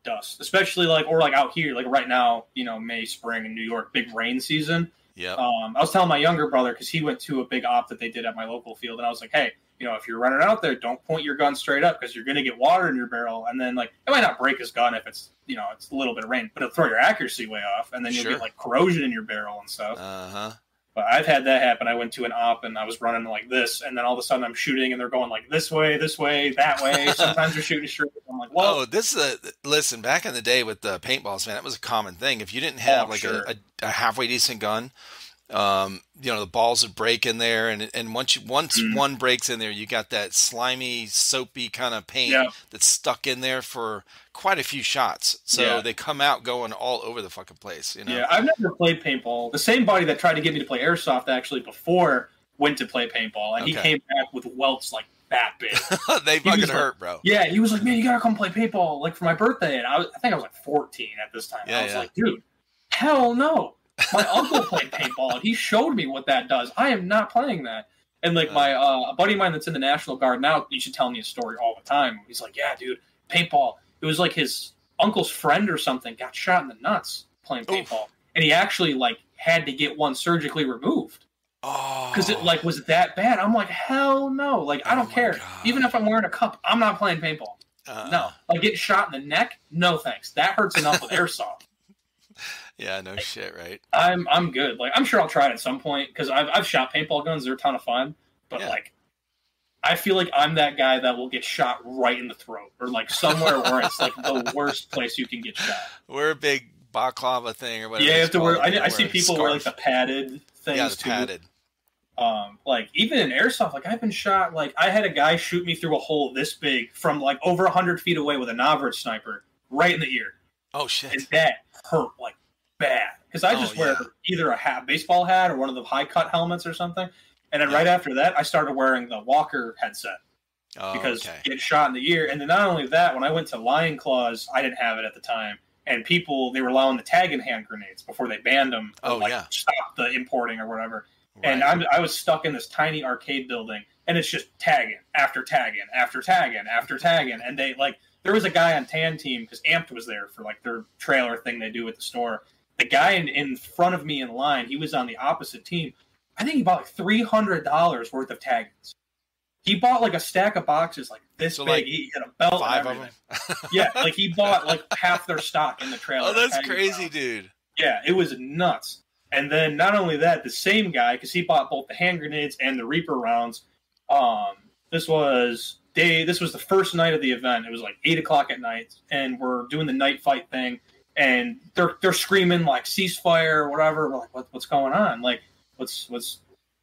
Speaker 2: dust. Especially out here, right now, May, spring in New York, big rain season.
Speaker 1: Yeah.
Speaker 2: I was telling my younger brother, because he went to a big op that they did at my local field, and I was like, hey, if you're running out there, don't point your gun straight up, because you're going to get water in your barrel. And then, it might not break his gun if it's, it's a little bit of rain, but it'll throw your accuracy way off. And then you'll get, corrosion in your barrel and stuff.
Speaker 1: Uh-huh.
Speaker 2: But I've had that happen. I went to an op, and I was running like this, and then all of a sudden I'm shooting, and they're going this way, that way. Sometimes they're shooting straight. I'm like, whoa.
Speaker 1: Oh, this is listen, back in the day with the paintballs, man, that was a common thing. If you didn't have, a halfway decent gun, the balls would break in there, and once one breaks in there, you got that slimy, soapy kind of paint that's stuck in there for quite a few shots. So they come out going all over the fucking place.
Speaker 2: Yeah, I've never played paintball. The same buddy that tried to get me to play airsoft actually before went to play paintball, and he came back with welts like that big.
Speaker 1: They fucking hurt, bro.
Speaker 2: Yeah, he was like, man, you gotta come play paintball like for my birthday. And I think I was like 14 at this time. I was like, dude, hell no. My uncle played paintball, and he showed me what that does. I am not playing that. And like my a buddy of mine that's in the National Guard now, he should tell me a story all the time. He's like, yeah, dude, paintball. It was like his uncle's friend or something got shot in the nuts playing paintball, and he actually like had to get one surgically removed. Because it like was that bad. I'm like, hell no. Like, I don't care. God. Even if I'm wearing a cup, I'm not playing paintball. No. Like, getting shot in the neck? No, thanks. That hurts enough with airsoft.
Speaker 1: Yeah, no shit, right?
Speaker 2: I'm good. Like, I'm sure I'll try it at some point, because I've shot paintball guns. They're a ton of fun. But, like, I feel like I'm that guy that will get shot right in the throat. Or, like, somewhere where it's, like, the worst place you can get shot.
Speaker 1: We're a big baklava thing or whatever.
Speaker 2: Yeah, you have to wear... I see people wear, like, the padded things,
Speaker 1: yeah, the padded.
Speaker 2: Like even in airsoft, like I've been shot. Like I had a guy shoot me through a hole this big from like over 100 feet away with a novice sniper right in the ear.
Speaker 1: Oh shit!
Speaker 2: And that hurt like bad because I just wear either a baseball hat or one of the high cut helmets or something. And then right after that, I started wearing the Walker headset because getting shot in the ear. And then not only that, when I went to Lion Claws, I didn't have it at the time. And they were allowing the tag and hand grenades before they banned them. Or, stop the importing or whatever. Right. And I was stuck in this tiny arcade building, and it's just tagging after tagging after tagging after tagging. And there was a guy on Tan Team because Amped was there for like their trailer thing they do at the store. The guy in front of me in line, he was on the opposite team. I think he bought like $300 worth of taggings. He bought like a stack of boxes like this big. Like he had a belt. 5 of them. Yeah, like he bought like half their stock in the trailer.
Speaker 1: Oh, that's crazy, dude.
Speaker 2: Yeah, it was nuts. And then not only that, the same guy, because he bought both the hand grenades and the Reaper rounds. This was the first night of the event. It was like 8:00 at night, and we're doing the night fight thing, and they're screaming like ceasefire or whatever. We're like, what's going on? Like, what's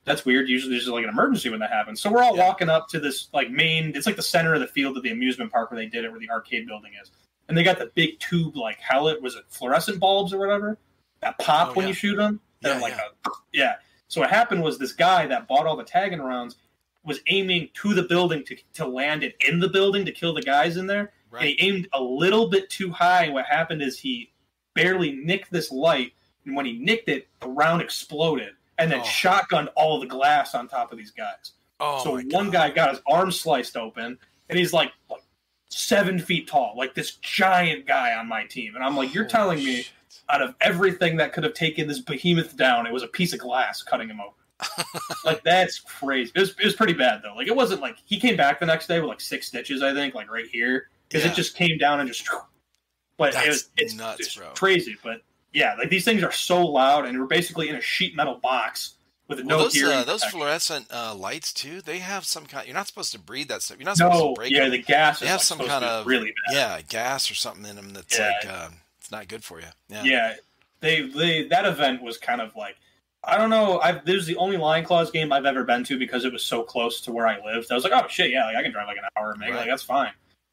Speaker 2: that's weird. Usually there's like an emergency when that happens. So we're all walking up to this like it's like the center of the field of the amusement park where they did it, where the arcade building is, and they got the big tube like was it fluorescent bulbs or whatever? That pop when you shoot them. So what happened was this guy that bought all the tagging rounds was aiming to the building to land it in the building to kill the guys in there. Right. And he aimed a little bit too high. What happened is he barely nicked this light. And when he nicked it, the round exploded and then shotgunned all of the glass on top of these guys. So one guy got his arm sliced open, and he's like 7 feet tall, like this giant guy on my team. And I'm like, you're telling me out of everything that could have taken this behemoth down, it was a piece of glass cutting him open. Like, that's crazy. It was pretty bad, though. Like, it wasn't like... He came back the next day with, like, 6 stitches, I think, like, right here. Because it just came down and just... But it's nuts, bro. Crazy. But, yeah, like, these things are so loud, and we're basically in a sheet metal box with no hearing.
Speaker 1: Those fluorescent lights, too, they have some kind... You're not supposed to breathe that stuff. You're not supposed to break them.
Speaker 2: The gas
Speaker 1: they have some kind of...
Speaker 2: really bad.
Speaker 1: Yeah, gas or something in them that's, it's not good for you.
Speaker 2: Yeah. That event was kind of like... I don't know. This was the only Lion Claws game I've ever been to because it was so close to where I lived. I was like, oh, shit, yeah, like, I can drive like an hour and make like, that's fine.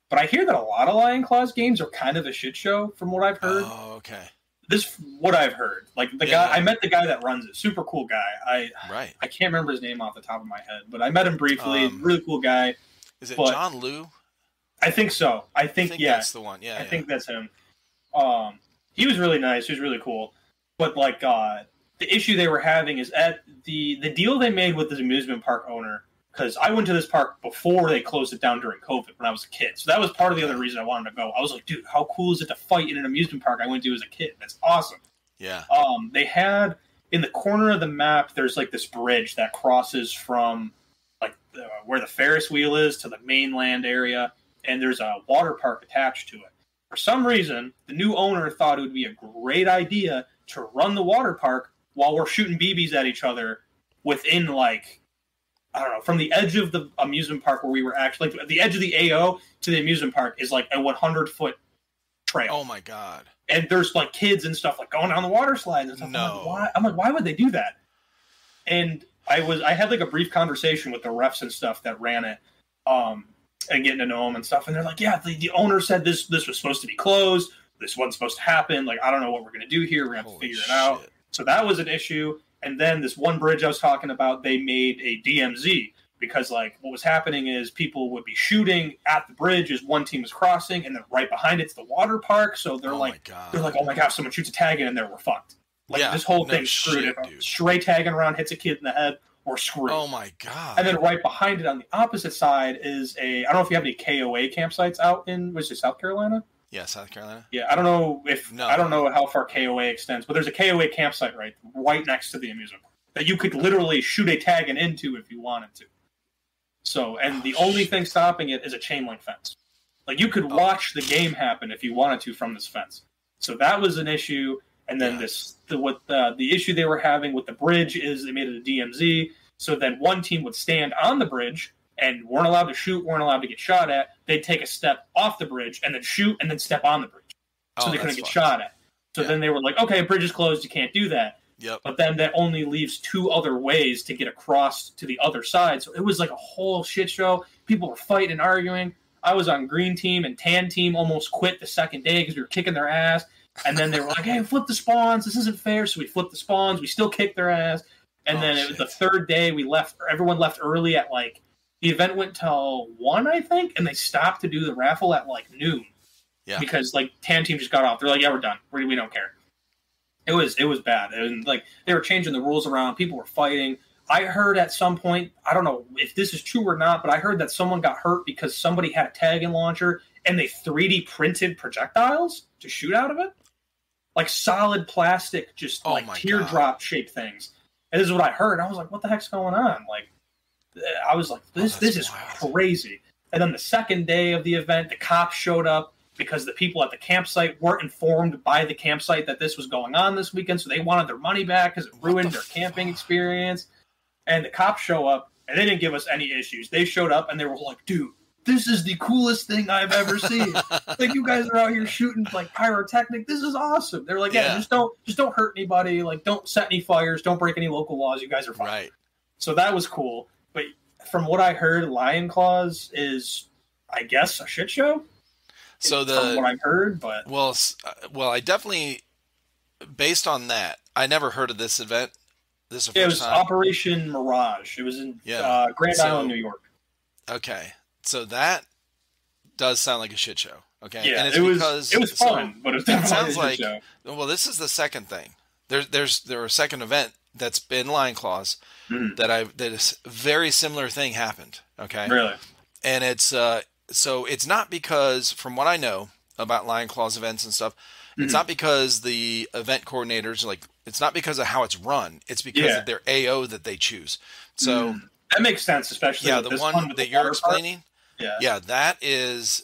Speaker 2: But I hear that a lot of Lion Claws games are kind of a shit show from what I've heard.
Speaker 1: Oh, okay.
Speaker 2: What I've heard. Like, the guy, I met the guy that runs it. Super cool guy. I can't remember his name off the top of my head, but I met him briefly. Really cool guy.
Speaker 1: Is it John Liu?
Speaker 2: I think so. I think
Speaker 1: that's the one. Yeah,
Speaker 2: I think that's him. He was really nice. He was really cool. But, like, the issue they were having is at the deal they made with this amusement park owner, because I went to this park before they closed it down during COVID when I was a kid. So that was part of the other reason I wanted to go. I was like, dude, how cool is it to fight in an amusement park I went to as a kid? That's awesome.
Speaker 1: Yeah.
Speaker 2: They had, in the corner of the map, there's like this bridge that crosses from like where the Ferris wheel is to the mainland area, and there's a water park attached to it. For some reason, the new owner thought it would be a great idea to run the water park while we're shooting BBs at each other within, like, I don't know, from the edge of the amusement park where we were actually, like, the edge of the AO to the amusement park is, like, a 100-foot trail.
Speaker 1: Oh, my God.
Speaker 2: And there's, like, kids and stuff, like, going down the water slides and stuff.
Speaker 1: No.
Speaker 2: I'm like, why would they do that? And I had, like, a brief conversation with the refs and stuff that ran it, and getting to know them and stuff. And they're like, yeah, the owner said this was supposed to be closed. This wasn't supposed to happen. Like, I don't know what we're going to do here. We're going to have to figure it out. So that was an issue. And then this one bridge I was talking about, they made a DMZ because, like, what was happening is people would be shooting at the bridge as one team was crossing, and then right behind it's the water park. So they're like, oh my gosh, someone shoots a tag in and there, we're fucked. Like, this whole thing's screwed. If stray tagging around hits a kid in the head, we're screwed.
Speaker 1: Oh my God.
Speaker 2: And then right behind it on the opposite side is I don't know if you have any KOA campsites out in, was it South Carolina?
Speaker 1: Yeah, South Carolina.
Speaker 2: Yeah, I don't know how far KOA extends, but there's a KOA campsite right next to the amusement park that you could literally shoot a tag into if you wanted to. So, and the only thing stopping it is a chain link fence. Like, you could watch the game happen if you wanted to from this fence. So that was an issue. And then the issue they were having with the bridge is they made it a DMZ. So then one team would stand on the bridge and weren't allowed to shoot, weren't allowed to get shot at. They'd take a step off the bridge and then shoot and then step on the bridge. So they couldn't get shot at. So then they were like, okay, bridge is closed, you can't do that.
Speaker 1: Yep.
Speaker 2: But then that only leaves 2 other ways to get across to the other side. So it was like a whole shit show. People were fighting and arguing. I was on green team, and tan team almost quit the second day because we were kicking their ass. And then they were like, hey, flip the spawns. This isn't fair. So we flipped the spawns. We still kicked their ass. And then it was the third day we left. Everyone left early at like, the event went till 1, I think. And they stopped to do the raffle at like noon. Yeah. Because like tan team just got off. They're like, yeah, we're done. We don't care. It was bad. And like they were changing the rules around. People were fighting. I heard at some point, I don't know if this is true or not, but I heard that someone got hurt because somebody had a tag-in launcher and they 3D printed projectiles to shoot out of it. Like solid plastic, just like teardrop shaped things. And this is what I heard. I was like, what the heck's going on? Like, I was like, this is crazy. And then the second day of the event, the cops showed up because the people at the campsite weren't informed by the campsite that this was going on this weekend. So they wanted their money back because it ruined their camping experience. And the cops show up and they didn't give us any issues. They showed up and they were like, dude, this is the coolest thing I've ever seen. Like, you guys are out here shooting like pyrotechnic. This is awesome. They're like, yeah, just don't hurt anybody. Like, don't set any fires. Don't break any local laws. You guys are fine. Right. So that was cool. But from what I heard, Lion Claws is, I guess, a shit show. So from what I've heard, but
Speaker 1: well, I definitely, based on that, I never heard of this event. This is the first time.
Speaker 2: Operation Mirage. It was in Grand Island, New York.
Speaker 1: Okay. So that does sound like a shit show. Okay.
Speaker 2: Yeah, and it's it was fun, but it
Speaker 1: sounds like, well, this is the second thing. There's a second event that's been Lion Claws that is very similar thing happened. Okay.
Speaker 2: Really?
Speaker 1: And it's so it's not because, from what I know about Lion Claws events and stuff, it's not because the event coordinators, like, it's not because of how it's run. It's because of their AO that they choose. So
Speaker 2: that makes sense, especially
Speaker 1: the one that you're explaining. Yeah, that's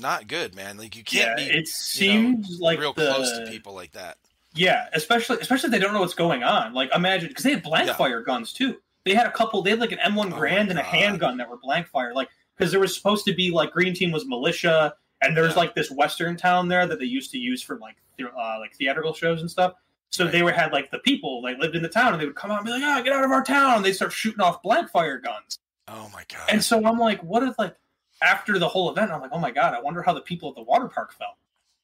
Speaker 1: not good, man. Like, you can't be. It
Speaker 2: seems like
Speaker 1: real close to people like that.
Speaker 2: Yeah, especially if they don't know what's going on. Like, imagine, because they had blank fire guns too. They had like an M1 Grand and a handgun that were blank fire. Like, because there was supposed to be like green team was militia, and there's like this western town there that they used to use for like theatrical shows and stuff. So they had like the people like lived in the town, and they would come out and be like, get out of our town. And they start shooting off blank fire guns.
Speaker 1: Oh my God.
Speaker 2: And so I'm like, what if, like, after the whole event, I'm like, oh my God, I wonder how the people at the water park felt.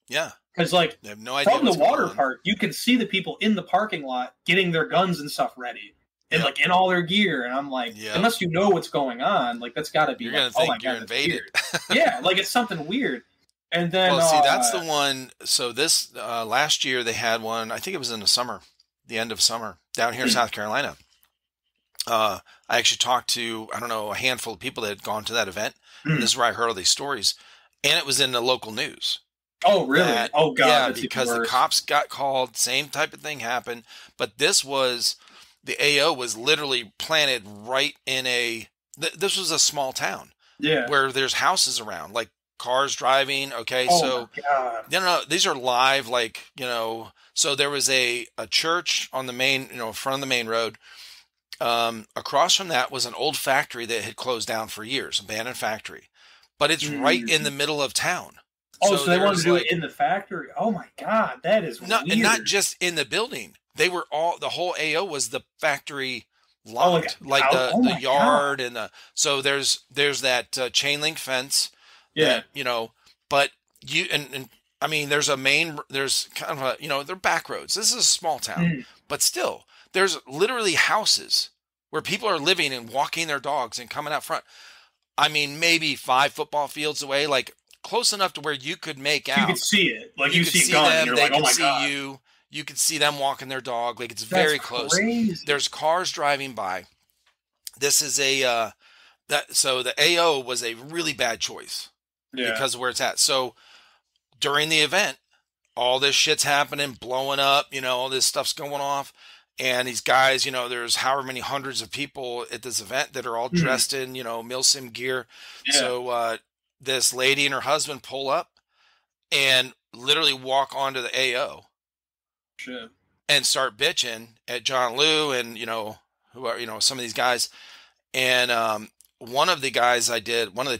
Speaker 1: Yeah.
Speaker 2: Because, like,
Speaker 1: they have no idea
Speaker 2: from the water park, you can see the people in the parking lot getting their guns and stuff ready. And, like, in all their gear. And I'm like, unless you know what's going on, like, that's got to be,
Speaker 1: you're going to think you're invaded.
Speaker 2: Yeah, like, it's something weird. And then,
Speaker 1: well, see, that's the one. So this last year they had one. I think it was in the summer, the end of summer, down here in South Carolina. I actually talked to, I don't know, a handful of people that had gone to that event. And this is where I heard all these stories, and it was in the local news.
Speaker 2: Oh, really? Oh, God.
Speaker 1: Yeah, because the cops got called. Same type of thing happened, but this was the AO was literally planted right in this was a small town.
Speaker 2: Yeah,
Speaker 1: where there's houses around, like cars driving. Okay, no, these are live, like, so there was a church on the main, front of the main road. Across from that was an old factory that had closed down for years, abandoned factory, but it's right in the middle of town.
Speaker 2: Oh, so they wanted to do it in the factory. Oh my God, that is weird.
Speaker 1: And not just in the building. They were the whole AO was the factory lot, the yard. God. So there's that chain link fence.
Speaker 2: Yeah.
Speaker 1: That, but you, and I mean, there's kind of they're back roads. This is a small town, but still There's literally houses where people are living and walking their dogs and coming out front. I mean, maybe 5 football fields away, like close enough to where you could make out.
Speaker 2: You could see it. Like you see
Speaker 1: them,
Speaker 2: and you're
Speaker 1: they
Speaker 2: like, oh
Speaker 1: could
Speaker 2: my
Speaker 1: see
Speaker 2: God.
Speaker 1: you. You could see them walking their dog. Like it's very close.
Speaker 2: Crazy.
Speaker 1: There's cars driving by. This is so the AO was a really bad choice because of where it's at. So during the event, all this shit's happening, blowing up, all this stuff's going off. And these guys, there's however many hundreds of people at this event that are all dressed in, milsim gear. Yeah. So this lady and her husband pull up and literally walk onto the AO.
Speaker 2: Shit.
Speaker 1: And start bitching at John Liu and, who are, some of these guys. And one of the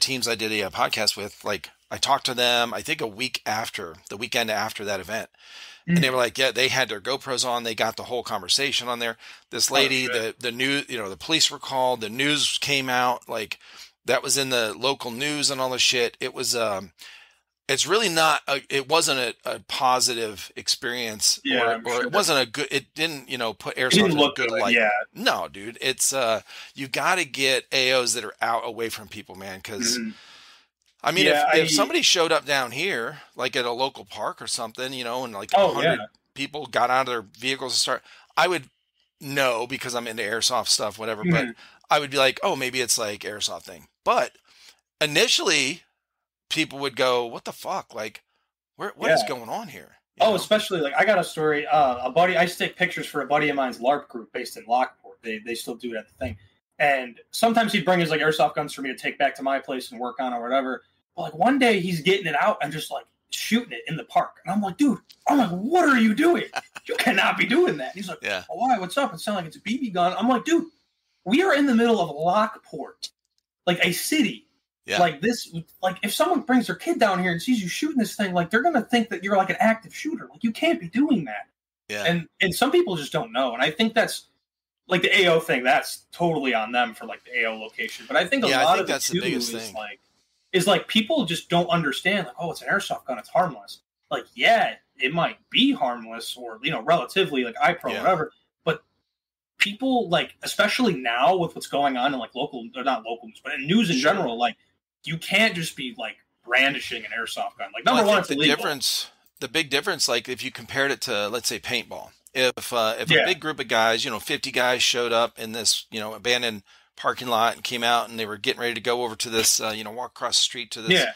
Speaker 1: teams I did a podcast with, like, I talked to them, I think the weekend after that event. And they were like, yeah, they had their GoPros on. They got the whole conversation on there. This lady, the news, the police were called, the news came out, like that was in the local news and all this shit. It was, it's really not, it wasn't a positive experience or it wasn't a good, it didn't, put Airsoft in a good light.
Speaker 2: Yeah.
Speaker 1: No, dude, it's, you got to get AOs that are out away from people, man. Cause I mean, if somebody showed up down here, like at a local park or something, and like 100 people got out of their vehicles and I would know because I'm into Airsoft stuff, whatever, but I would be like, oh, maybe it's like Airsoft thing. But initially, people would go, what the fuck? Like, what is going on here?
Speaker 2: Especially, like, I got a story. I stick pictures for a buddy of mine's LARP group based in Lockport. They still do it at the thing. And sometimes he'd bring his, like, airsoft guns for me to take back to my place and work on or whatever. But, like, one day he's getting it out and just, like, shooting it in the park. And I'm like, dude, what are you doing? You cannot be doing that. And he's like, oh, why? What's up? It sounds like it's a BB gun. I'm like, dude, we are in the middle of Lockport, like a city. Yeah. Like this, like if someone brings their kid down here and sees you shooting this thing, like they're going to think that you're like an active shooter. Like you can't be doing that. Yeah. And some people just don't know. And I think that's like the AO thing. That's totally on them for like the AO location. But I think a lot of that's the biggest thing. Is like people just don't understand. Like, oh, it's an airsoft gun. It's harmless. Like, yeah, it might be harmless or relatively like iPro whatever. But people like, especially now with what's going on in like local or not local news, but in news in general, like. You can't just be like brandishing an airsoft gun. Like number one, it's illegal.
Speaker 1: The big difference, like if you compared it to, let's say, paintball. If a big group of guys, 50 guys showed up in this, abandoned parking lot and came out and they were getting ready to go over to this, walk across the street to this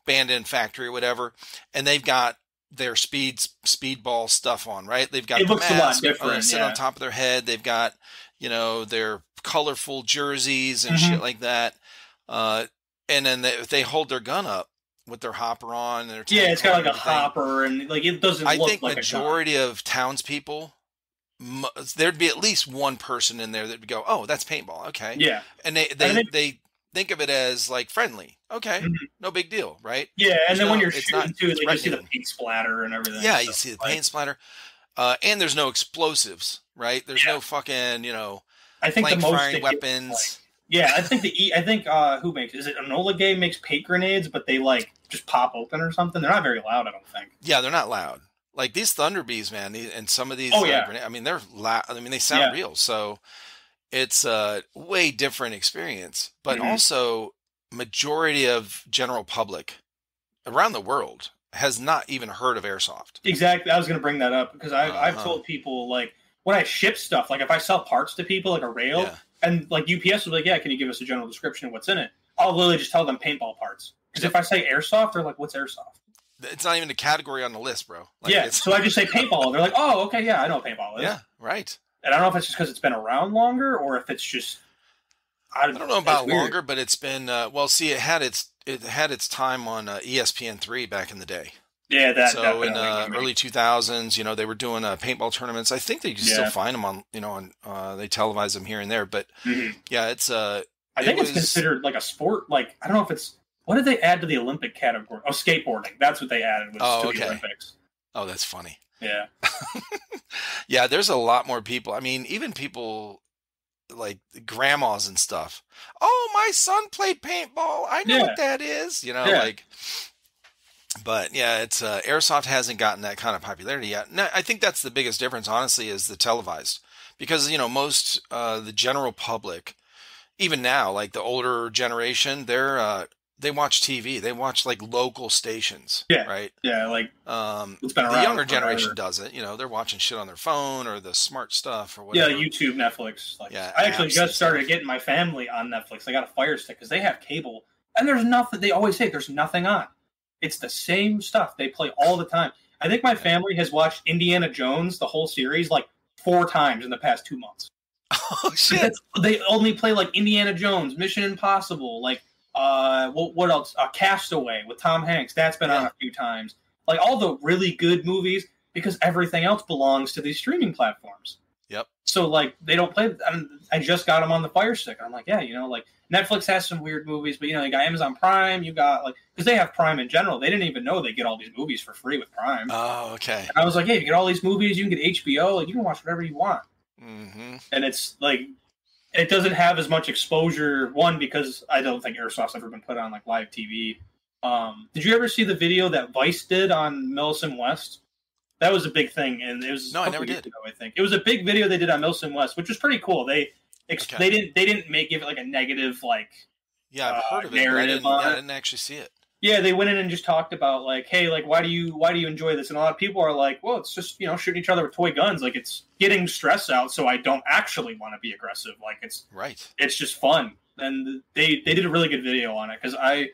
Speaker 1: abandoned factory or whatever, and they've got their speedball stuff on, right? They've got
Speaker 2: the mask
Speaker 1: sit on top of their head. They've got, their colorful jerseys and shit like that. And then they hold their gun up with their hopper on. And their
Speaker 2: it's got like a hopper, and like it doesn't.
Speaker 1: I think
Speaker 2: like
Speaker 1: majority of townspeople, there'd be at least one person in there that would go, "Oh, that's paintball." Okay,
Speaker 2: yeah,
Speaker 1: and they think of it as like friendly. Okay, no big deal, right?
Speaker 2: Yeah, and then when you're shooting too, like you see the paint splatter and everything.
Speaker 1: Yeah, you see the paint splatter, and there's no explosives, right? There's no fucking
Speaker 2: I think the most
Speaker 1: firing weapons.
Speaker 2: Yeah, I think who makes is it Enola Gay makes paint grenades, but they like just pop open or something. They're not very loud, I don't think.
Speaker 1: Yeah, they're not loud. Like these Thunderbees, man, and some of these. Grenades, I mean, they're loud. I mean, they sound real. So it's a way different experience. But also, majority of general public around the world has not even heard of Airsoft.
Speaker 2: Exactly, I was going to bring that up because I've told people like when I ship stuff, like if I sell parts to people, like a rail. Yeah. And like UPS will be like, yeah, can you give us a general description of what's in it? I'll literally just tell them paintball parts. Because if I say airsoft, they're like, what's airsoft?
Speaker 1: It's not even a category on the list, bro. Like,
Speaker 2: so I just say paintball. They're like, oh, okay, yeah, I know what paintball is.
Speaker 1: Yeah, right.
Speaker 2: And I don't know if it's just because it's been around longer or if it's just...
Speaker 1: I don't know about longer, but it's been... it had its time on ESPN3 back in the day.
Speaker 2: Yeah,
Speaker 1: so in early 2000s, they were doing paintball tournaments. I think they can still find them on, they televise them here and there. But it's
Speaker 2: I think it's considered like a sport. Like I don't know if it's what did they add to the Olympic category? Oh, skateboarding. That's what they added to the Olympics.
Speaker 1: Oh, that's funny.
Speaker 2: Yeah,
Speaker 1: yeah. There's a lot more people. I mean, even people like grandmas and stuff. Oh, my son played paintball. I know what that is. Like. But yeah, it's Airsoft hasn't gotten that kind of popularity yet. No, I think that's the biggest difference, honestly, is the televised. because most the general public, even now, like the older generation, they watch TV. They watch like local stations,
Speaker 2: Yeah,
Speaker 1: right?
Speaker 2: yeah, like it's been
Speaker 1: The
Speaker 2: around
Speaker 1: younger
Speaker 2: forever.
Speaker 1: generation doesn't. They're watching shit on their phone or the smart stuff or
Speaker 2: Yeah,
Speaker 1: whatever.
Speaker 2: YouTube, Netflix. Like,
Speaker 1: Yeah,
Speaker 2: I actually
Speaker 1: apps
Speaker 2: just
Speaker 1: and
Speaker 2: started
Speaker 1: stuff.
Speaker 2: getting my family on Netflix. I got a Fire Stick because they have cable, and there's nothing. They always say there's nothing on. It's the same stuff they play all the time. I think my family has watched Indiana Jones, the whole series, like 4 times in the past 2 months.
Speaker 1: Oh shit!
Speaker 2: They only play like Indiana Jones, Mission Impossible, like what else? Castaway with Tom Hanks. That's been on a few times. Like all the really good movies, because everything else belongs to these streaming platforms.
Speaker 1: Yep.
Speaker 2: So like they don't play. I just got them on the Fire Stick. I'm like, yeah, like Netflix has some weird movies, but you got Amazon Prime. You got like because they have Prime in general. They didn't even know they get all these movies for free with Prime.
Speaker 1: Oh, okay.
Speaker 2: And I was like, hey, you get all these movies. You can get HBO. Like you can watch whatever you want.
Speaker 1: Mm-hmm.
Speaker 2: And it's like it doesn't have as much exposure. One, because I don't think Airsoft's ever been put on like live TV. Did you ever see the video that Vice did on Millicent West? That was a big thing, and it was
Speaker 1: I never did.
Speaker 2: Ago, I think it was a big video they did on Millicent West, which was pretty cool. They didn't give it like a negative like
Speaker 1: I've heard of it,
Speaker 2: narrative
Speaker 1: but I didn't actually see it.
Speaker 2: Yeah, they went in and just talked about like, hey, like why do you enjoy this? And a lot of people are like, well, it's just shooting each other with toy guns, like it's getting stress out, so I don't actually want to be aggressive. Like it's just fun, and they did a really good video on it because I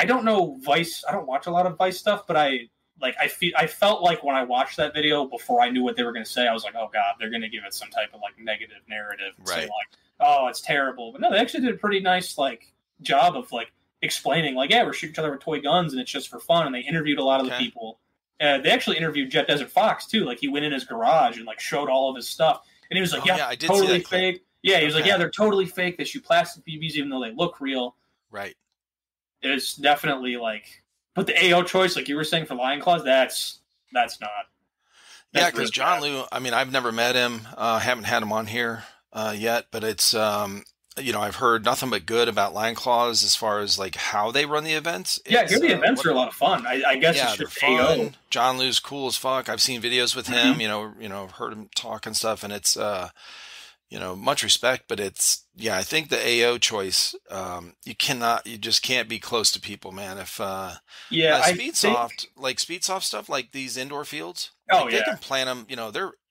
Speaker 2: don't know Vice, I don't watch a lot of Vice stuff, but I felt like when I watched that video before I knew what they were going to say, I was like, oh god, they're going to give it some type of like negative narrative, say like, oh, it's terrible. But no, they actually did a pretty nice like job of like explaining like, yeah, we're shooting each other with toy guns and it's just for fun. And they interviewed a lot of the people. They actually interviewed Jet Desert Fox too. Like he went in his garage and like showed all of his stuff, and he was like, I did totally fake. Yeah, he was like, yeah, they're totally fake. They shoot plastic BBs even though they look real.
Speaker 1: Right.
Speaker 2: It's definitely like. But the AO choice, like you were saying for Lion Claws, that's not.
Speaker 1: That's because John Liu, I mean, I've never met him. Haven't had him on here yet, but it's, I've heard nothing but good about Lion Claws as far as like how they run the events.
Speaker 2: The events are a lot of fun. I guess it's just
Speaker 1: fun.
Speaker 2: AO.
Speaker 1: John Liu's cool as fuck. I've seen videos with him, heard him talk and stuff, and it's, much respect, but it's, I think the AO choice, you just can't be close to people, man. If, Speedsoft stuff, like these indoor fields, they can plan them,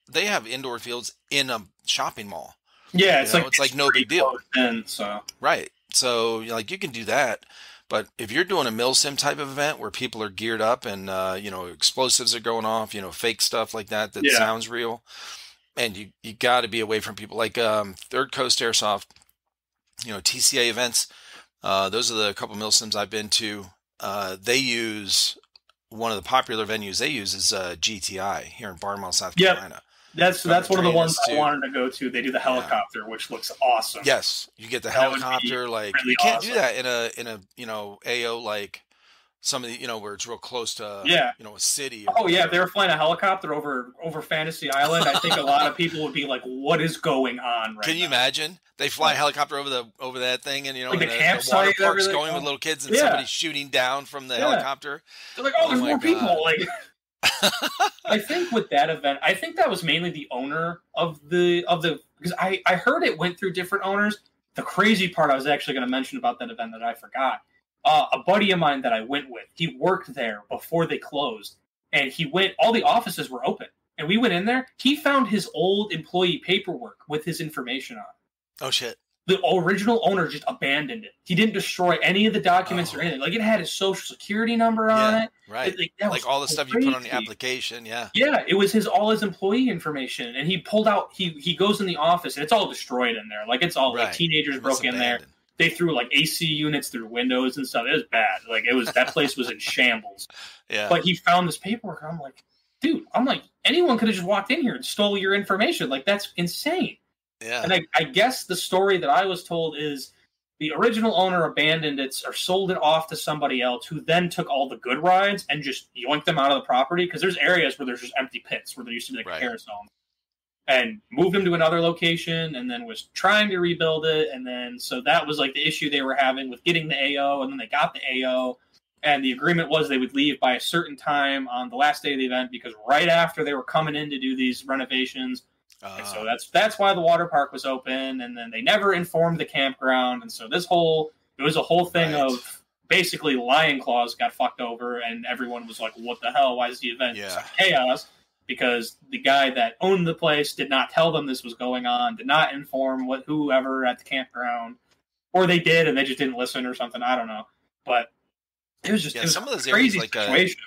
Speaker 1: they have indoor fields in a shopping mall.
Speaker 2: Yeah.
Speaker 1: It's like no big deal.
Speaker 2: Right.
Speaker 1: So like you can do that, but if you're doing a MilSim type of event where people are geared up and, explosives are going off, fake stuff like that sounds real. And you got to be away from people like Third Coast Airsoft, TCA events. Those are the couple MilSims I've been to. They use one of the popular venues they use is GTI here in Barnwell, South Carolina.
Speaker 2: That's one of the ones I wanted to go to. They do the helicopter, which looks awesome.
Speaker 1: Yes, you get the helicopter. Like really you can't do that in a AO like. Some of the, where it's real close to, a city.
Speaker 2: If they were flying a helicopter over Fantasy Island, I think a lot of people would be like, "What is going on?"
Speaker 1: Can you imagine? They fly a helicopter over that thing, and
Speaker 2: like the campsite,
Speaker 1: water park's going with little kids, and somebody's shooting down from the helicopter.
Speaker 2: They're like, "Oh, there's more people!" Like, I think with that event, I think that was mainly the owner of the because I heard it went through different owners. The crazy part I was actually going to mention about that event that I forgot. A buddy of mine that I went with, he worked there before they closed, and all the offices were open, and we went in there. He found his old employee paperwork with his information on it.
Speaker 1: Oh, shit.
Speaker 2: The original owner just abandoned it. He didn't destroy any of the documents or anything. Like, it had his social security number on it.
Speaker 1: Right. Like all the stuff you put on the application, Yeah, it was all his employee information, and he pulled out, he goes in the office, and it's all destroyed in there. Like, it's all, like, teenagers broke in there. They threw like AC units through windows and stuff. It was bad. Like that place was in shambles. Yeah. But he found this paperwork. And I'm like, dude, anyone could have just walked in here and stole your information. Like that's insane. Yeah. And I guess the story that I was told is the original owner abandoned it or sold it off to somebody else who then took all the good rides and just yoinked them out of the property. Because there's areas where there's just empty pits where there used to be like a terrace zone. And moved them to another location and then was trying to rebuild it. And then, so that was like the issue they were having with getting the AO. And then they got the AO. And the agreement was they would leave by a certain time on the last day of the event because right after they were coming in to do these renovations,
Speaker 2: And so that's why the water park was open, and then they never informed the campground, and so it was a whole thing of basically Lion Claws got fucked over, and everyone was like, "What the hell? Why is the event chaos?" Because the guy that owned the place did not tell them this was going on, did not inform whoever at the campground, or they did and they just didn't listen or something. I don't know, but it was just
Speaker 1: some of those
Speaker 2: crazy
Speaker 1: areas,
Speaker 2: situation.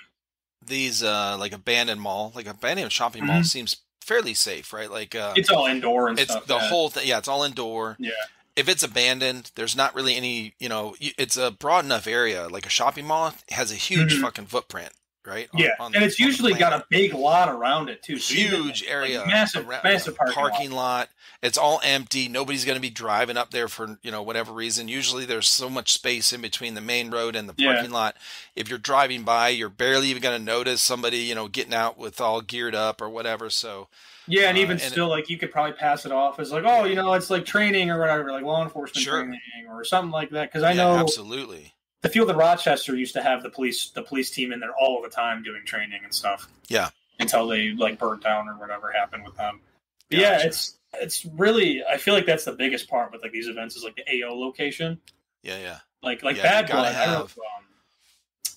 Speaker 1: These like abandoned shopping mall seems fairly safe, right? Like
Speaker 2: it's all indoor and
Speaker 1: it's
Speaker 2: stuff.
Speaker 1: The whole thing. Yeah, it's all indoor.
Speaker 2: Yeah.
Speaker 1: If it's abandoned, there's not really any. It's a broad enough area. Like a shopping mall has a huge fucking footprint, right?
Speaker 2: Yeah, and it's usually got a big lot around it too. So
Speaker 1: huge area,
Speaker 2: massive
Speaker 1: parking lot. It's all empty. Nobody's going to be driving up there for whatever reason. Usually, there's so much space in between the main road and the parking lot. If you're driving by, you're barely even going to notice somebody getting out with all geared up or whatever. So.
Speaker 2: Yeah, and even still, like, you could probably pass it off as like, oh, it's like training or whatever, like law enforcement training or something like that. Because I know
Speaker 1: absolutely
Speaker 2: the field in Rochester used to have the police team in there all the time doing training and stuff.
Speaker 1: Yeah,
Speaker 2: until they like burnt down or whatever happened with them. But yeah, it's really, I feel like that's the biggest part with like these events is like the AO location.
Speaker 1: Yeah.
Speaker 2: Like Bad Blood. I don't know if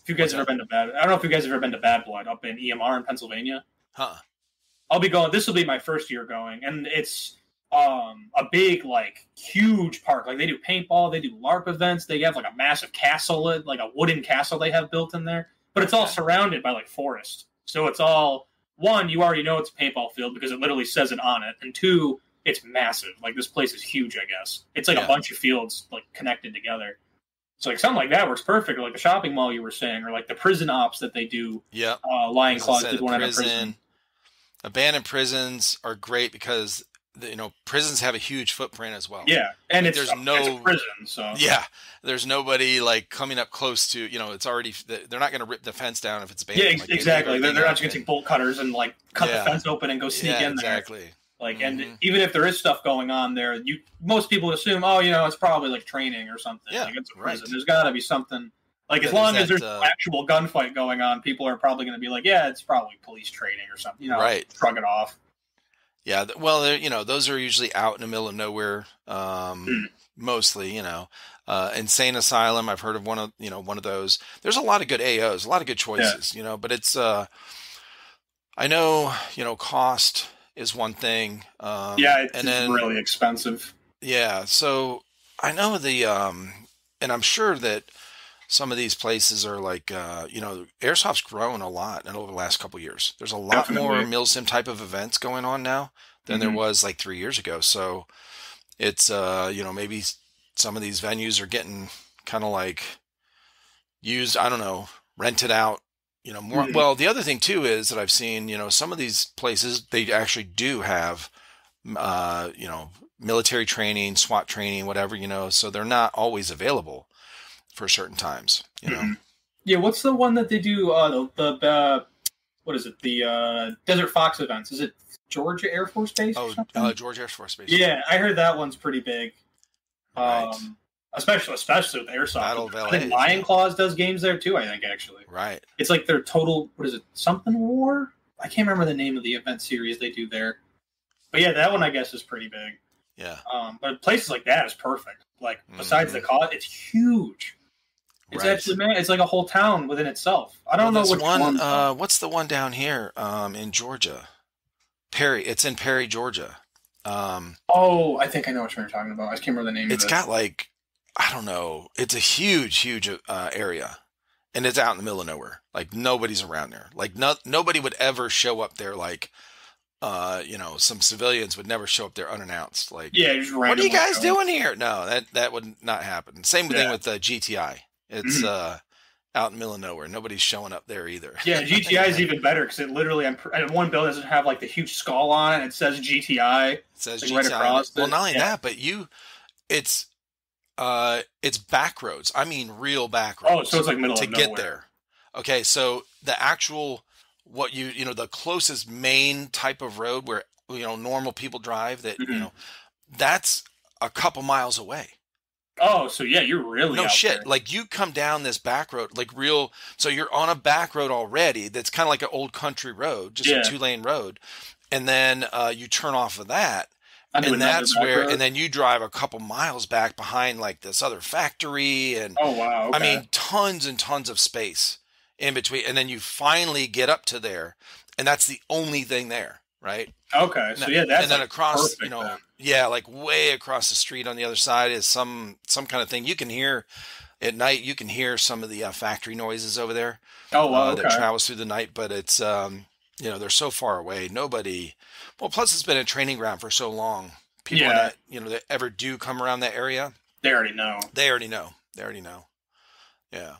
Speaker 2: you guys have ever been to Bad. I don't know if you guys have ever been to Bad Blood up in EMR in Pennsylvania.
Speaker 1: Huh.
Speaker 2: I'll be going. This will be my first year going, and it's a big, like, huge park. Like, they do paintball, they do LARP events. They have like a massive castle, like a wooden castle they have built in there. But it's all surrounded by like forest. So it's all, one, you already know it's a paintball field because it literally says it on it, and two, it's massive. Like, this place is huge. I guess it's like a bunch of fields like connected together. So like something like that works perfect, or like the shopping mall you were saying, or like the prison ops that they do.
Speaker 1: Yeah,
Speaker 2: Lion Claws did one at a prison.
Speaker 1: Abandoned prisons are great because prisons have a huge footprint as well.
Speaker 2: Yeah, and it's a prison, so
Speaker 1: there's nobody like coming up close to. It's already, they're not going to rip the fence down if it's abandoned.
Speaker 2: Yeah, exactly. They're not just going to take bolt cutters and like cut the fence open and go sneak in there.
Speaker 1: Exactly.
Speaker 2: Like, and even if there is stuff going on there, most people assume, it's probably like training or something.
Speaker 1: Yeah,
Speaker 2: like it's a prison. There's got to be something. Like, as long as there's no actual gunfight going on, people are probably going to be like, yeah, it's probably police training or something. Shrug it off.
Speaker 1: Yeah, well, those are usually out in the middle of nowhere, mostly. Insane Asylum. I've heard of one of those. There's a lot of good AOs, a lot of good choices. But it's I know cost is one thing.
Speaker 2: It's really expensive.
Speaker 1: Yeah, so I know and I'm sure that some of these places are like, Airsoft's grown a lot over the last couple of years. There's a lot more milsim type of events going on now than there was like 3 years ago. So it's, maybe some of these venues are getting kind of like used, I don't know, rented out, more. Well, the other thing too is that I've seen, some of these places, they actually do have, military training, SWAT training, whatever, so they're not always available for certain times,
Speaker 2: Yeah, what's the one that they do? The what is it? The Desert Fox events. Is it Georgia Air Force Base?
Speaker 1: Georgia Air Force Base.
Speaker 2: Yeah, I heard that one's pretty big.
Speaker 1: Right.
Speaker 2: Especially with Airsoft.
Speaker 1: Battle of LA,
Speaker 2: I think Lion Claws does games there too. I think actually.
Speaker 1: Right.
Speaker 2: It's like their total. What is it? Something War. I can't remember the name of the event series they do there. But yeah, that one I guess is pretty big.
Speaker 1: Yeah.
Speaker 2: But places like that is perfect. Like besides the cost, it's huge. It's actually, man, it's like a whole town within itself. I don't know which one.
Speaker 1: What's the one down here in Georgia? Perry. It's in Perry, Georgia.
Speaker 2: I think I know what you're talking about. I can't remember the name of it.
Speaker 1: It's got like, I don't know. It's a huge area. And it's out in the middle of nowhere. Like nobody's around there. Like nobody would ever show up there like, some civilians would never show up there unannounced. Like,
Speaker 2: just
Speaker 1: what are you guys doing here? No, that would not happen. Same thing with GTI. It's out in the middle of nowhere. Nobody's showing up there either.
Speaker 2: Yeah, GTI is even better because it literally, one bill doesn't have like the huge skull on it. It says GTI. It
Speaker 1: says
Speaker 2: like
Speaker 1: GTI.
Speaker 2: Right across
Speaker 1: well, not only that, but it's back roads. I mean, real back roads.
Speaker 2: Oh, so it's like middle
Speaker 1: to
Speaker 2: of nowhere.
Speaker 1: Get there. Okay, so the actual the closest main type of road where normal people drive that that's a couple miles away.
Speaker 2: Oh, so yeah, you're really
Speaker 1: no
Speaker 2: out
Speaker 1: shit.
Speaker 2: there.
Speaker 1: Like you come down this back road, like so you're on a back road already. That's kind of like an old country road, just a 2-lane road, and then you turn off of that.
Speaker 2: And
Speaker 1: that's where, and then you drive a couple miles back behind like this other factory, and
Speaker 2: oh wow, okay.
Speaker 1: I mean tons and tons of space in between, and then you finally get up to there, and that's the only thing there, right?
Speaker 2: Okay, so yeah, that's
Speaker 1: and then
Speaker 2: like
Speaker 1: across,
Speaker 2: perfect, then.
Speaker 1: yeah, like way across the street on the other side is some kind of thing you can hear at night. You can hear some of the factory noises over there.
Speaker 2: Oh wow, okay.
Speaker 1: That travels through the night, but it's they're so far away. Nobody. Well, plus it's been a training ground for so long. People that that ever do come around that area,
Speaker 2: they already know.
Speaker 1: Yeah.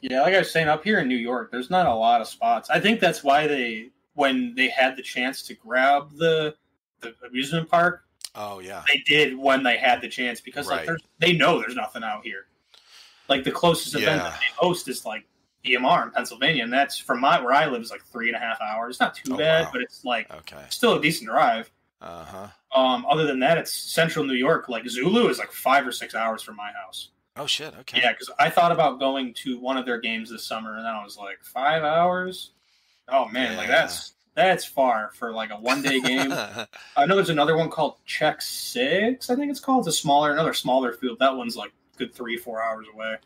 Speaker 2: Yeah. Like I was saying, up here in New York, there's not a lot of spots. I think that's why when they had the chance to grab the amusement park.
Speaker 1: Oh yeah.
Speaker 2: They did when they had the chance because like they know there's nothing out here. Like the closest event that they host is like EMR in Pennsylvania, and that's from where I live is like 3.5 hours. It's not too bad, but it's like still a decent drive. Other than that, it's central New York. Like Zulu is like 5 or 6 hours from my house.
Speaker 1: Oh shit! Okay.
Speaker 2: Yeah, because I thought about going to one of their games this summer, and then I was like 5 hours. Oh man, like that's far for like a 1-day game. I know there's another one called Check 6. I think it's called. It's another smaller field. That one's like good 3-4 hours away.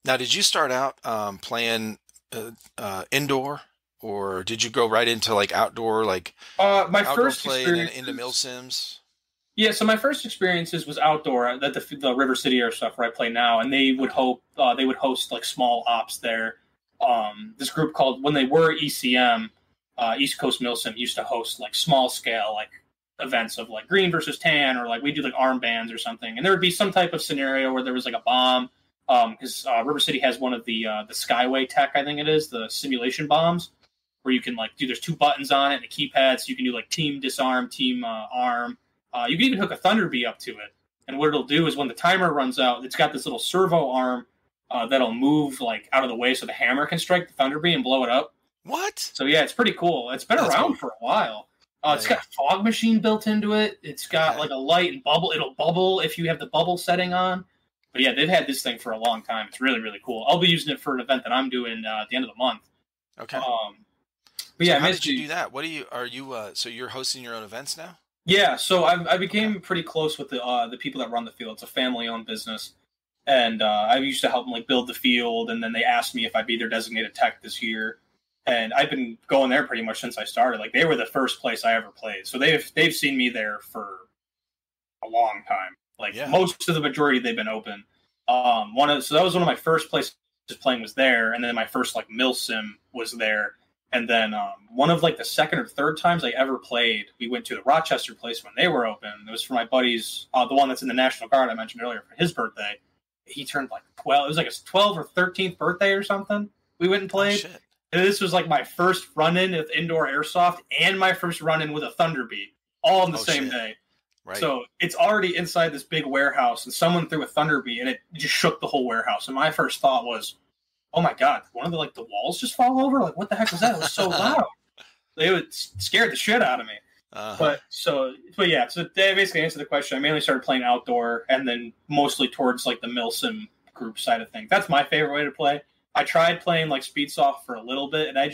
Speaker 1: Now, did you start out playing indoor, or did you go right into like outdoor, like
Speaker 2: my
Speaker 1: outdoor
Speaker 2: first
Speaker 1: play
Speaker 2: experience
Speaker 1: and into mil sims?
Speaker 2: Yeah, so my first experiences was outdoor at the River City Airsoft where I play now, and they would host like small ops there. This group called when they were ECM, East Coast Milsim, used to host like small scale like events of like green versus tan, or like we do like armbands or something, and there would be some type of scenario where there was like a bomb. Because River City has one of the Skyway tech, I think it is, the simulation bombs, where you can like there's 2 buttons on it and a keypad, so you can do like team disarm, team arm. You can even hook a Thunder Bee up to it, and what it'll do is when the timer runs out, it's got this little servo arm that'll move like out of the way so the hammer can strike the Thunder Bee and blow it up.
Speaker 1: What?
Speaker 2: So yeah, it's pretty cool. It's been around for a while. It's got a fog machine built into it. It's got like a light and bubble. It'll bubble if you have the bubble setting on. But yeah, they've had this thing for a long time. It's really, really cool. I'll be using it for an event that I'm doing at the end of the month.
Speaker 1: Okay.
Speaker 2: But yeah,
Speaker 1: so how did you do that? So you're hosting your own events now?
Speaker 2: Yeah, so I became pretty close with the people that run the field. It's a family-owned business, and I used to help them like build the field. And then they asked me if I'd be their designated tech this year, and I've been going there pretty much since I started. Like they were the first place I ever played, so they've seen me there for a long time. Like most of the majority, they've been open. So that was one of my first places playing was there, and then my first like mil sim was there, and then one of like the second or third times I ever played, we went to the Rochester place when they were open. It was for my buddy's, the one that's in the National Guard I mentioned earlier, for his birthday. He turned like 12. It was like his 12th or 13th birthday or something. We went and played. Oh, and this was like my first run-in with indoor airsoft and my first run-in with a Thunder Bee, all on the same day. Right. So it's already inside this big warehouse, and someone threw a Thunder Bee, and it just shook the whole warehouse. And my first thought was, "Oh my god, one of the walls just fall over? Like what the heck was that? It was so loud." It scared the shit out of me. But yeah, so they basically answered the question. I mainly started playing outdoor, and then mostly towards like the milsim group side of things. That's my favorite way to play. I tried playing like Speedsoft for a little bit, and I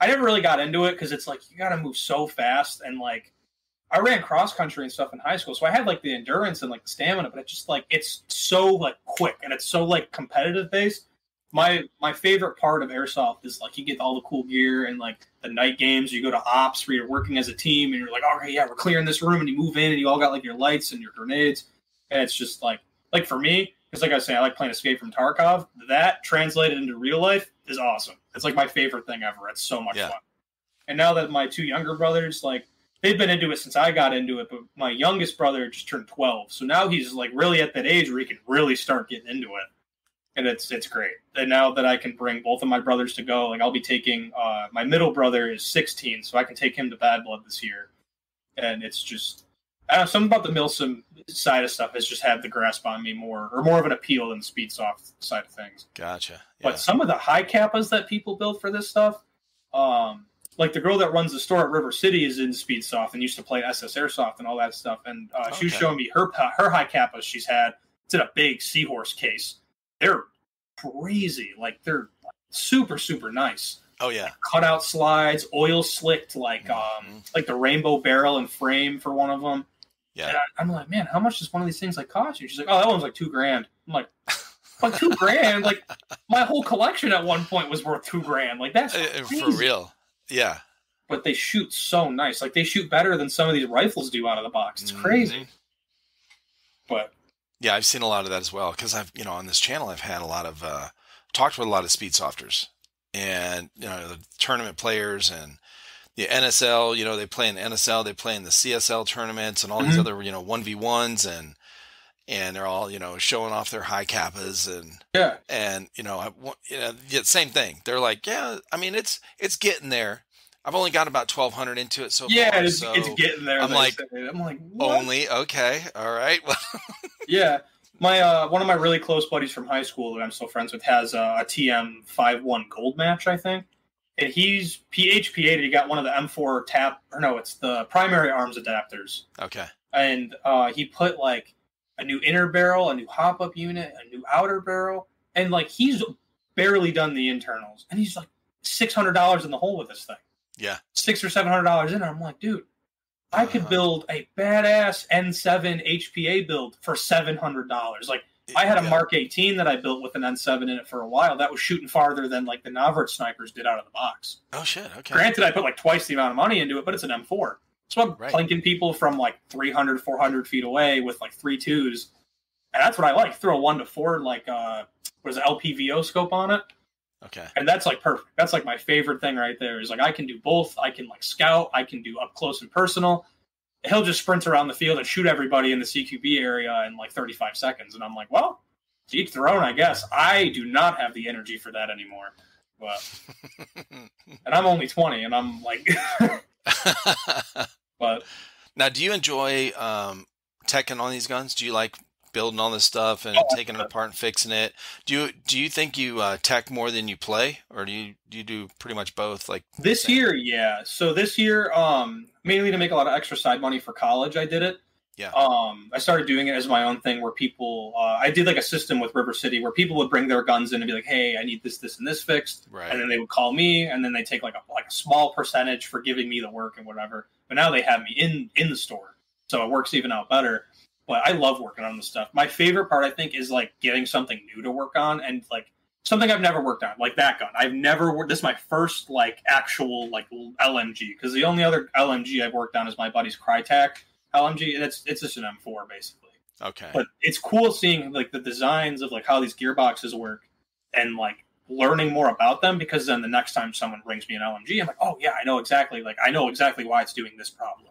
Speaker 2: never really got into it because it's like you got to move so fast, and like. I ran cross country and stuff in high school, so I had like the endurance and like the stamina, but it's just like it's so like quick and it's so like competitive based. My favorite part of airsoft is like you get all the cool gear and like the night games. You go to ops where you're working as a team and you're like, okay, yeah, we're clearing this room, and you move in and you all got like your lights and your grenades, and it's just like for me, because like I was saying, I like playing Escape from Tarkov. That translated into real life is awesome. It's like my favorite thing ever. It's so much fun. And now that my 2 younger brothers like. They've been into it since I got into it, but my youngest brother just turned 12. So now he's like really at that age where he can really start getting into it. And it's great. And now that I can bring both of my brothers to go, like I'll be taking, my middle brother is 16, so I can take him to Bad Blood this year. And it's just, I don't know, something about the milsim side of stuff has just had the grasp on me more of an appeal than the Speedsoft side of things.
Speaker 1: Gotcha. Yeah.
Speaker 2: But some of the high kappas that people build for this stuff, like the girl that runs the store at River City is in Speedsoft and used to play SS Airsoft and all that stuff. And she was showing me her high kappas she's had. It's in a big Seahorse case. They're crazy. Like they're super, super nice.
Speaker 1: Oh yeah.
Speaker 2: Cutout slides, oil slicked, like the rainbow barrel and frame for one of them.
Speaker 1: Yeah.
Speaker 2: And I'm like, man, how much does one of these things like cost you? She's like, oh, that one's like $2,000. I'm like $2,000? Like my whole collection at one point was worth $2,000. Like that's crazy.
Speaker 1: For real. Yeah.
Speaker 2: But they shoot so nice. Like they shoot better than some of these rifles do out of the box. It's crazy. But
Speaker 1: yeah, I've seen a lot of that as well. Cause I've, on this channel, I've had a lot of, talked with a lot of speedsofters and, the tournament players and the NSL, they play in the NSL, they play in the CSL tournaments and all these other, 1v1s and they're all, showing off their high kappas and, same thing. They're like, yeah, I mean, it's getting there. I've only got about 1,200 into it so far. Yeah,
Speaker 2: it's getting there.
Speaker 1: I'm like,
Speaker 2: what?
Speaker 1: Only? Okay. All right.
Speaker 2: Yeah. My one of my really close buddies from high school that I'm still friends with has a TM51 gold match, I think. And he's PHPA'd. He got one of the M4 it's the primary arms adapters.
Speaker 1: Okay.
Speaker 2: And he put like a new inner barrel, a new hop-up unit, a new outer barrel. And like he's barely done the internals. And he's like $600 in the hole with this thing.
Speaker 1: Yeah.
Speaker 2: $600 or $700 in it. I'm like, dude, I could build a badass N7 HPA build for $700. Like I had a Mark 18 that I built with an N7 in it for a while. That was shooting farther than like the Novert snipers did out of the box.
Speaker 1: Oh shit. Okay.
Speaker 2: Granted, I put like twice the amount of money into it, but it's an M4. So I'm plinking people from like 300, 400 feet away with like 3.2s. And that's what I like. Throw a 1-4, like, LPVO scope on it.
Speaker 1: Okay.
Speaker 2: And that's like perfect. That's like my favorite thing right there is like I can do both. I can like scout. I can do up close and personal. He'll just sprint around the field and shoot everybody in the CQB area in like 35 seconds. And I'm like, well, to each their own, I guess. I do not have the energy for that anymore. But, and I'm only 20 and I'm like, but.
Speaker 1: Now, do you enjoy teching on these guns? Do you like building all this stuff and taking it apart and fixing it? Do you think you tech more than you play, or do you do pretty much both? Like
Speaker 2: this year, yeah. So this year, mainly to make a lot of extra side money for college, I did it.
Speaker 1: Yeah.
Speaker 2: I started doing it as my own thing where people, I did like a system with River City where people would bring their guns in and be like, hey, I need this, and this fixed.
Speaker 1: Right.
Speaker 2: And then they would call me and then they take like a small percentage for giving me the work and whatever. But now they have me in the store. So it works even out better. But I love working on this stuff. My favorite part, I think, is like getting something new to work on and like something I've never worked on, like that gun. I've never worked. This is my first like actual like LMG because the only other LMG I've worked on is my buddy's Crytek LMG, and it's just an M4 basically.
Speaker 1: Okay.
Speaker 2: But it's cool seeing like the designs of like how these gearboxes work and like learning more about them because then the next time someone brings me an LMG, I'm like, oh yeah, I know exactly why it's doing this problem.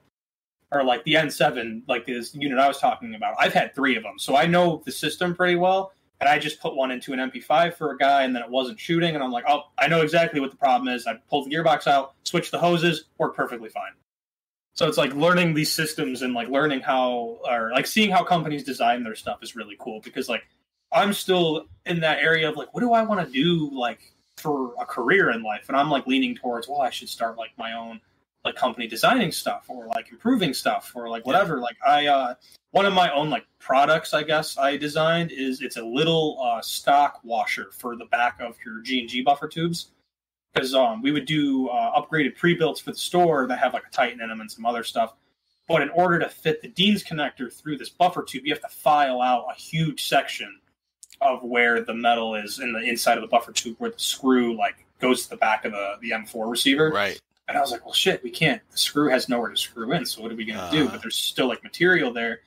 Speaker 2: Or like the N7, like this unit I was talking about, I've had 3 of them, so I know the system pretty well. And I just put one into an MP5 for a guy, and then it wasn't shooting, and I'm like, oh, I know exactly what the problem is. I pulled the gearbox out, switched the hoses, worked perfectly fine. So it's like learning these systems and like learning how, or like seeing how companies design their stuff is really cool because like I'm still in that area of like, what do I want to do like for a career in life? And I'm like leaning towards, well, I should start like my own like company designing stuff or like improving stuff or like whatever. Like I, one of my own like products, I guess I designed it's a little stock washer for the back of your G&G buffer tubes. Because we would do upgraded pre-builts for the store that have like a Titan in them and some other stuff. But in order to fit the Dean's connector through this buffer tube, you have to file out a huge section of where the metal is in the inside of the buffer tube where the screw like goes to the back of the M4 receiver.
Speaker 1: Right.
Speaker 2: And I was like, well, shit, we can't. The screw has nowhere to screw in, so what are we going to do? But there's still, like, material there.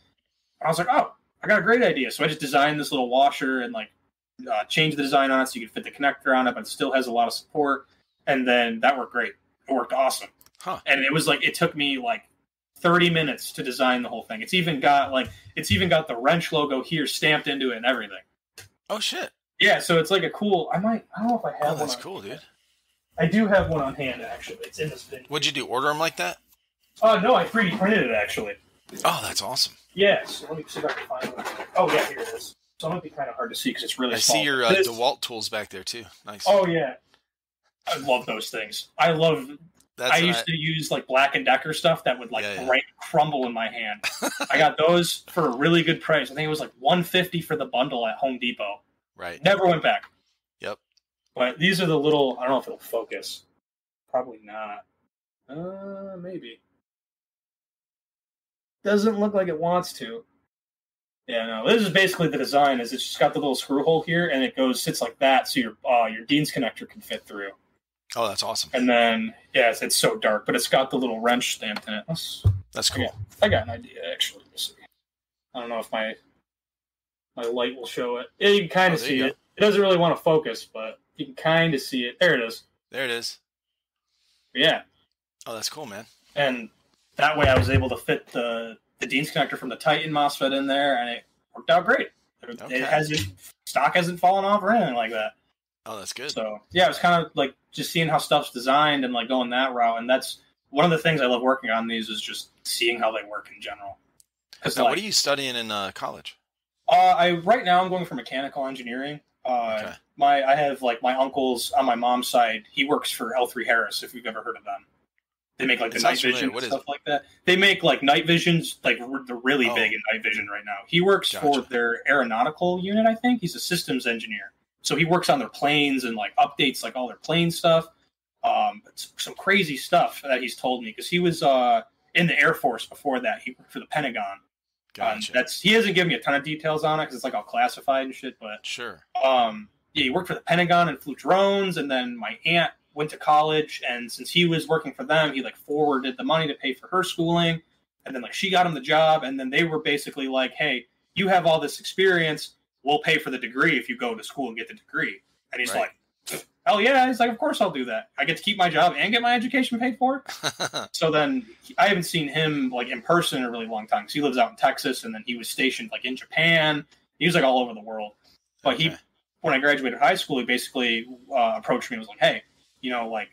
Speaker 2: And I was like, oh, I got a great idea. So I just designed this little washer and, like, changed the design on it so you could fit the connector on it, but it still has a lot of support. And then that worked great. It worked awesome.
Speaker 1: Huh.
Speaker 2: And it was, like, it took me, like, 30 minutes to design the whole thing. It's even got the wrench logo here stamped into it and everything.
Speaker 1: Oh, shit.
Speaker 2: Yeah, so it's, like, a cool... I don't know if I have one.
Speaker 1: Oh, that's cool, dude.
Speaker 2: I do have one on hand, actually. It's in this video.
Speaker 1: What'd you do, order them like that?
Speaker 2: No, I 3D printed it, actually.
Speaker 1: Oh, that's awesome.
Speaker 2: Yeah, so let me see if I can find one. Oh, yeah, here it is. So it might be kind of hard to see because it's really small.
Speaker 1: I see your DeWalt tools back there, too. Nice.
Speaker 2: Oh, yeah. I love those things. I used to use, like, Black & Decker stuff that would, like, crumble in my hand. I got those for a really good price. I think it was, like, $150 for the bundle at Home Depot.
Speaker 1: Right.
Speaker 2: Never went back.
Speaker 1: Yep.
Speaker 2: But these are the little, I don't know if it'll focus. Probably not. Maybe. Doesn't look like it wants to. Yeah, no. This is basically the design. Is it's just got the little screw hole here, and it sits like that, so your Dean's connector can fit through.
Speaker 1: Oh, that's awesome.
Speaker 2: And then, yeah, it's so dark, but it's got the little wrench stamped in it.
Speaker 1: That's cool.
Speaker 2: I got an idea, actually. Let's see. I don't know if my light will show it. Yeah, you can kind of see it. It doesn't really want to focus, but you can kind of see it. There it is.
Speaker 1: There it is.
Speaker 2: Yeah.
Speaker 1: Oh, that's cool, man.
Speaker 2: And that way I was able to fit the Dean's connector from the Titan MOSFET in there, and it worked out great. Stock hasn't fallen off or anything like that.
Speaker 1: Oh, that's good.
Speaker 2: So, yeah, it was kind of like just seeing how stuff's designed and like going that route. And that's one of the things I love working on these is just seeing how they work in general.
Speaker 1: Now, what are you studying in college?
Speaker 2: Right now I'm going for mechanical engineering.
Speaker 1: Okay.
Speaker 2: I have like my uncles on my mom's side. He works for L3 Harris, if you've ever heard of them. They make like the night vision and stuff like that. They make like night visions, like they're really big in night vision right now. He works for their aeronautical unit, I think. He's a systems engineer. So he works on their planes and like updates like all their plane stuff. Some crazy stuff that he's told me because he was in the Air Force before that. He worked for the Pentagon.
Speaker 1: Gotcha.
Speaker 2: He hasn't given me a ton of details on it because it's like all classified and shit. But
Speaker 1: sure.
Speaker 2: Yeah, he worked for the Pentagon and flew drones. And then my aunt went to college, and since he was working for them, he like forwarded the money to pay for her schooling. And then like she got him the job, and then they were basically like, "Hey, you have all this experience. We'll pay for the degree if you go to school and get the degree." And he's like, "Hell yeah!" He's like, "Of course I'll do that. I get to keep my job and get my education paid for." So then I haven't seen him like in person in a really long time because he lives out in Texas, and then he was stationed like in Japan. He was like all over the world. But when I graduated high school, he basically approached me and was like, "Hey, you know, like,"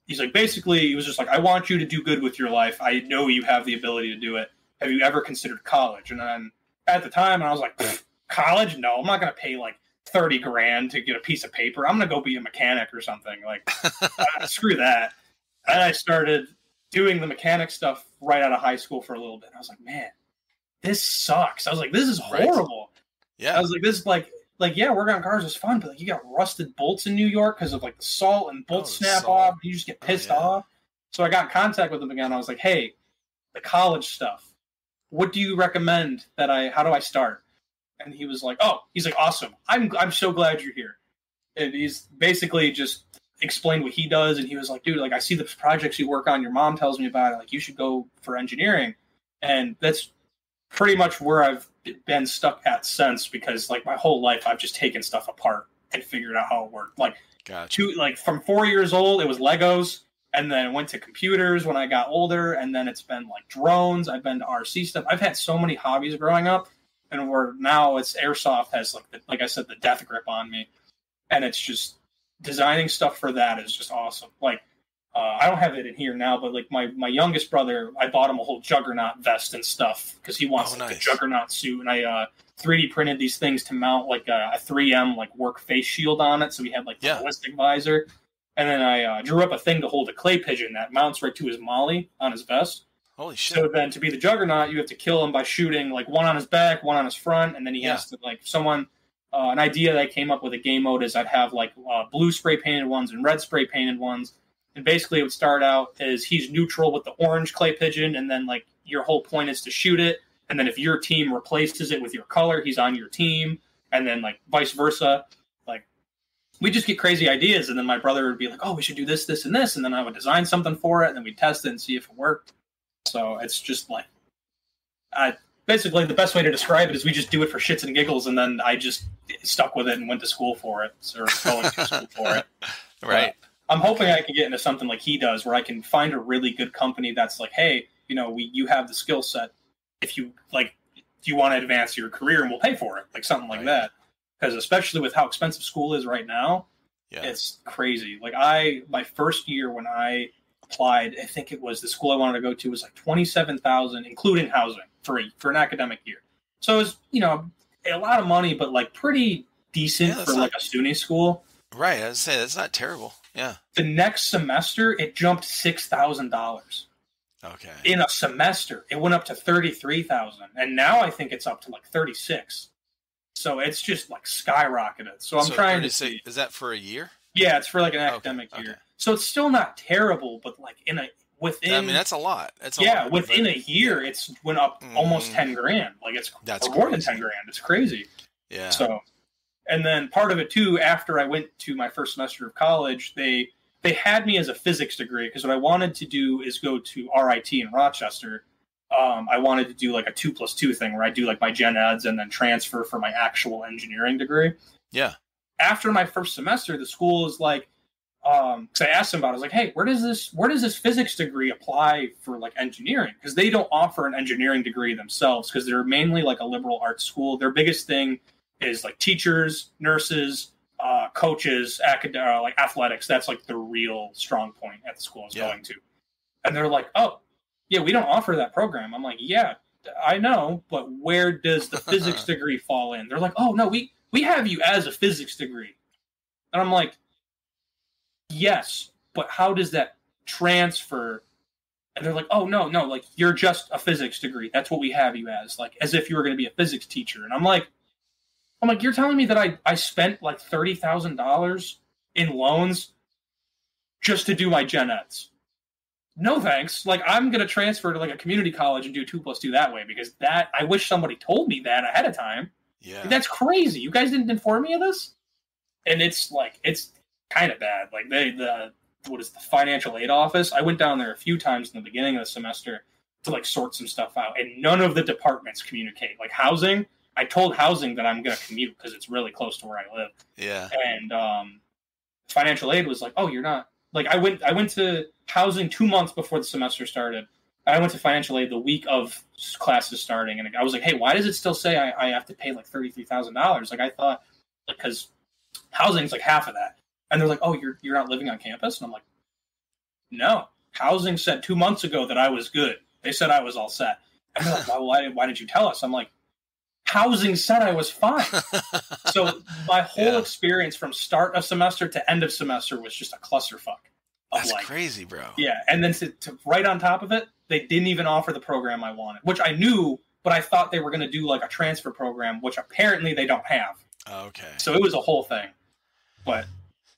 Speaker 2: he's like, basically, he was just like, "I want you to do good with your life. I know you have the ability to do it. Have you ever considered college?" And then at the time, I was like, "College? No, I'm not going to pay like $30,000 to get a piece of paper. I'm going to go be a mechanic or something. Like, screw that." And I started doing the mechanic stuff right out of high school for a little bit. I was like, man, this sucks. I was like, this is horrible.
Speaker 1: Yeah.
Speaker 2: I was like, this is like, yeah, working on cars is fun, but like you got rusted bolts in New York because of like the salt and bolts snap off. You just get pissed off. So I got in contact with him again. I was like, hey, the college stuff, what do you recommend how do I start? And he was like, awesome. I'm so glad you're here. And he's basically just explained what he does. And he was like, dude, like I see the projects you work on. Your mom tells me about it. Like you should go for engineering. And that's pretty much where I've been stuck at since, because like my whole life I've just taken stuff apart and figured out how it worked. Like from 4 years old, it was Legos, and then it went to computers when I got older, and then it's been like drones. I've been to RC stuff. I've had so many hobbies growing up, and now it's Airsoft has like I said, the death grip on me, and it's just designing stuff for that is just awesome. Like I don't have it in here now, but like my youngest brother, I bought him a whole Juggernaut vest and stuff because he wants the Juggernaut suit, and I 3D printed these things to mount like a 3M like work face shield on it, so he had like the ballistic visor, and then I drew up a thing to hold a clay pigeon that mounts right to his molly on his vest.
Speaker 1: Holy shit! So
Speaker 2: then to be the Juggernaut, you have to kill him by shooting like one on his back, one on his front, and then he has to like someone. An idea that I came up with a game mode is I'd have like blue spray painted ones and red spray painted ones. And basically it would start out as he's neutral with the orange clay pigeon, and then like your whole point is to shoot it. And then if your team replaces it with your color, he's on your team. And then like vice versa. Like we just get crazy ideas. And then my brother would be like, oh, we should do this, this, and this. And then I would design something for it, and then we'd test it and see if it worked. So it's just like, basically the best way to describe it is we just do it for shits and giggles. And then I just stuck with it and went to school for it, or going to school for it.
Speaker 1: Right.
Speaker 2: I'm hoping I can get into something like he does, where I can find a really good company that's like, hey, you know, you have the skill set. If you want to advance your career, and we'll pay for it, like something like that. Because especially with how expensive school is right now, it's crazy. Like my first year when I applied, I think it was the school I wanted to go to was like $27,000, including housing, for an academic year. So it was, you know, a lot of money, but like pretty decent for like a SUNY school.
Speaker 1: Right, I was saying that's not terrible. Yeah.
Speaker 2: The next semester, it jumped $6,000.
Speaker 1: Okay.
Speaker 2: In a semester, it went up to $33,000, and now I think it's up to like $36,000. So it's just like skyrocketed. So I'm trying to see.
Speaker 1: Is that for a year?
Speaker 2: Yeah, it's for like an academic year. So it's still not terrible, but like within.
Speaker 1: I mean, that's a lot.
Speaker 2: Within a year, it's went up almost 10 grand. Like that's more than 10 grand. It's crazy.
Speaker 1: Yeah.
Speaker 2: So, and then part of it too, after I went to my first semester of college, they had me as a physics degree because what I wanted to do is go to RIT in Rochester. I wanted to do like a 2+2 thing where I do like my gen eds and then transfer for my actual engineering degree.
Speaker 1: Yeah.
Speaker 2: After my first semester, the school is like, because I asked them about it, I was like, hey, where does this physics degree apply for like engineering? Because they don't offer an engineering degree themselves because they're mainly like a liberal arts school. Their biggest thing is like teachers, nurses, coaches, like athletics. That's like the real strong point at the school I was going to. And they're like, oh, yeah, we don't offer that program. I'm like, yeah, I know, but where does the physics degree fall in? They're like, oh, no, we have you as a physics degree. And I'm like, yes, but how does that transfer? And they're like, oh, no, like, you're just a physics degree. That's what we have you as, like, as if you were going to be a physics teacher. And I'm like, you're telling me that I spent, like, $30,000 in loans just to do my gen eds? No, thanks. Like, I'm going to transfer to, like, a community college and do 2+2 that way because I wish somebody told me that ahead of time.
Speaker 1: Yeah.
Speaker 2: Like, that's crazy. You guys didn't inform me of this? And it's, like, it's kind of bad. Like the financial aid office? I went down there a few times in the beginning of the semester to like sort some stuff out, and none of the departments communicate. Like housing, I told housing that I'm going to commute because it's really close to where I live.
Speaker 1: Yeah.
Speaker 2: And financial aid was like, oh, you're not. Like I went to housing 2 months before the semester started. I went to financial aid the week of classes starting, and I was like, hey, why does it still say I have to pay like $33,000? Like I thought, because housing's like half of that. And they're like, oh, you're not living on campus? And I'm like, no. Housing said 2 months ago that I was good. They said I was all set. And they're like, why did you tell us? I'm like, housing said I was fine. So my whole experience from start of semester to end of semester was just a clusterfuck.
Speaker 1: That's crazy, bro.
Speaker 2: Yeah, and then to right on top of it, they didn't even offer the program I wanted, which I knew, but I thought they were going to do like a transfer program, which apparently they don't have.
Speaker 1: Okay.
Speaker 2: So it was a whole thing. But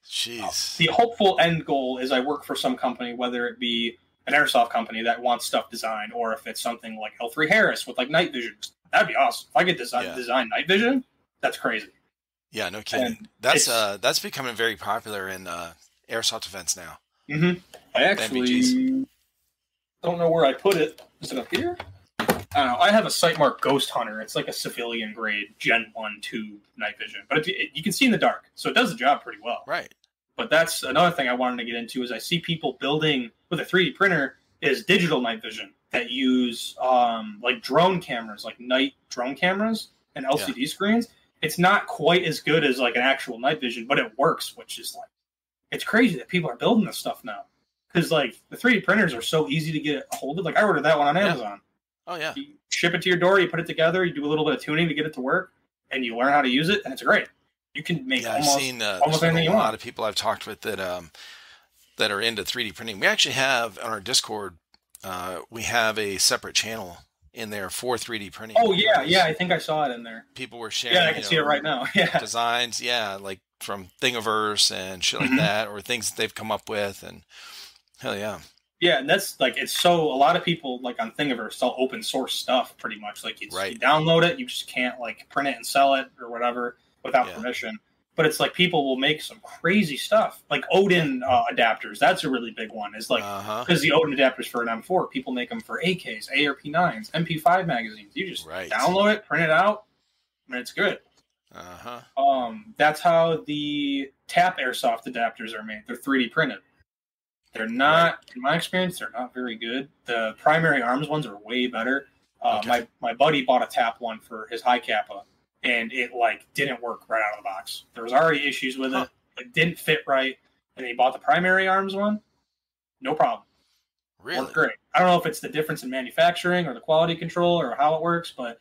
Speaker 1: jeez.
Speaker 2: The hopeful end goal is I work for some company, whether it be an airsoft company that wants stuff designed, or if it's something like L3 Harris with like night vision. That'd be awesome. If I could design night vision, that's crazy.
Speaker 1: Yeah, no kidding. That's becoming very popular in airsoft events now.
Speaker 2: Mm-hmm. I actually don't know where I put it. Is it up here? I don't know. I have a site mark Ghost Hunter. It's like a civilian grade Gen 1, 2 night vision. But you can see in the dark, so it does the job pretty well.
Speaker 1: Right.
Speaker 2: But that's another thing I wanted to get into is I see people building with a 3D printer is digital night vision that use like drone cameras, like night drone cameras and LCD screens. It's not quite as good as like an actual night vision, but it works, which is like, it's crazy that people are building this stuff now. Because like the 3D printers are so easy to get a hold of. Like I ordered that one on Amazon.
Speaker 1: Oh yeah.
Speaker 2: You ship it to your door, you put it together, you do a little bit of tuning to get it to work, and you learn how to use it, and it's great. You can make almost anything you want.
Speaker 1: A lot of people I've talked with that are into 3D printing. We actually have on our Discord, we have a separate channel in there for 3D printing.
Speaker 2: Oh yeah, I think I saw it in there.
Speaker 1: People were sharing.
Speaker 2: Yeah, I can see it right now. Yeah,
Speaker 1: designs. Yeah, like from Thingiverse and shit like that, or things that they've come up with, and hell yeah.
Speaker 2: Yeah, and that's like it's so a lot of people like on Thingiverse sell open source stuff pretty much. Like you download it, you just can't like print it and sell it or whatever without permission. But it's like people will make some crazy stuff, like Odin adapters. That's a really big one. Is like because the Odin adapters for an M4, people make them for AKs, ARP9s, MP5 magazines. You just download it, print it out, and it's good. That's how the TAP airsoft adapters are made. They're 3D printed. They're not, in my experience, they're not very good. The primary arms ones are way better. My buddy bought a TAP one for his high kappa, and it like didn't work right out of the box. There was already issues with it. It didn't fit right, and he bought the primary arms one. No problem.
Speaker 1: Really?
Speaker 2: Worked great. I don't know if it's the difference in manufacturing or the quality control or how it works, but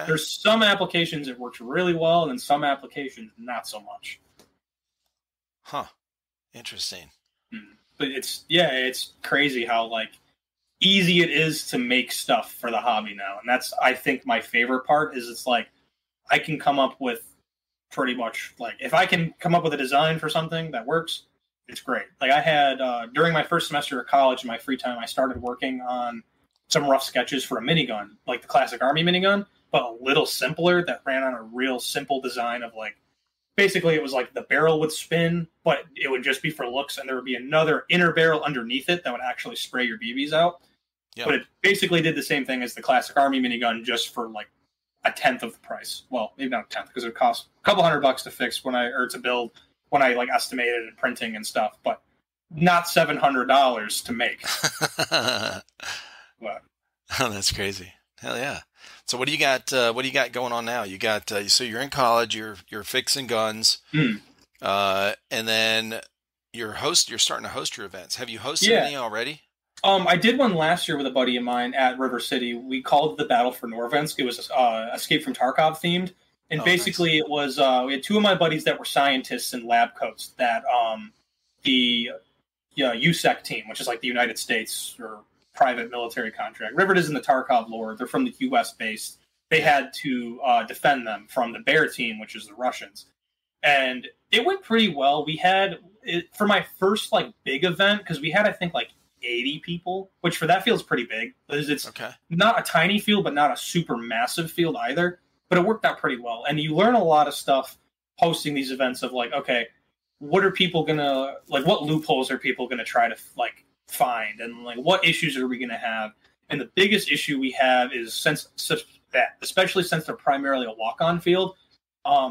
Speaker 2: there's some applications it works really well, and then some applications not so much.
Speaker 1: Huh. Interesting.
Speaker 2: But it's crazy how like easy it is to make stuff for the hobby now. And that's, I think, my favorite part is it's like I can come up with pretty much like if I can come up with a design for something that works, It's great. Like I had during my first semester of college in my free time, I started working on some rough sketches for a minigun, like the classic Army minigun, but a little simpler that ran on a real simple design of like, basically it was like the barrel would spin, but it would just be for looks, and there would be another inner barrel underneath it that would actually spray your BBs out. Yep. But it basically did the same thing as the classic Army minigun, just for like a tenth of the price. Well, maybe not a tenth, because it cost a couple $100 to fix to build when I like estimated and printing and stuff, but not $700 to make. But,
Speaker 1: oh, that's crazy. Hell yeah. So what do you got? What do you got going on now? You got so you're in college. You're fixing guns, and then you're starting to host your events. Have you hosted any already?
Speaker 2: I did one last year with a buddy of mine at River City. We called it the Battle for Norvensk. It was Escape from Tarkov themed, and basically nice. It was we had two of my buddies that were scientists in lab coats that the USEC team, which is like the United States or private military contract. Rivet is in the Tarkov lore. They're from the U.S. based. They had to defend them from the Bear team, which is the Russians. And it went pretty well. We had, for my first like big event, because we had, I think, like 80 people, which for that feels pretty big. It's not a tiny field, but not a super massive field either. But it worked out pretty well. And you learn a lot of stuff hosting these events of like, okay, what are people going to, like, what loopholes are people going to try to, like, find, and like what issues are we going to have? And the biggest issue we have is especially since they're primarily a walk-on field,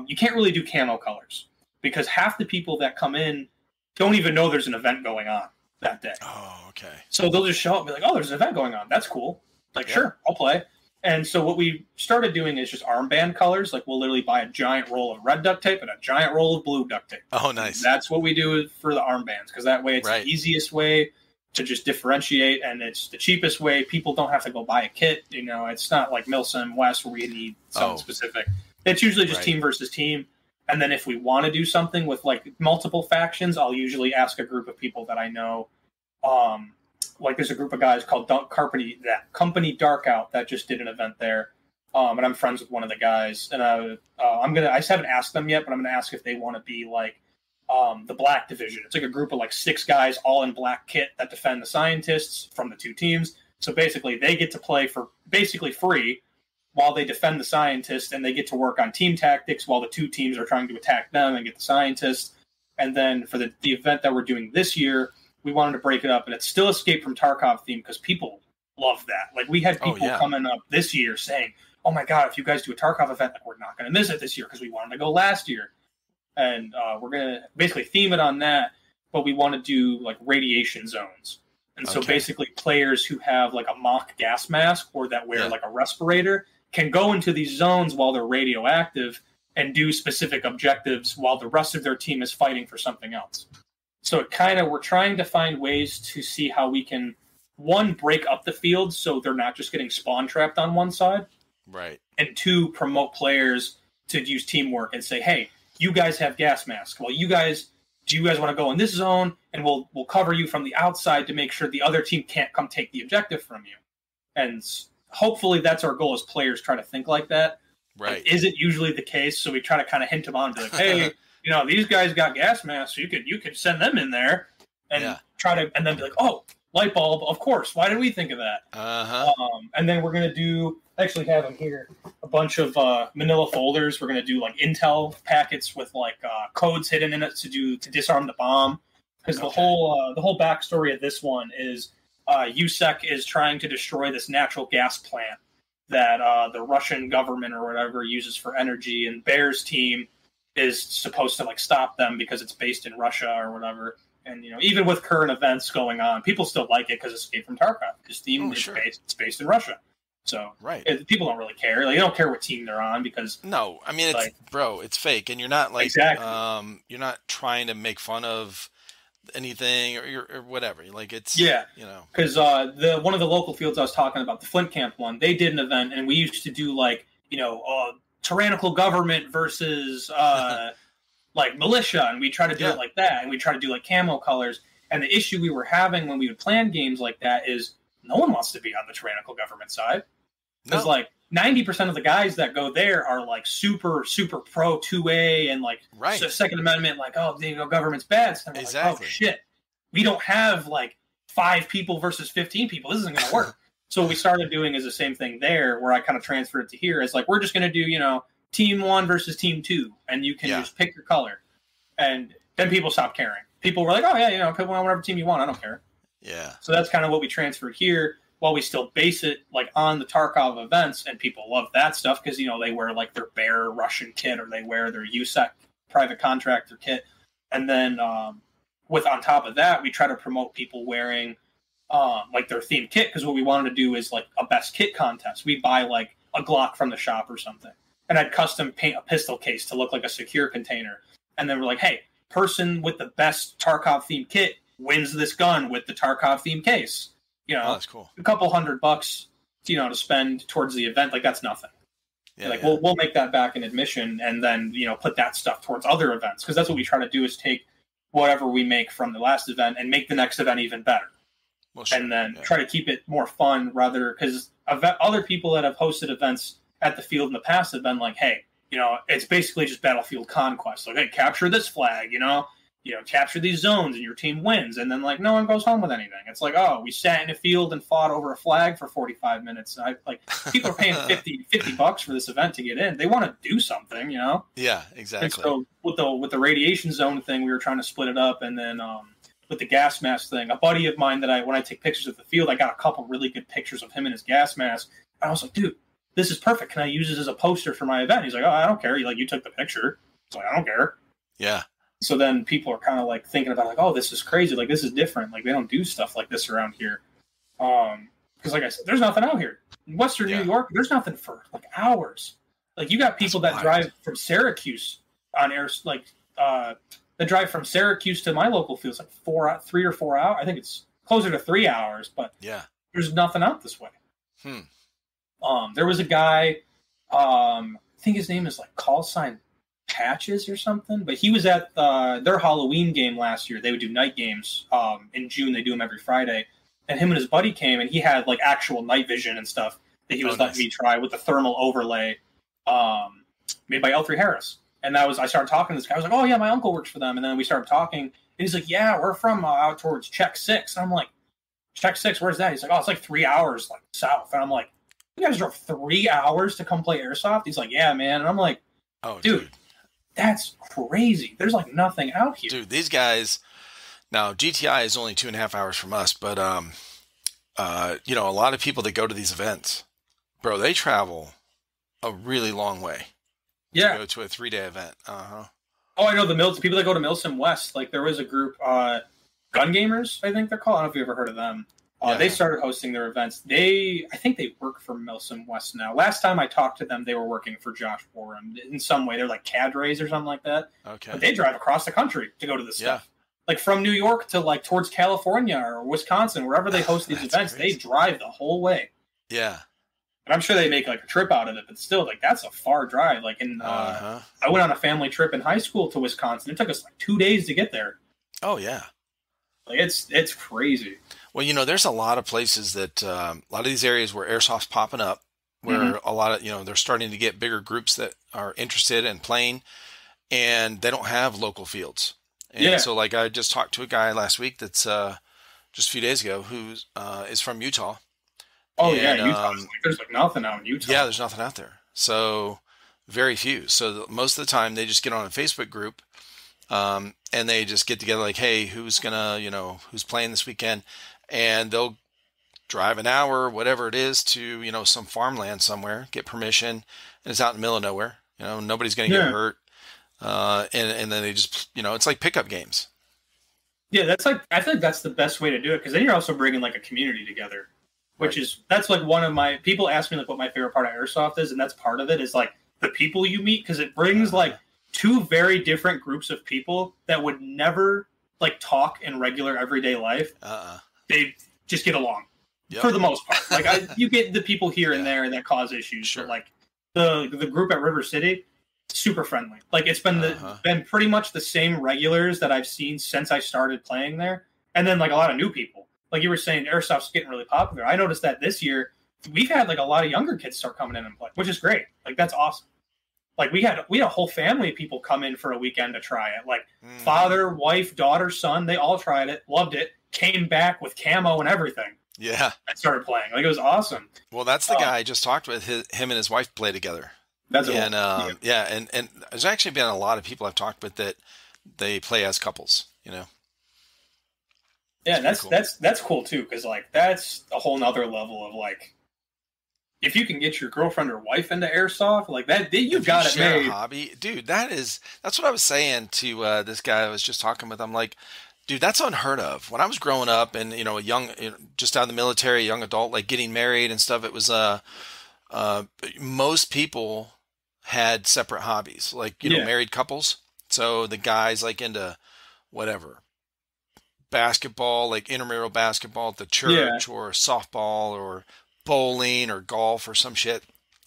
Speaker 2: you can't really do camo colors because half the people that come in don't even know there's an event going on that day.
Speaker 1: Oh, okay.
Speaker 2: So they'll just show up and be like, oh, there's an event going on. That's cool. Like, sure, I'll play. And so what we started doing is just armband colors. Like we'll literally buy a giant roll of red duct tape and a giant roll of blue duct tape.
Speaker 1: Oh, nice.
Speaker 2: That's what we do for the armbands, because that way it's the easiest way to just differentiate, and it's the cheapest way. People don't have to go buy a kit. You know, it's not like Milsim West where we need something specific. It's usually just team versus team. And then if we want to do something with like multiple factions, I'll usually ask a group of people that I know. Like there's a group of guys called Company Dark Out that just did an event there. And I'm friends with one of the guys, and I just haven't asked them yet, but I'm going to ask if they want to be like the Black Division. It's like a group of like 6 guys all in black kit that defend the scientists from the 2 teams. So basically they get to play for basically free while they defend the scientists, and they get to work on team tactics while the 2 teams are trying to attack them and get the scientists. And then for the event that we're doing this year, we wanted to break it up, and it's still Escape from Tarkov theme because people love that. Like we had people coming up this year saying, oh my God, if you guys do a Tarkov event, like we're not going to miss it this year because we wanted to go last year. And we're going to basically theme it on that, but we want to do like radiation zones. And so basically players who have like a mock gas mask or that wear like a respirator can go into these zones while they're radioactive and do specific objectives while the rest of their team is fighting for something else. So we're trying to find ways to see how we can, one, break up the field so they're not just getting spawn trapped on one side.
Speaker 1: Right.
Speaker 2: And 2, promote players to use teamwork and say, hey, you guys have gas masks. Well, do you guys want to go in this zone, and we'll cover you from the outside to make sure the other team can't come take the objective from you. And hopefully that's our goal as players, try to think like that.
Speaker 1: Right.
Speaker 2: It isn't usually the case, so we try to kind of hint them on and be like, hey, you know, these guys got gas masks, so you could send them in there and try to, and then be like, oh, light bulb, of course. Why did we think of that? And then we're going to actually have them here, a bunch of manila folders. We're going to do like intel packets with like codes hidden in it to disarm the bomb. Because the whole backstory of this one is USEC is trying to destroy this natural gas plant that the Russian government or whatever uses for energy, and Bear's team is supposed to like stop them because it's based in Russia or whatever. And you know, even with current events going on, people still like it because it's Escape from Tarkov. This team it's based in Russia, so people don't really care. Like, they don't care what team they're on because
Speaker 1: I mean, it's fake, and you're not like you're not trying to make fun of anything or whatever. Like it's you know,
Speaker 2: because one of the local fields I was talking about, the Flint Camp one, they did an event, and we used to do like, you know, tyrannical government versus like militia, and we try to do it like that, and we try to do like camo colors. And the issue we were having when we would plan games like that is no one wants to be on the tyrannical government side, because like 90% of the guys that go there are like super, super pro 2A and like Second Amendment, like, oh, government's bad. So exactly. Like, oh, shit. We don't have like 5 people versus 15 people. This isn't going to work. So what we started doing is the same thing there, where I kind of transferred it to here. It's like, we're just going to do, team 1 versus team 2, and you can just pick your color. And then people stopped caring. People were like, oh, yeah, pick whatever team you want. I don't care.
Speaker 1: Yeah.
Speaker 2: So that's kind of what we transferred here, while we still base it like on the Tarkov events. And people love that stuff because, they wear like their Bear Russian kit, or they wear their USEC private contractor kit. And then on top of that, we try to promote people wearing like their themed kit, because what we wanted to do is like a best kit contest. We buy like a Glock from the shop or something, and I'd custom paint a pistol case to look like a secure container. And then we're like, hey, person with the best Tarkov themed kit wins this gun with the Tarkov themed case.
Speaker 1: That's cool.
Speaker 2: A couple $100, to spend towards the event. Like, that's nothing. Yeah, like, we'll make that back in admission, and then, put that stuff towards other events. Because that's what we try to do, is take whatever we make from the last event and make the next event even better. Well, sure. And then try to keep it more fun, rather, because other people that have hosted events at the field in the past have been like, hey, it's basically just battlefield conquest. Like, hey, capture this flag, capture these zones and your team wins. And then, like, no one goes home with anything. It's like, oh, we sat in a field and fought over a flag for 45 minutes. People are paying $50 for this event to get in. They want to do something,
Speaker 1: Yeah, exactly.
Speaker 2: And so with the radiation zone thing, we were trying to split it up. And then with the gas mask thing, a buddy of mine that when I take pictures of the field, I got a couple really good pictures of him in his gas mask. I was like, dude, this is perfect. Can I use this as a poster for my event? He's like, oh, I don't care. You took the picture. It's like, I don't care.
Speaker 1: Yeah.
Speaker 2: So then people are kind of like thinking about like, oh, this is crazy. Like, this is different. Like, they don't do stuff like this around here. Because like I said, there's nothing out here. In Western New York, there's nothing for like hours. Like, you got people that drive from Syracuse on air, like, that drive from Syracuse to my local field. It's like 3 or 4 hours. I think it's closer to 3 hours, but there's nothing out this way. There was a guy, I think his name is like call sign Patches or something, but he was at their Halloween game last year. They would do night games in June. They do them every Friday, and him and his buddy came, and he had like actual night vision and stuff that he was letting me try with the thermal overlay made by L3 Harris. And I started talking to this guy. I was like, oh yeah, my uncle works for them. And then we started talking, and he's like, yeah, we're from out towards Czech 6. And I'm like, Czech 6, where's that? He's like, oh, it's like 3 hours like south. And I'm like, you guys drove 3 hours to come play Airsoft? He's like, yeah, man. And I'm like, oh, dude. That's crazy. There's like nothing out here.
Speaker 1: Dude, these guys, now GTI is only 2.5 hours from us, but a lot of people that go to these events, bro, they travel a really long way.
Speaker 2: Yeah.
Speaker 1: To go to a 3-day event. Uh-huh.
Speaker 2: Oh, I know the people that go to Milsom West. Like, there was a group, Gun Gamers, I think they're called. I don't know if you ever heard of them. They started hosting their events. I think they work for Milsom West now. Last time I talked to them, they were working for Josh Warren in some way. They're like cadres or something like that.
Speaker 1: Okay.
Speaker 2: But they drive across the country to go to this stuff. Like, from New York to like towards California or Wisconsin, wherever they host these events, crazy. They drive the whole way.
Speaker 1: Yeah.
Speaker 2: And I'm sure they make like a trip out of it, but still, like, that's a far drive. Like, I went on a family trip in high school to Wisconsin. It took us like 2 days to get there.
Speaker 1: Oh yeah.
Speaker 2: Like, it's crazy.
Speaker 1: Well, there's a lot of places that a lot of these areas where Airsoft's popping up, where a lot of, they're starting to get bigger groups that are interested in playing, and they don't have local fields. And so, like, I just talked to a guy last week that's just a few days ago who is from Utah.
Speaker 2: Oh, and, Utah. There's like nothing out in Utah.
Speaker 1: Yeah, there's nothing out there. So very few. So most of the time they just get on a Facebook group and they just get together like, hey, who's who's playing this weekend? And they'll drive an hour, whatever it is, to, some farmland somewhere, get permission, and it's out in the middle of nowhere. Nobody's going to get hurt. And then they just, it's like pickup games.
Speaker 2: Yeah, I feel like that's the best way to do it, because then you're also bringing like a community together, that's like one of my, people ask me like what my favorite part of Airsoft is, and that's part of it, is like the people you meet, because it brings like two very different groups of people that would never like talk in regular everyday life. They just get along for the most part. Like you get the people here and there that cause issues, but like the group at River City, super friendly. Like, it's been been pretty much the same regulars that I've seen since I started playing there, and then like a lot of new people. Like you were saying, Airsoft's getting really popular. I noticed that this year we've had like a lot of younger kids start coming in and play, which is great. Like that's awesome. Like we had a whole family of people come in for a weekend to try it. Like father, wife, daughter, son, they all tried it, loved it, came back with camo and everything.
Speaker 1: Yeah.
Speaker 2: And started playing. Like it was awesome.
Speaker 1: Well, that's the guy I just talked with. Him and his wife play together.
Speaker 2: That's
Speaker 1: and and there's actually been a lot of people I've talked with that they play as couples, you know.
Speaker 2: Yeah, that's cool too, because like that's a whole nother level of like, if you can get your girlfriend or wife into airsoft, like that, you've got it made.
Speaker 1: A hobby, dude. That's what I was saying to this guy I was just talking with. I'm like, dude, that's unheard of. When I was growing up, and just out of the military, a young adult, like getting married and stuff, it was most people had separate hobbies, like married couples. So the guys like into whatever, basketball, like intramural basketball at the church, or softball, or bowling, or golf, or some shit.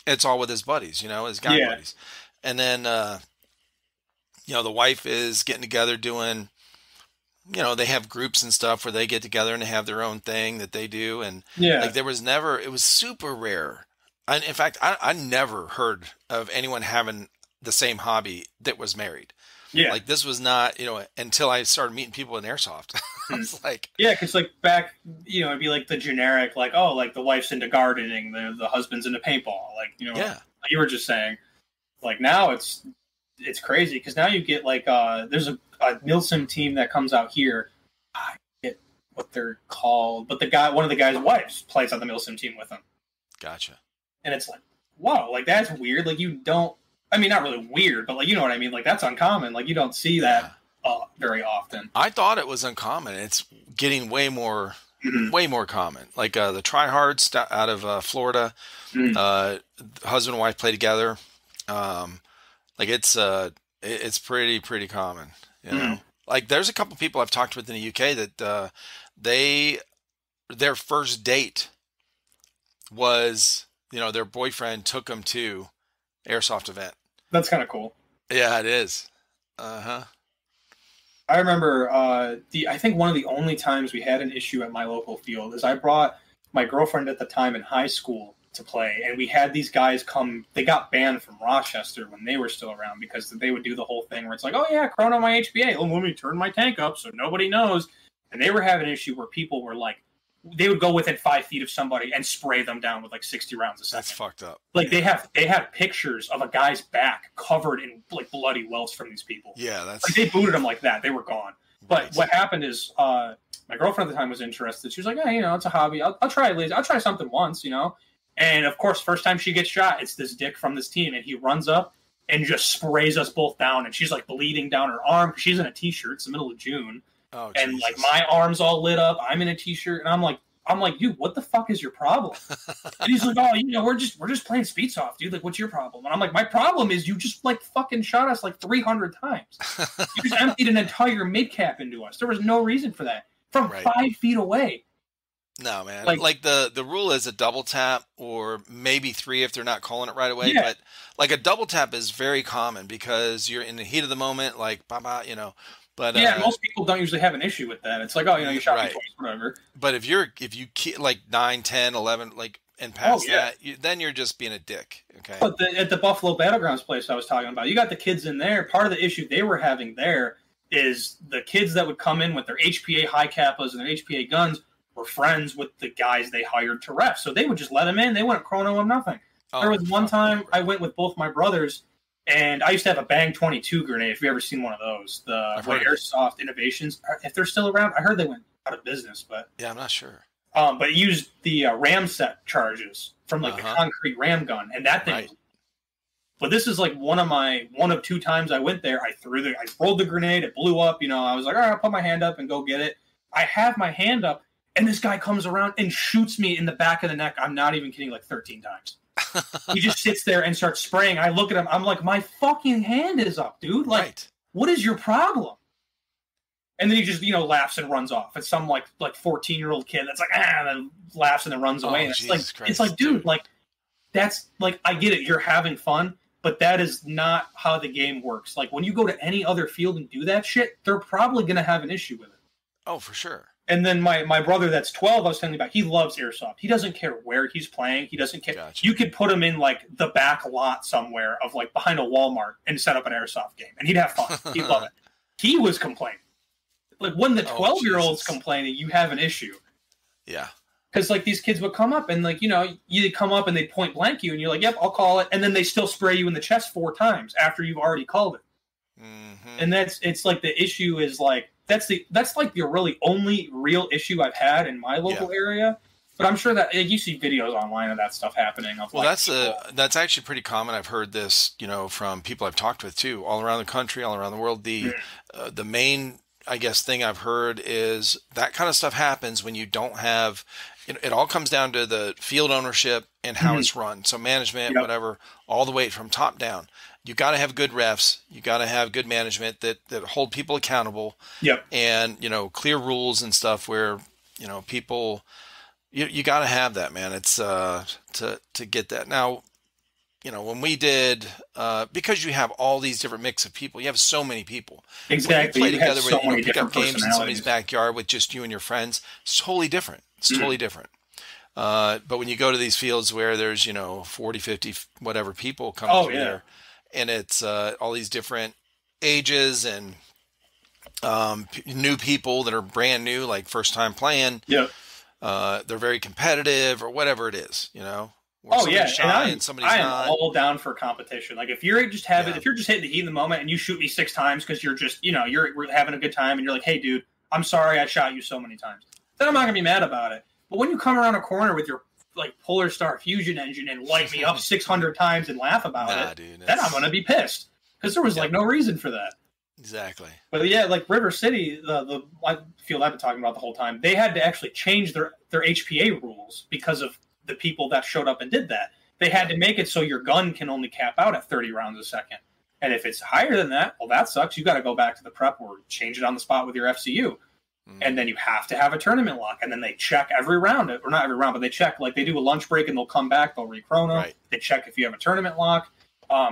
Speaker 1: It's all with his buddies, his guy buddies. And then, the wife is getting together doing, they have groups and stuff where they get together and they have their own thing that they do. And like it was super rare. In fact, I never heard of anyone having the same hobby that was married. Yeah. Like this was not, until I started meeting people in Airsoft. I was like,
Speaker 2: yeah, because like back, it'd be like the generic, like, oh, like the wife's into gardening, the husband's into paintball, like, like you were just saying. Like now it's crazy because now you get like there's a milsim team that comes out here. I forget what they're called, but one of the guy's wives plays on the milsim team with him.
Speaker 1: Gotcha.
Speaker 2: And it's like, whoa, like that's weird. Like you don't. I mean, not really weird, but like you know what I mean. Like that's uncommon. Like you don't see that very often.
Speaker 1: I thought it was uncommon. It's getting way more common. Like the tryhards out of Florida, husband and wife play together. Like it's pretty common. Like there's a couple people I've talked with in the UK that their first date was their boyfriend took them to Airsoft event.
Speaker 2: That's kind of cool.
Speaker 1: Yeah, it is.
Speaker 2: I remember I think one of the only times we had an issue at my local field is I brought my girlfriend at the time in high school to play, and we had these guys come. They got banned from Rochester when they were still around because they would do the whole thing where it's like, oh yeah, chrono my HPA. Oh, let me turn my tank up so nobody knows. And they were having an issue where people were like, they would go within 5 feet of somebody and spray them down with like 60 rounds a second.
Speaker 1: That's fucked up.
Speaker 2: Like they have pictures of a guy's back covered in like bloody welts from these people.
Speaker 1: Yeah, that's
Speaker 2: like they booted them like that. They were gone. But what happened is my girlfriend at the time was interested. She was like, yeah, it's a hobby. I'll try it. I'll try something once, And of course, first time she gets shot, it's this dick from this team, and he runs up and just sprays us both down, and she's like bleeding down her arm. She's in a t-shirt. It's the middle of June.
Speaker 1: Oh,
Speaker 2: and
Speaker 1: Jesus.
Speaker 2: like my arm's all lit up. I'm in a t-shirt, and I'm like, dude, what the fuck is your problem? And he's like, oh, we're just playing Speedsoft, dude. Like, what's your problem? And I'm like, my problem is you just like fucking shot us like 300 times. You just emptied an entire mid cap into us. There was no reason for that from 5 feet away.
Speaker 1: No, man. Like the rule is a double tap or maybe 3 if they're not calling it right away. Yeah. But like a double tap is very common because you're in the heat of the moment, like, But
Speaker 2: yeah, most people don't usually have an issue with that. It's like, oh, you shot me twice, whatever.
Speaker 1: But if you like 9, 10, 11, like and past that, then you're just being a dick. Okay.
Speaker 2: But at the Buffalo Battlegrounds place I was talking about, you got the kids in there. Part of the issue they were having there is the kids that would come in with their HPA high kappas and their HPA guns were friends with the guys they hired to ref. So they would just let them in. They wouldn't chrono them, nothing. There was one time I went with both my brothers. And I used to have a Bang 22 grenade, if you've ever seen one of those. The Airsoft Innovations. If they're still around, I heard they went out of business. But
Speaker 1: yeah, I'm not sure.
Speaker 2: But it used the ram set charges from like the concrete ram gun. And that thing. But this is like one of 2 times I went there. I rolled the grenade. It blew up. I was like, all right, I'll put my hand up and go get it. I have my hand up. And this guy comes around and shoots me in the back of the neck. I'm not even kidding, like 13 times. He just sits there and starts spraying. I look at him. I'm like, my fucking hand is up, dude. Like, what is your problem? And then he just, laughs and runs off. It's some like 14-year-old kid that's like, and then laughs and then runs away. And it's like, dude, like, that's like, I get it. You're having fun, but that is not how the game works. Like when you go to any other field and do that shit, they're probably going to have an issue with it.
Speaker 1: Oh, for sure.
Speaker 2: And then my brother that's 12, I was telling you about, he loves Airsoft. He doesn't care where he's playing. He doesn't care.
Speaker 1: Gotcha.
Speaker 2: You could put him in like the back lot somewhere of like behind a Walmart and set up an Airsoft game. And he'd have fun. He'd love it. He was complaining. Like when the 12-year-old's complaining, you have an issue.
Speaker 1: Yeah.
Speaker 2: Because like these kids would come up and like, you know, you come up and they point blank you and you're like, yep, I'll call it. And then they still spray you in the chest 4 times after you've already called it. Mm-hmm. And it's like the issue is like, that's like the really only real issue I've had in my local area. But I'm sure that you see videos online of that stuff happening.
Speaker 1: Well, that's actually pretty common. I've heard this, you know, from people I've talked with too, all around the country, all around the world. The main, I guess, thing I've heard is that kind of stuff happens when you don't have. It all comes down to the field ownership and how it's run. So management, whatever, all the way from top down. You got to have good refs. You got to have good management that hold people accountable. Yep. And, you know, clear rules and stuff where, you know, people, you got to have that, man. It's to get that. Now, you know, when we did, because you have all these different mix of people, you have so many people.
Speaker 2: Exactly.
Speaker 1: When you play together with, pick up games in somebody's backyard with just you and your friends, it's totally different. It's totally different. But when you go to these fields where there's, you know, 40, 50, whatever people come through there, and it's all these different ages and new people that are brand new, like first time playing. Yeah. They're very competitive or whatever it is, you know.
Speaker 2: Shy and I am all down for competition. Like if you're just if you're just hitting the heat in the moment and you shoot me 6 times because you're just, you know, we're having a good time and you're like, hey, dude, I'm sorry I shot you so many times. Then I'm not gonna be mad about it. But when you come around a corner with your like Polar Star fusion engine and light me up 600 times and laugh about it, dude, then I'm going to be pissed because there was like no reason for that.
Speaker 1: Exactly.
Speaker 2: But yeah, like River City, the field I've been talking about the whole time, they had to actually change their HPA rules because of the people that showed up and did that. They had to make it so your gun can only cap out at 30 rounds a second. And if it's higher than that, well, that sucks. You got to go back to the prep or change it on the spot with your FCU. And then you have to have a tournament lock. And then they check every round, or not every round, but they check, like they do a lunch break and they'll come back, they'll re-chrono. Right. They check if you have a tournament lock.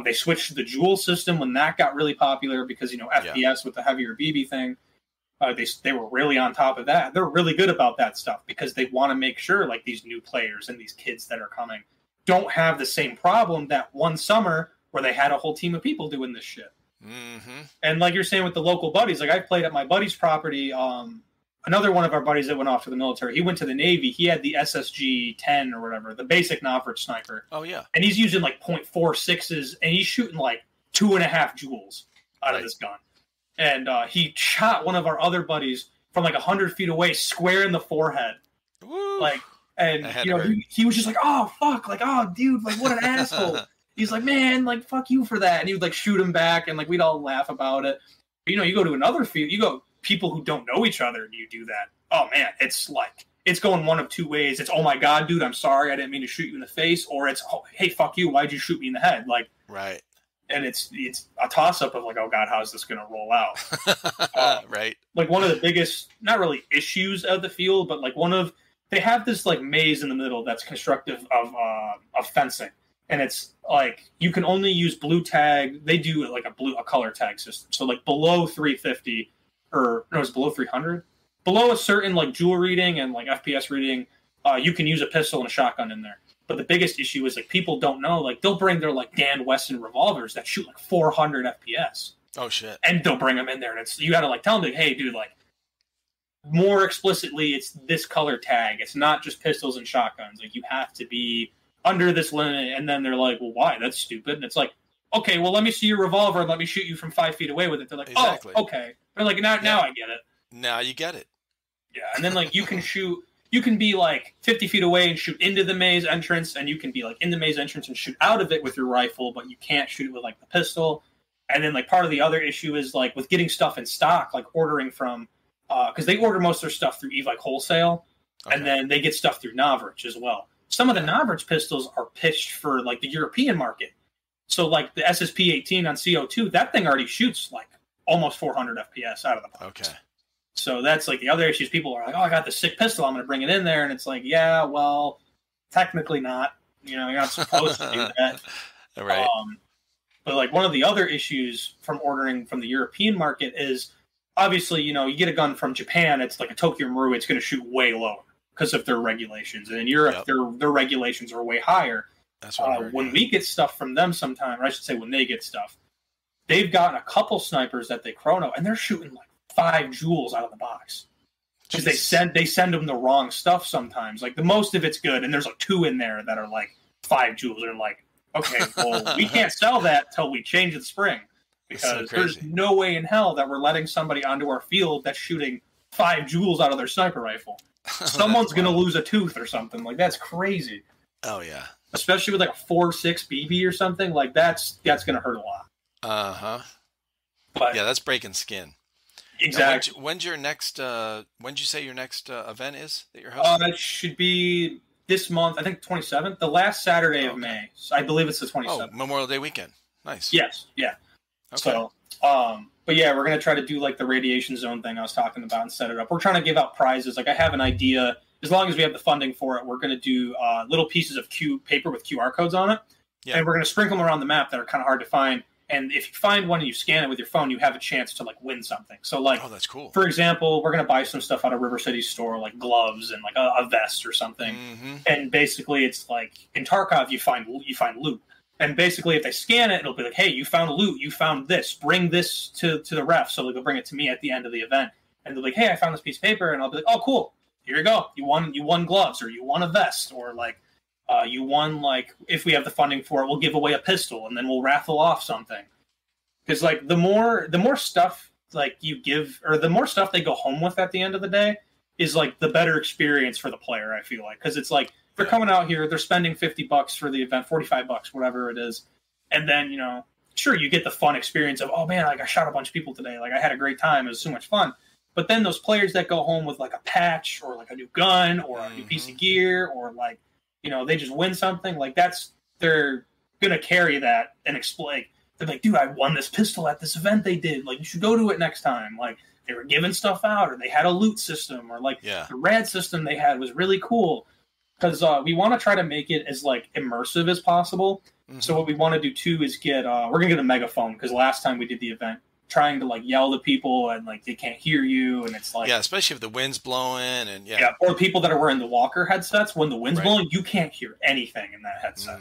Speaker 2: They switched to the Joule system when that got really popular because, you know, FPS with the heavier BB thing. They were really on top of that. They're really good about that stuff because they want to make sure like these new players and these kids that are coming don't have the same problem that one summer where they had a whole team of people doing this shit. Mm-hmm. And like you're saying with the local buddies, like I played at my buddy's property. Another one of our buddies that went off to the military, he went to the Navy. He had the SSG 10 or whatever, the basic Knopfler sniper. Oh, yeah. And he's using like .46s, and he's shooting like 2.5 joules out of this gun. And he shot one of our other buddies from like 100 feet away, square in the forehead. Woo. Like, and you know, he was just like, "Oh fuck!" Like, "Oh dude, like what an asshole." He's like, "Man, like fuck you for that." And he would like shoot him back, and like we'd all laugh about it. But, you know, you go to another field, you go people who don't know each other, and you do that. Oh man, it's like it's going one of two ways. It's, "Oh my god, dude, I'm sorry, I didn't mean to shoot you in the face," or it's, "Oh, hey, fuck you, why'd you shoot me in the head?" Like, right. And it's a toss-up of like, oh, God, how's this going to roll out? Right. Like one of the biggest, not really issues of the field, but like they have this like maze in the middle that's constructive of fencing. And it's like, you can only use blue tag. They do like a color tag system. So like below 350 it's below 300. Below a certain like Joule reading and like FPS reading, you can use a pistol and a shotgun in there. But the biggest issue is like people don't know, like they'll bring their like Dan Wesson revolvers that shoot like 400 FPS. Oh shit! And they'll bring them in there, and you got to like tell them, like, "Hey, dude, like more explicitly, it's this color tag. It's not just pistols and shotguns. Like you have to be under this limit." And then they're like, "Well, why? That's stupid." And it's like, "Okay, well, let me see your revolver and let me shoot you from 5 feet away with it." They're like, exactly. "Oh, okay." They're like, "Now I get it."
Speaker 1: Now you get it.
Speaker 2: Yeah, and then like you can shoot. You can be like 50 feet away and shoot into the maze entrance, and you can be like in the maze entrance and shoot out of it with your rifle, but you can't shoot it with like the pistol. And then like part of the other issue is like with getting stuff in stock, like ordering from, because they order most of their stuff through Evike Wholesale, and then they get stuff through Novrich as well. Some of the Novrich pistols are pitched for like the European market. So like the SSP 18 on CO2, that thing already shoots like almost 400 FPS out of the box. Okay. So that's like the other issues. People are like, "Oh, I got this sick pistol, I'm going to bring it in there." And it's like, yeah, well, technically not. You know, you're not supposed to do that. Right. But like one of the other issues from ordering from the European market is obviously, you know, you get a gun from Japan, it's like a Tokyo Maru, it's going to shoot way lower because of their regulations. And in Europe, their regulations are way higher.
Speaker 1: That's what I heard,
Speaker 2: when we get stuff from them sometime, or I should say when they get stuff, they've gotten a couple snipers that they chrono, and they're shooting like 5 joules out of the box. Because they send them the wrong stuff sometimes. Like the most of it's good, and there's like 2 in there that are like 5 joules. They're like, okay, well, we can't sell that till we change the spring. Because there's no way in hell that we're letting somebody onto our field that's shooting 5 joules out of their sniper rifle. Someone's going to lose a tooth or something. Like, that's crazy.
Speaker 1: Oh, yeah.
Speaker 2: Especially with like a 4.6 BB or something. Like, that's going to hurt a lot.
Speaker 1: Uh-huh.
Speaker 2: But
Speaker 1: yeah, that's breaking skin.
Speaker 2: Exactly.
Speaker 1: Now, when's your next, when did you say your next event is that you're hosting?
Speaker 2: That should be this month, I think 27th, the last Saturday of May. So I believe it's the 27th.
Speaker 1: Oh, Memorial Day weekend. Nice.
Speaker 2: Yes, yeah.
Speaker 1: Okay.
Speaker 2: So, but yeah, we're going to try to do like the radiation zone thing I was talking about and set it up. We're trying to give out prizes. Like I have an idea. As long as we have the funding for it, we're going to do little pieces of paper with QR codes on it. Yeah. And we're going to sprinkle them around the map that are kind of hard to find. And if you find one and you scan it with your phone, you have a chance to like win something. So like,
Speaker 1: oh, that's cool.
Speaker 2: For example, we're going to buy some stuff out of River City's store, like gloves and like a vest or something. Mm-hmm. And basically it's like in Tarkov, you find loot. And basically if they scan it, it'll be like, hey, you found loot. You found this. Bring this to the ref. So they'll bring it to me at the end of the event. And they'll be like, hey, I found this piece of paper. And I'll be like, oh, cool. Here you go. You won gloves, or you won a vest, or like, you won, like, if we have the funding for it, we'll give away a pistol and then we'll raffle off something. Because like the more stuff like you give, or the more stuff they go home with at the end of the day, is like the better experience for the player. I feel like, because it's like they're coming out here, they're spending $50 for the event, $45, whatever it is, and then, you know, sure, you get the fun experience of, oh man, like I shot a bunch of people today, like I had a great time, it was so much fun. But then those players that go home with like a patch or like a new gun or a new piece of gear, or like, you know, they just win something, like they're gonna carry that and explain. They're like, dude, I won this pistol at this event they did. Like, you should go to it next time. Like, they were giving stuff out, or they had a loot system, or like the rad system they had was really cool. Because we want to try to make it as like immersive as possible. Mm-hmm. So what we want to do too is we're gonna get a megaphone, because last time we did the event, trying to like yell to people and like they can't hear you, and it's like,
Speaker 1: especially if the wind's blowing and
Speaker 2: or people that are wearing the Walker headsets, when the wind's blowing, you can't hear anything in that headset.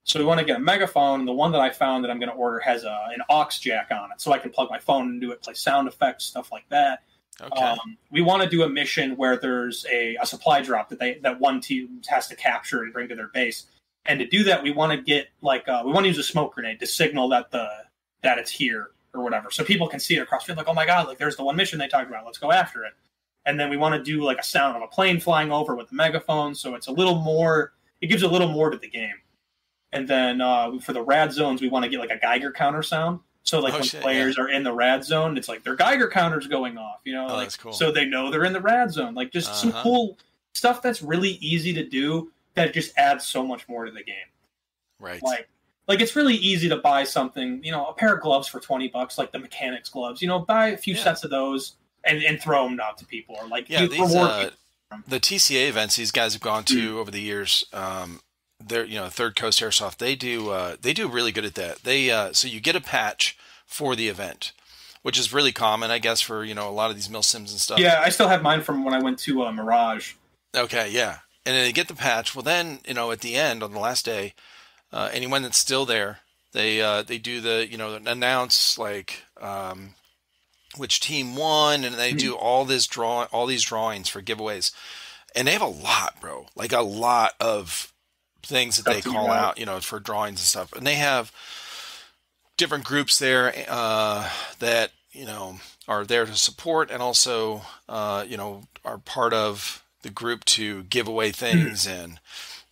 Speaker 2: So we want to get a megaphone. The one that I found that I'm going to order has an aux jack on it, so I can plug my phone into it, play sound effects, stuff like that.
Speaker 1: Okay.
Speaker 2: We want to do a mission where there's a supply drop that one team has to capture and bring to their base. And to do that, we want to get like we want to use a smoke grenade to signal that it's here or whatever, so people can see it across the field. Like, oh my god, like there's the one mission they talked about. Let's go after it. And then we want to do like a sound of a plane flying over with the megaphone, so it's a little more. It gives a little more to the game. And then for the rad zones, we want to get like a Geiger counter sound. So like when players are in the rad zone, it's like their Geiger counter's going off, you know, like,
Speaker 1: that's cool.
Speaker 2: So they know they're in the rad zone. Like just some cool stuff that's really easy to do that just adds so much more to the game.
Speaker 1: Right.
Speaker 2: Like it's really easy to buy something, you know, a pair of gloves for $20, like the mechanics gloves, you know, buy a few sets of those and throw them out to people, or like
Speaker 1: these the TCA events these guys have gone to over the years. They're, you know, Third Coast Airsoft. They do really good at that. They so you get a patch for the event, which is really common, I guess, for, you know, a lot of these milsims and stuff.
Speaker 2: Yeah, I still have mine from when I went to Mirage.
Speaker 1: Okay, yeah, and then they get the patch. Well, then, you know, at the end on the last day, anyone that's still there, they do the, you know, announce like which team won, and they do all these drawings for giveaways, and they have a lot, bro, like a lot of things that they call out, you know, for drawings and stuff. And they have different groups there that, you know, are there to support, and also, you know, are part of the group to give away things and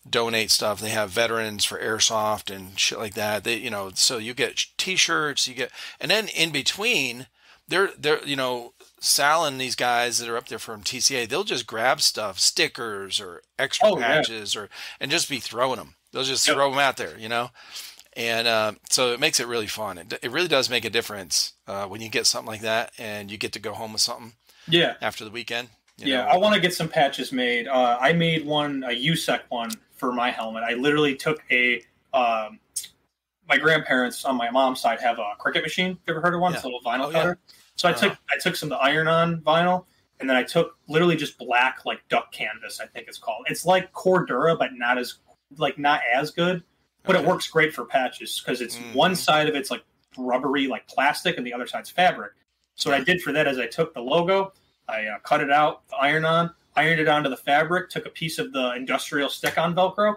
Speaker 1: donate stuff. They have veterans for Airsoft and shit like that. They, you know, so you get T-shirts, and then in between, they're you know, Sal and these guys that are up there from TCA, they'll just grab stuff, stickers or extra patches, and just be throwing them. They'll just throw them out there, you know? And so it makes it really fun. It really does make a difference when you get something like that and you get to go home with something after the weekend. You know?
Speaker 2: I want to get some patches made. I made a USEC one for my helmet. I literally took a my grandparents on my mom's side have a cricket machine. You ever heard of one? It's a little vinyl cutter. Yeah. So I took some of the iron-on vinyl, and then I took literally just black, like duck canvas, I think it's called. It's like Cordura, but not as good. But it works great for patches because it's one side of it's like rubbery, like plastic, and the other side's fabric. So what I did for that is I took the logo, I cut it out, the ironed it onto the fabric, took a piece of the industrial stick-on Velcro.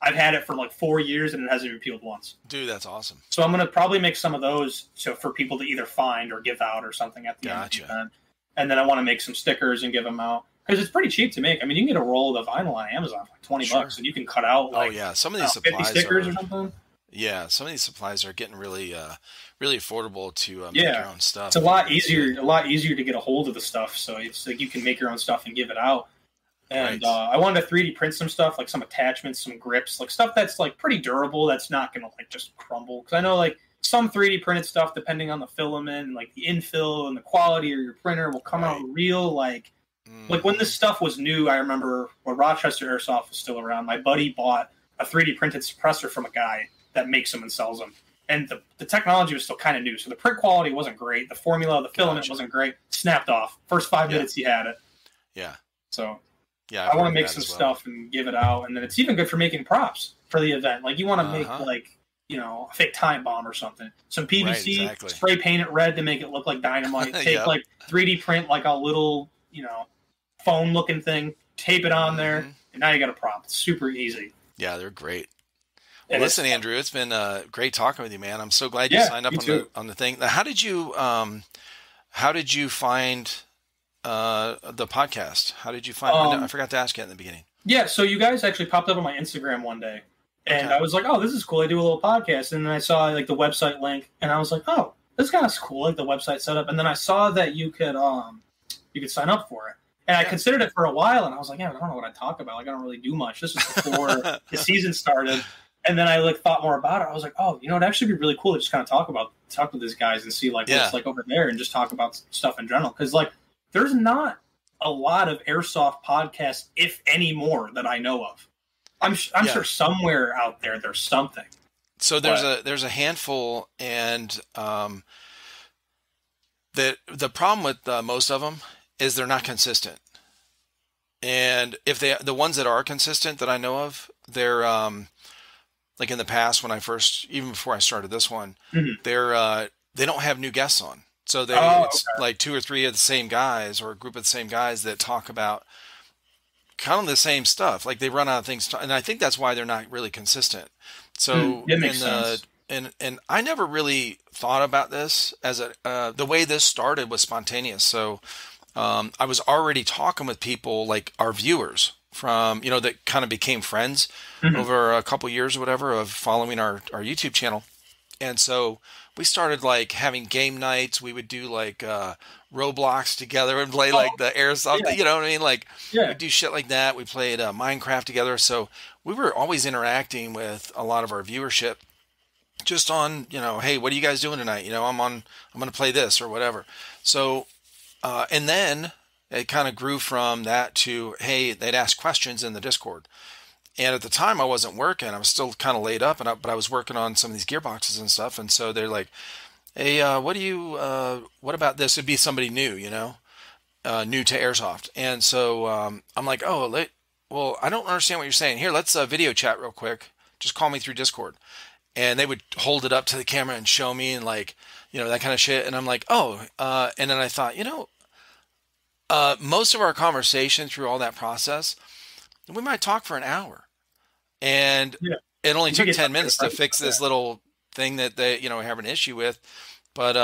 Speaker 2: I've had it for like 4 years, and it hasn't even peeled once.
Speaker 1: Dude, that's awesome.
Speaker 2: So I'm going to probably make some of those for people to either find or give out or something at the end of the event. And then I want to make some stickers and give them out. Because it's pretty cheap to make. I mean, you can get a roll of the vinyl on Amazon for like $20, and you can cut out like
Speaker 1: some of these supplies
Speaker 2: 50 stickers or something.
Speaker 1: Yeah, some of these supplies are getting really affordable to make your own stuff.
Speaker 2: It's a lot easier to get a hold of the stuff. So it's like you can make your own stuff and give it out. And I wanted to 3D print some stuff, like some attachments, some grips, like stuff that's like pretty durable. That's not going to like just crumble. Because I know like some 3D printed stuff, depending on the filament and like the infill and the quality of your printer, will come out real like when this stuff was new. I remember when Rochester Airsoft was still around. My buddy bought a 3D printed suppressor from a guy that makes them and sells them. And the technology was still kind of new, so the print quality wasn't great. The formula of the filament wasn't great. Snapped off. First 5 minutes he had it.
Speaker 1: Yeah.
Speaker 2: So
Speaker 1: I
Speaker 2: want to make some stuff and give it out, and then it's even good for making props for the event. Like you want to make like a fake time bomb or something. Some PVC, spray paint it red to make it look like dynamite. Take like 3D print like a little phone looking thing, tape it on there, and now you got a prop. It's super easy.
Speaker 1: Yeah, they're great. Well, listen, Andrew, it's been great talking with you, man. I'm so glad you signed up on the thing. Now, how did you find the podcast? How did you find? I forgot to ask you in the beginning.
Speaker 2: Yeah, so you guys actually popped up on my Instagram one day, and I was like, "Oh, this is cool." I do a little podcast, and then I saw like the website link, and I was like, "Oh, this kind of cool." Like the website setup, and then I saw that you could sign up for it. And I considered it for a while, and I was like, "Yeah, I don't know what I talk about. Like, I don't really do much." This was before the season started. And then I thought more about it. I was like, oh, it'd actually be really cool to just kind of talk with these guys and see what it's like over there and just talk about stuff in general. Because there's not a lot of airsoft podcasts, if any more, that I know of. I'm sure somewhere out there's something.
Speaker 1: So there's a handful, and the problem with most of them is they're not consistent. And if the ones that are consistent that I know of, they're like in the past when even before I started this one, they don't have new guests on. So it's like 2 or 3 of the same guys or a group of the same guys that talk about kind of the same stuff. Like they run out of things, and I think that's why they're not really consistent. So
Speaker 2: that makes sense.
Speaker 1: And I never really thought about this as the way this started was spontaneous. So I was already talking with people like our viewers from, that kind of became friends over a couple years or whatever of following our YouTube channel. And so we started like having game nights. We would do like Roblox together and play like the Airsoft, you know what I mean? Like we'd do shit like that. We played Minecraft together. So we were always interacting with a lot of our viewership just on, hey, what are you guys doing tonight? I'm going to play this or whatever. So, and then it kind of grew from that to, hey, they'd ask questions in the Discord. And at the time I wasn't working. I was still kind of laid up, but I was working on some of these gearboxes and stuff. And so they're like, hey, what about this? It'd be somebody new, new to Airsoft. And so I'm like, well, I don't understand what you're saying. Here, let's video chat real quick. Just call me through Discord. And they would hold it up to the camera and show me and like, that kind of shit. And I'm like, and then I thought, most of our conversation through all that process, we might talk for an hour, and it only took 10 minutes to fix this little thing that they, have an issue with. But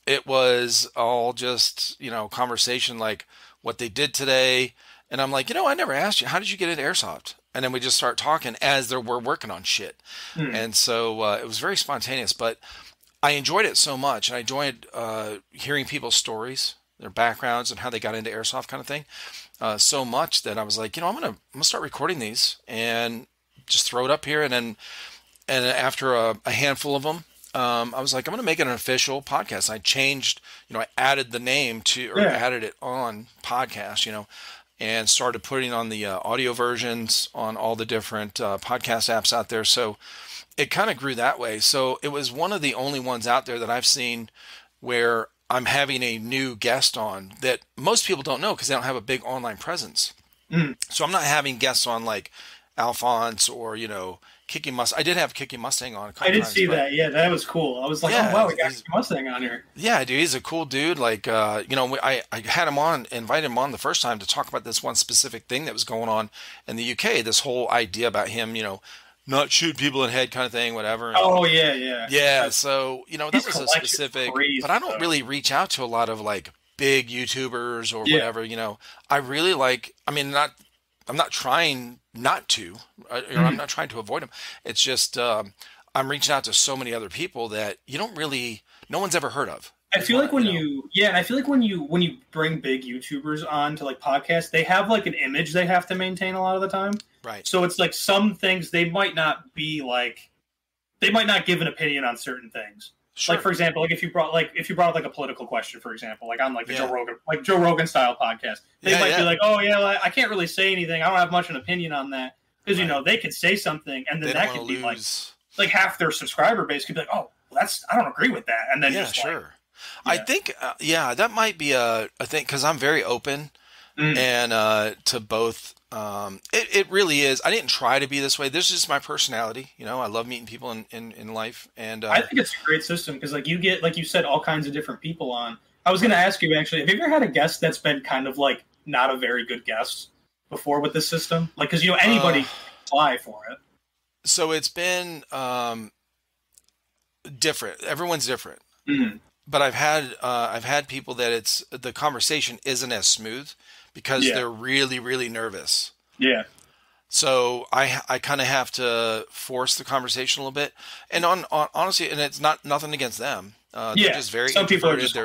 Speaker 1: it was all just, conversation like what they did today. And I'm like, I never asked you, how did you get into Airsoft? And then we just start talking as we're working on shit. And so it was very spontaneous, but I enjoyed it so much. And I enjoyed hearing people's stories, their backgrounds, and how they got into Airsoft kind of thing. So much that I was like, I'm gonna start recording these and just throw it up here. And after a handful of them, I was like, I'm gonna make it an official podcast. I changed, I added the name added it on podcast, and started putting on the audio versions on all the different podcast apps out there. So it kind of grew that way. So it was one of the only ones out there that I've seen where I'm having a new guest on that most people don't know because they don't have a big online presence.
Speaker 2: Mm.
Speaker 1: So I'm not having guests on like Alphonse or, Kiki Mustang. I did have Kiki Mustang on a couple
Speaker 2: I did
Speaker 1: times,
Speaker 2: see that. Yeah, that was cool. I was like,
Speaker 1: yeah,
Speaker 2: oh, wow, we got Kiki Mustang on here.
Speaker 1: Yeah, dude, he's a cool dude. Like, I had him on, invited him on the first time to talk about this one specific thing that was going on in the UK. This whole idea about him, not shoot people in the head kind of thing, whatever.
Speaker 2: Oh, yeah, yeah.
Speaker 1: Yeah, so, that was a specific, but I don't really reach out to a lot of like big YouTubers or whatever, I really like, I'm not trying not to, or I'm not trying to avoid them. It's just, I'm reaching out to so many other people that no one's ever heard of.
Speaker 2: I feel like when you bring big YouTubers on to like podcasts, they have like an image they have to maintain a lot of the time.
Speaker 1: Right.
Speaker 2: So it's like some things they might not give an opinion on certain things. Sure. Like for example, like if you brought up like a political question, for example, like on like the Joe Rogan style podcast, they might be like, oh yeah, well, I can't really say anything. I don't have much of an opinion on that because they could say something and then that could be like half their subscriber base could be like, oh, well, I don't agree with that, and then
Speaker 1: I think that might be a thing because I'm very open and to both. It really is. I didn't try to be this way. This is just my personality. I love meeting people in life, and
Speaker 2: I think it's a great system because like you get, like you said, all kinds of different people on. I was going to ask you actually, have you ever had a guest that's been kind of like not a very good guest before with this system? Like, because anybody can apply for it.
Speaker 1: So it's been different. Everyone's different.
Speaker 2: Mm-hmm.
Speaker 1: But I've had people that the conversation isn't as smooth because they're really, really nervous.
Speaker 2: Yeah.
Speaker 1: So I kind of have to force the conversation a little bit. And honestly, and it's nothing against them. They're just very
Speaker 2: some
Speaker 1: introverted.
Speaker 2: People are just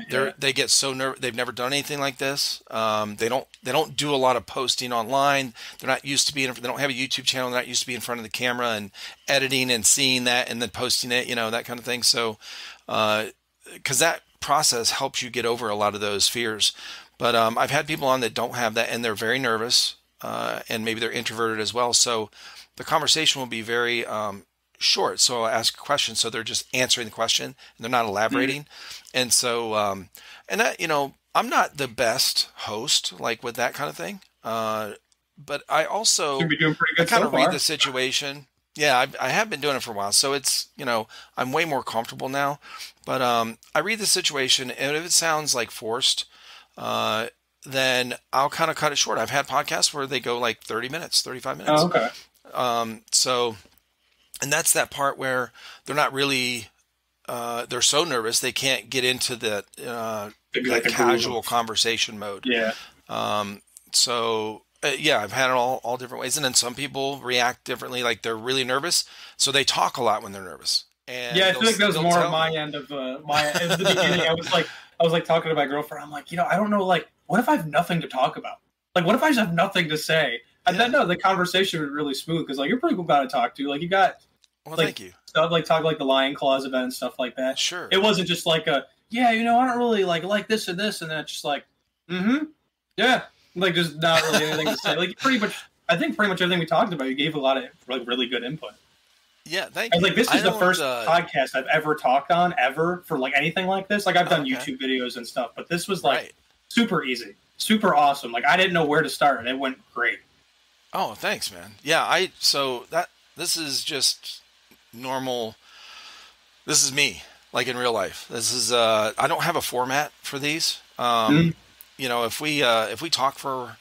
Speaker 2: quiet.
Speaker 1: They get so nervous. They've never done anything like this. They don't do a lot of posting online. They're not used to being. They don't have a YouTube channel. They're not used to being in front of the camera and editing and seeing that and then posting it. That kind of thing. So, because that process helps you get over a lot of those fears. But I've had people on that don't have that and they're very nervous and maybe they're introverted as well. So the conversation will be very short. So I'll ask a question. So they're just answering the question and they're not elaborating. Mm-hmm. And so, and that, I'm not the best host like with that kind of thing. But I also kind of read the situation. Yeah, I have been doing it for a while. So it's, I'm way more comfortable now. But I read the situation and if it sounds like forced, then I'll kind of cut it short. I've had podcasts where they go like 30 minutes, 35 minutes.
Speaker 2: Oh, okay.
Speaker 1: And that's that part where they're not really, they're so nervous they can't get into the casual conversation mode.
Speaker 2: Yeah.
Speaker 1: I've had it all different ways. And then some people react differently, like they're really nervous. So they talk a lot when they're nervous. And
Speaker 2: I feel like that was more on my end of at the beginning. I was like talking to my girlfriend. I'm like, I don't know, like, what if I have nothing to talk about? Like, what if I just have nothing to say? And then no, the conversation was really smooth because like you're a pretty cool guy to talk to. Like you got,
Speaker 1: thank you.
Speaker 2: Stuff like talk like the Lion Claws event and stuff like that.
Speaker 1: Sure.
Speaker 2: It wasn't just like I don't really like this and this, and then it's just like, yeah, like just not really anything to say. Like I think pretty much everything we talked about, you gave a lot of like really good input.
Speaker 1: Yeah, thank you.
Speaker 2: Like this is the first podcast I've ever talked on ever for like anything like this. Like I've done YouTube videos and stuff, but this was like super easy, super awesome. Like I didn't know where to start, and it went great.
Speaker 1: Oh, thanks, man. Yeah, this is just normal. This is me, like in real life. This is I don't have a format for these. If we talk for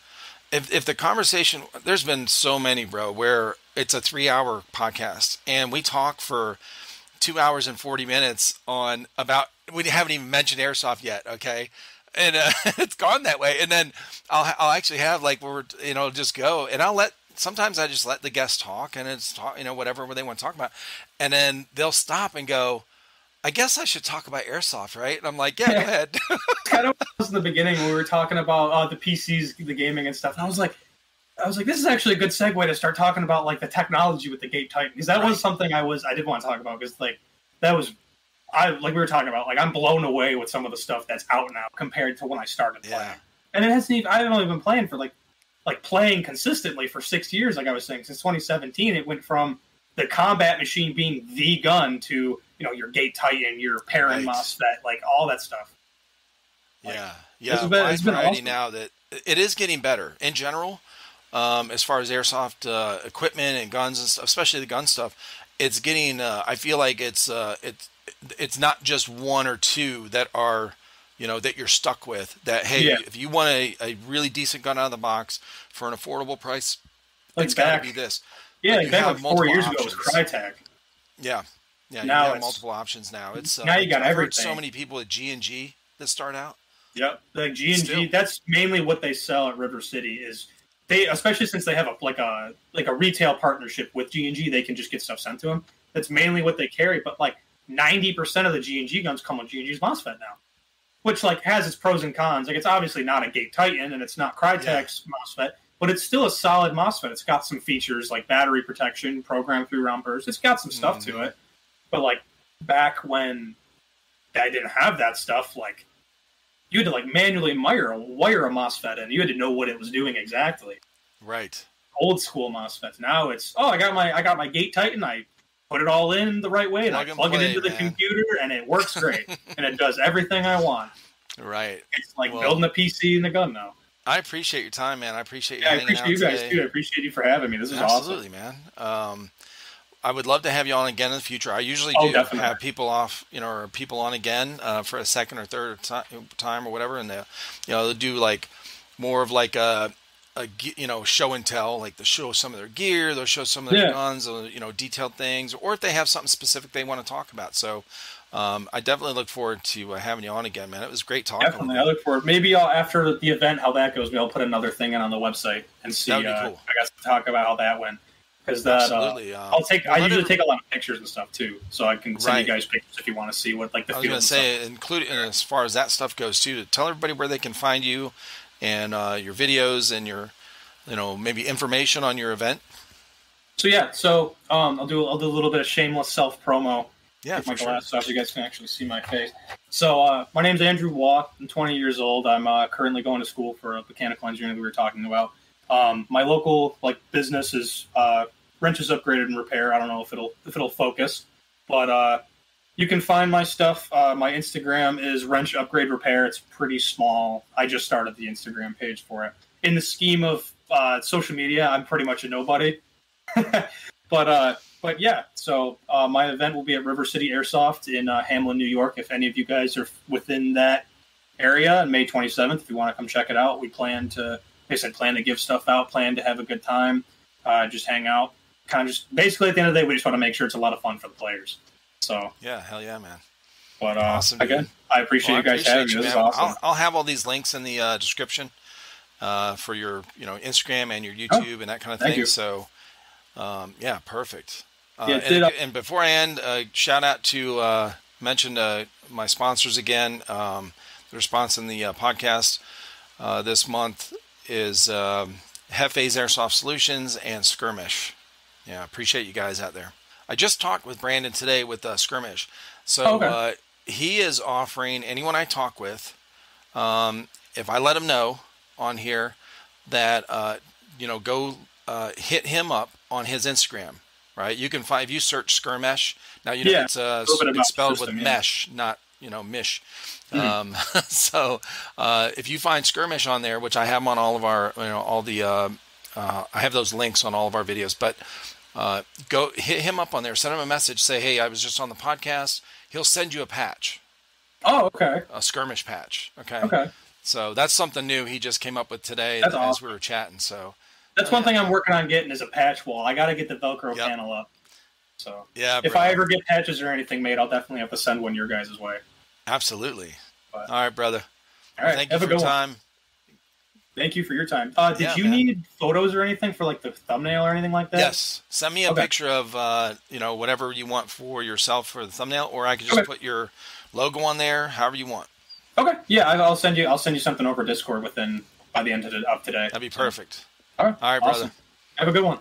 Speaker 1: if the conversation, there's been so many, bro, where it's a 3-hour podcast and we talk for 2 hours and 40 minutes on about, we haven't even mentioned Airsoft yet. Okay. And it's gone that way. And then I'll actually have like, just go and sometimes I just let the guests talk and it's talk, whatever they want to talk about. And then they'll stop and go, I guess I should talk about Airsoft, right? And I'm like, yeah, go ahead.
Speaker 2: Kind of was in the beginning when we were talking about the PCs, the gaming and stuff. And I was like, this is actually a good segue to start talking about like the technology with the Gate Titan, because that was something I did want to talk about, because like that was we were talking about, like I'm blown away with some of the stuff that's out now compared to when I started playing. And I haven't only been playing for like playing consistently for 6 years, like I was saying, since 2017. It went from the combat machine being the gun to, your Gate Titan, your Perrin MOSFET, like all that stuff.
Speaker 1: Yeah.
Speaker 2: It's been awesome.
Speaker 1: Now that it is getting better in general, as far as airsoft equipment and guns and stuff, especially the gun stuff. It's getting. I feel like it's not just one or two that are, that you're stuck with. That if you want a really decent gun out of the box for an affordable price, it's got to be this.
Speaker 2: Yeah, like 4 years ago was Crytek.
Speaker 1: Yeah.
Speaker 2: Now
Speaker 1: you have multiple options now. It's
Speaker 2: now you got everything.
Speaker 1: So many people at G&G that start out.
Speaker 2: Yep, like G&G. That's mainly what they sell at River City. Is they, especially since they have a retail partnership with G&G, they can just get stuff sent to them. That's mainly what they carry. But like 90% of the G&G guns come with G&G's MOSFET now, which like has its pros and cons. Like it's obviously not a Gate Titan and it's not Crytek's MOSFET, but it's still a solid MOSFET. It's got some features like battery protection, program through round burst. It's got some stuff to it. But like back when I didn't have that stuff, like you had to like manually wire a MOSFET in. You had to know what it was doing exactly.
Speaker 1: Right.
Speaker 2: Old school MOSFETs. Now it's I got my Gate Titan. I put it all in the right way and I plug it into the computer and it works great and it does everything I want.
Speaker 1: Right.
Speaker 2: It's like building a PC in the gun now.
Speaker 1: I appreciate your time, man. I appreciate you.
Speaker 2: I appreciate you guys too. I appreciate you for having me. This is
Speaker 1: absolutely
Speaker 2: awesome.
Speaker 1: Man. I would love to have you on again in the future. I usually do have people off, or people on again for a second or third time or whatever, and they'll do like more of like a show and tell, like they'll show some of their gear, they'll show some of their guns, detailed things, or if they have something specific they want to talk about. So I definitely look forward to having you on again, man. It was great talking.
Speaker 2: Definitely, I look forward. Maybe after the event, how that goes, maybe I'll put another thing in on the website and see. That'd be cool. I guess to talk about how that went. Because
Speaker 1: absolutely,
Speaker 2: I usually take a lot of pictures and stuff too, so I can send you guys pictures if you want to see what like the. I was going to say,
Speaker 1: including as far as that stuff goes too, to tell everybody where they can find you and your videos and your, maybe information on your event.
Speaker 2: So I'll do a little bit of shameless self promo.
Speaker 1: Yeah,
Speaker 2: take my glasses off so you guys can actually see my face. So my name's Andrue Waugh. I'm 20 years old. I'm currently going to school for mechanical engineering that we were talking about. My local business is wrenches upgraded and repair. I don't know if it'll focus, but you can find my stuff. My Instagram is wrench upgrade repair. It's pretty small. I just started the Instagram page for it. In the scheme of social media, I'm pretty much a nobody. But yeah. So my event will be at River City Airsoft in Hamlin, New York. If any of you guys are within that area, on May 27th, if you want to come check it out, we plan to give stuff out, plan to have a good time, just hang out. Kind of just basically at the end of the day, we just want to make sure it's a lot of fun for the players. So
Speaker 1: yeah, hell yeah, man.
Speaker 2: But awesome, again, I appreciate you guys having me. This is awesome.
Speaker 1: I'll have all these links in the description for your Instagram and your YouTube and that kind of thing.
Speaker 2: You.
Speaker 1: So yeah, perfect. And before I end, shout out to mention my sponsors again. They're sponsoring the podcast this month is Hefe's Airsoft Solutions and Skirmish. Yeah, appreciate you guys out there. I just talked with Brandon today with Skirmish. So he is offering anyone I talk with, if I let him know on here that, go hit him up on his Instagram, right? You can find, if you search Skirmish, now it's spelled with mesh, not, mish. So if you find Skirmish on there, which I have on all of our, I have those links on all of our videos, but go hit him up on there, send him a message, say, hey, I was just on the podcast. He'll send you a patch.
Speaker 2: Oh, okay.
Speaker 1: A Skirmish patch.
Speaker 2: Okay.
Speaker 1: So that's something new he just came up with today as we were chatting. So
Speaker 2: that's one thing I'm working on getting is a patch wall. I got to get the Velcro panel up. So if I ever get patches or anything made, I'll definitely have to send one your guys' way.
Speaker 1: Absolutely. But, all right, brother.
Speaker 2: All right.
Speaker 1: Thank you for your time.
Speaker 2: Thank you for your time. Did you need photos or anything for the thumbnail or anything like that?
Speaker 1: Yes. Send me a picture of whatever you want for yourself for the thumbnail, or I could just put your logo on there, however you want.
Speaker 2: Okay. Yeah, I'll send you something over Discord by the end of today.
Speaker 1: That'd be perfect.
Speaker 2: All right.
Speaker 1: All right,
Speaker 2: awesome.
Speaker 1: brother.
Speaker 2: Have a good one.